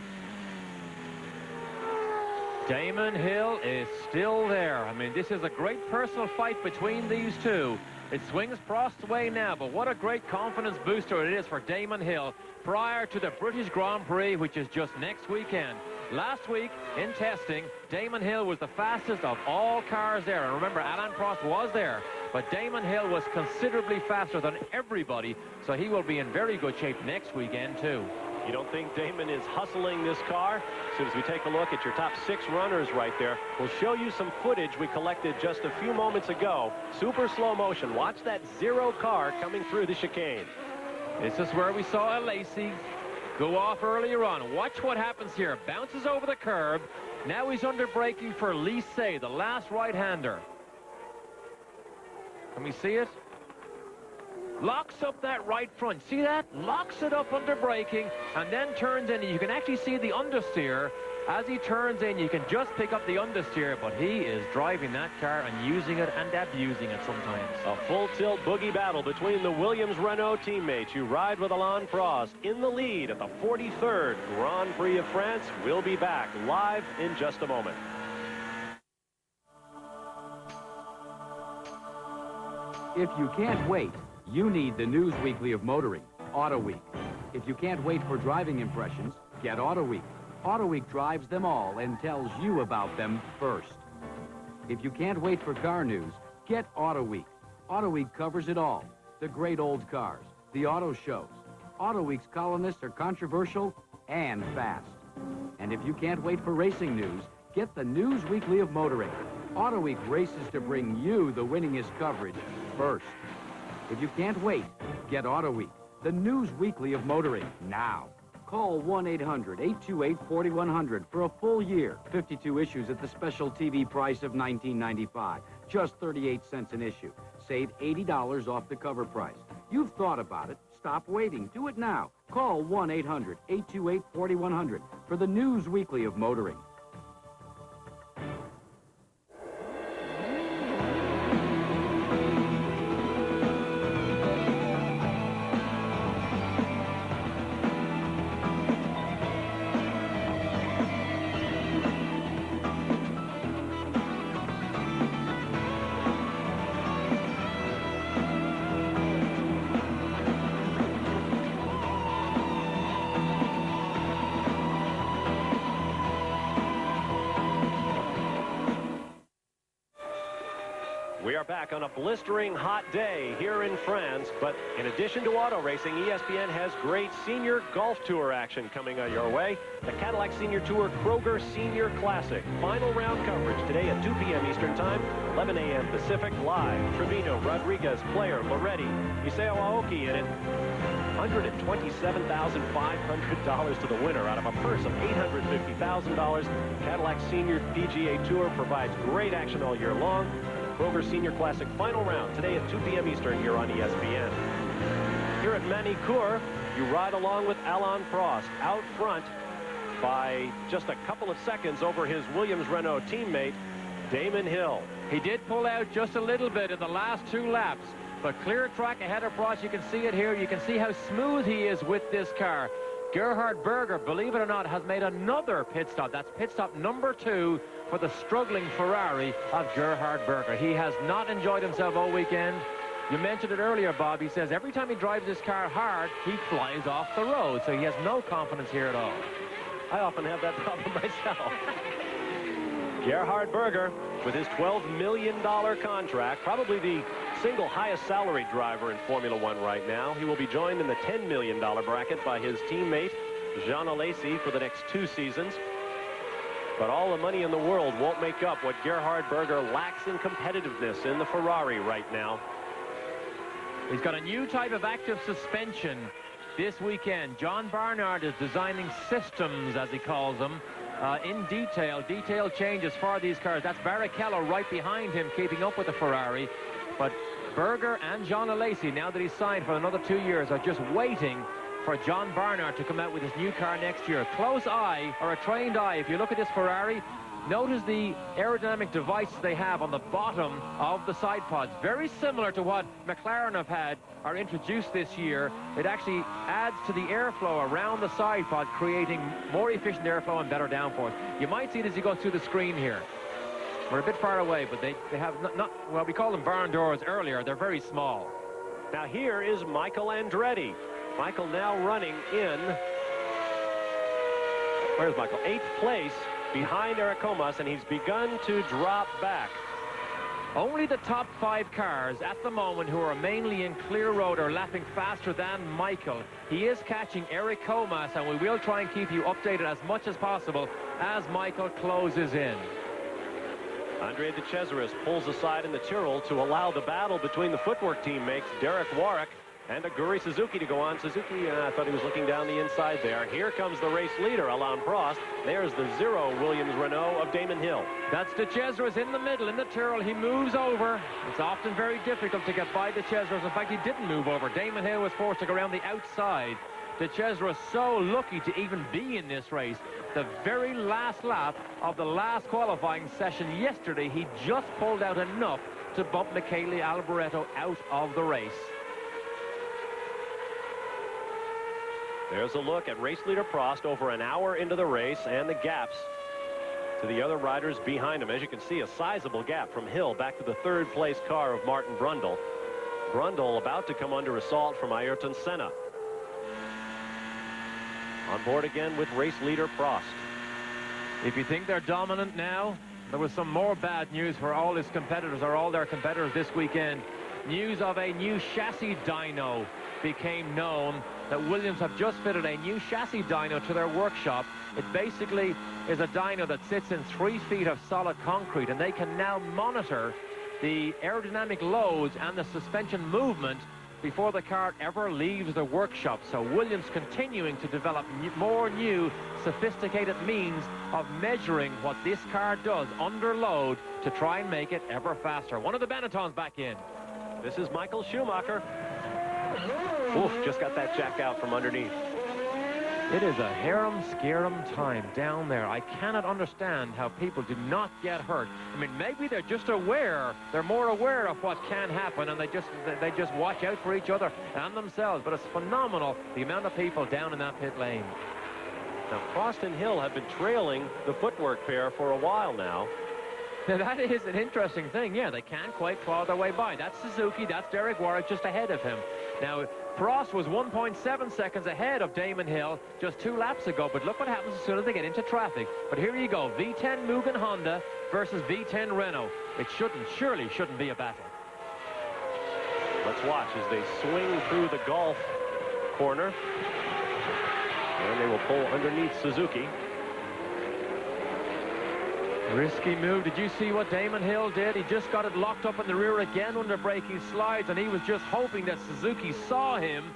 Damon Hill is still there. I mean, this is a great personal fight between these two. It swings Prost's way now, but what a great confidence booster it is for Damon Hill prior to the British Grand Prix, which is just next weekend. Last week, in testing, Damon Hill was the fastest of all cars there. And remember, Alain Prost was there, but Damon Hill was considerably faster than everybody, so he will be in very good shape next weekend, too. You don't think Damon is hustling this car? As soon as we take a look at your top 6 runners right there, we'll show you some footage we collected just a few moments ago. Super slow motion. Watch that 0 car coming through the chicane. This is where we saw Lacey go off earlier on. Watch what happens here. Bounces over the curb. Now he's under braking for Lisset, the last right-hander. Can we see it? Locks up that right front. See that? Locks it up under braking and then turns in. You can actually see the understeer. As he turns in, you can just pick up the understeer, but he is driving that car and using it and abusing it sometimes. A full tilt boogie battle between the Williams-Renault teammates who ride with Alain Prost in the lead at the 43rd Grand Prix of France. We'll be back live in just a moment. If you can't wait, you need the News Weekly of Motoring, Auto Week. If you can't wait for driving impressions, get Auto Week. Auto Week drives them all and tells you about them first. If you can't wait for car news, get Auto Week. Auto Week covers it all. The great old cars, the auto shows. Auto Week's columnists are controversial and fast. And if you can't wait for racing news, get the News Weekly of Motoring. Auto Week races to bring you the winningest coverage first. If you can't wait, get Auto Week, the News Weekly of Motoring, now. Call 1-800-828-4100 for a full year. 52 issues at the special TV price of $19.95. Just 38 cents an issue. Save $80 off the cover price. You've thought about it. Stop waiting. Do it now. Call 1-800-828-4100 for the News Weekly of Motoring. back on a blistering hot day here in France, but in addition to auto racing, ESPN has great senior golf tour action coming your way. The Cadillac Senior Tour Kroger Senior Classic. Final round coverage today at 2 p.m. Eastern Time, 11 a.m. Pacific. Live. Trevino, Rodriguez, Player, Loretti, Isao Aoki in it. $127,500 to the winner out of a purse of $850,000. Cadillac Senior PGA Tour provides great action all year long. Kroger Senior Classic final round today at 2 p.m. Eastern here on ESPN. Here at Manicourt, you ride along with Alain Prost out front by just a couple of seconds over his Williams-Renault teammate, Damon Hill. He did pull out just a little bit in the last 2 laps, but clear track ahead of Prost. You can see it here. You can see how smooth he is with this car. Gerhard Berger, believe it or not, has made another pit stop. That's pit stop number 2 for the struggling Ferrari of Gerhard Berger. He has not enjoyed himself all weekend. You mentioned it earlier, Bob. He says every time he drives this car hard, he flies off the road, so he has no confidence here at all. I often have that problem myself. Gerhard Berger, with his $12 million contract, probably the single highest salary driver in Formula One right now. He will be joined in the $10 million bracket by his teammate, Jean Alesi, for the next 2 seasons. But all the money in the world won't make up what Gerhard Berger lacks in competitiveness in the Ferrari right now. He's got a new type of active suspension this weekend. John Barnard is designing systems, as he calls them, in detail changes for these cars. That's Barrichello right behind him, keeping up with the Ferrari. But Berger and Jean Alesi, now that he's signed for another 2 years, are just waiting for John Barnard to come out with his new car next year. Close eye, or a trained eye, if you look at this Ferrari, notice the aerodynamic devices they have on the bottom of the side pods. Very similar to what McLaren have had or introduced this year. It actually adds to the airflow around the side pod, creating more efficient airflow and better downforce. You might see it as you go through the screen here. We're a bit far away, but they have not well, we called them barn doors earlier. They're very small. Now here is Michael Andretti. Michael now running in, where's Michael? 8th place behind Eric Comas, and he's begun to drop back. Only the top 5 cars at the moment, who are mainly in clear road, are lapping faster than Michael. He is catching Eric Comas, and we will try and keep you updated as much as possible as Michael closes in. Andrea De Cesaris pulls aside in the Tyrrell to allow the battle between the footwork teammates, Derek Warwick and Aguri Suzuki, to go on. Suzuki, I thought he was looking down the inside there. Here comes the race leader, Alain Prost. There's the 0 Williams-Renault of Damon Hill. That's De Cesaris in the middle, in the Tyrrell. He moves over. It's often very difficult to get by De Cesaris. In fact, he didn't move over. Damon Hill was forced to go around the outside. De Cesaris so lucky to even be in this race. The very last lap of the last qualifying session yesterday, he just pulled out enough to bump Michele Alboreto out of the race. There's a look at race leader Prost over an hour into the race, and the gaps to the other riders behind him. As you can see, a sizable gap from Hill back to the 3rd place car of Martin Brundle. Brundle about to come under assault from Ayrton Senna. On board again with race leader Prost. If you think they're dominant now, there was some more bad news for all his competitors, or all their competitors this weekend. News of a new chassis dyno became known, that Williams have just fitted a new chassis dyno to their workshop. It basically is a dyno that sits in 3 feet of solid concrete, and they can now monitor the aerodynamic loads and the suspension movement before the car ever leaves the workshop. So Williams continuing to develop more new sophisticated means of measuring what this car does under load to try and make it ever faster. One of the Benettons back in. This is Michael Schumacher. Oof, just got that jack out from underneath. It is a harem-scarum time down there. I cannot understand how people do not get hurt. I mean, maybe they're just aware. They're more aware of what can happen, and they just watch out for each other and themselves. But it's phenomenal, the amount of people down in that pit lane. Now, Prost and Hill have been trailing the footwork pair for a while now. Now, that is an interesting thing. Yeah, they can't quite claw their way by. That's Suzuki. That's Derek Warwick just ahead of him. Now, Prost was 1.7 seconds ahead of Damon Hill just 2 laps ago, but look what happens as soon as they get into traffic. But here you go, V10 Mugen Honda versus V10 Renault. It surely shouldn't be a battle. Let's watch as they swing through the Gulf corner. And they will pull underneath Suzuki. Risky move. Did you see what Damon Hill did? He just got it locked up in the rear again under braking slides, and he was just hoping that Suzuki saw him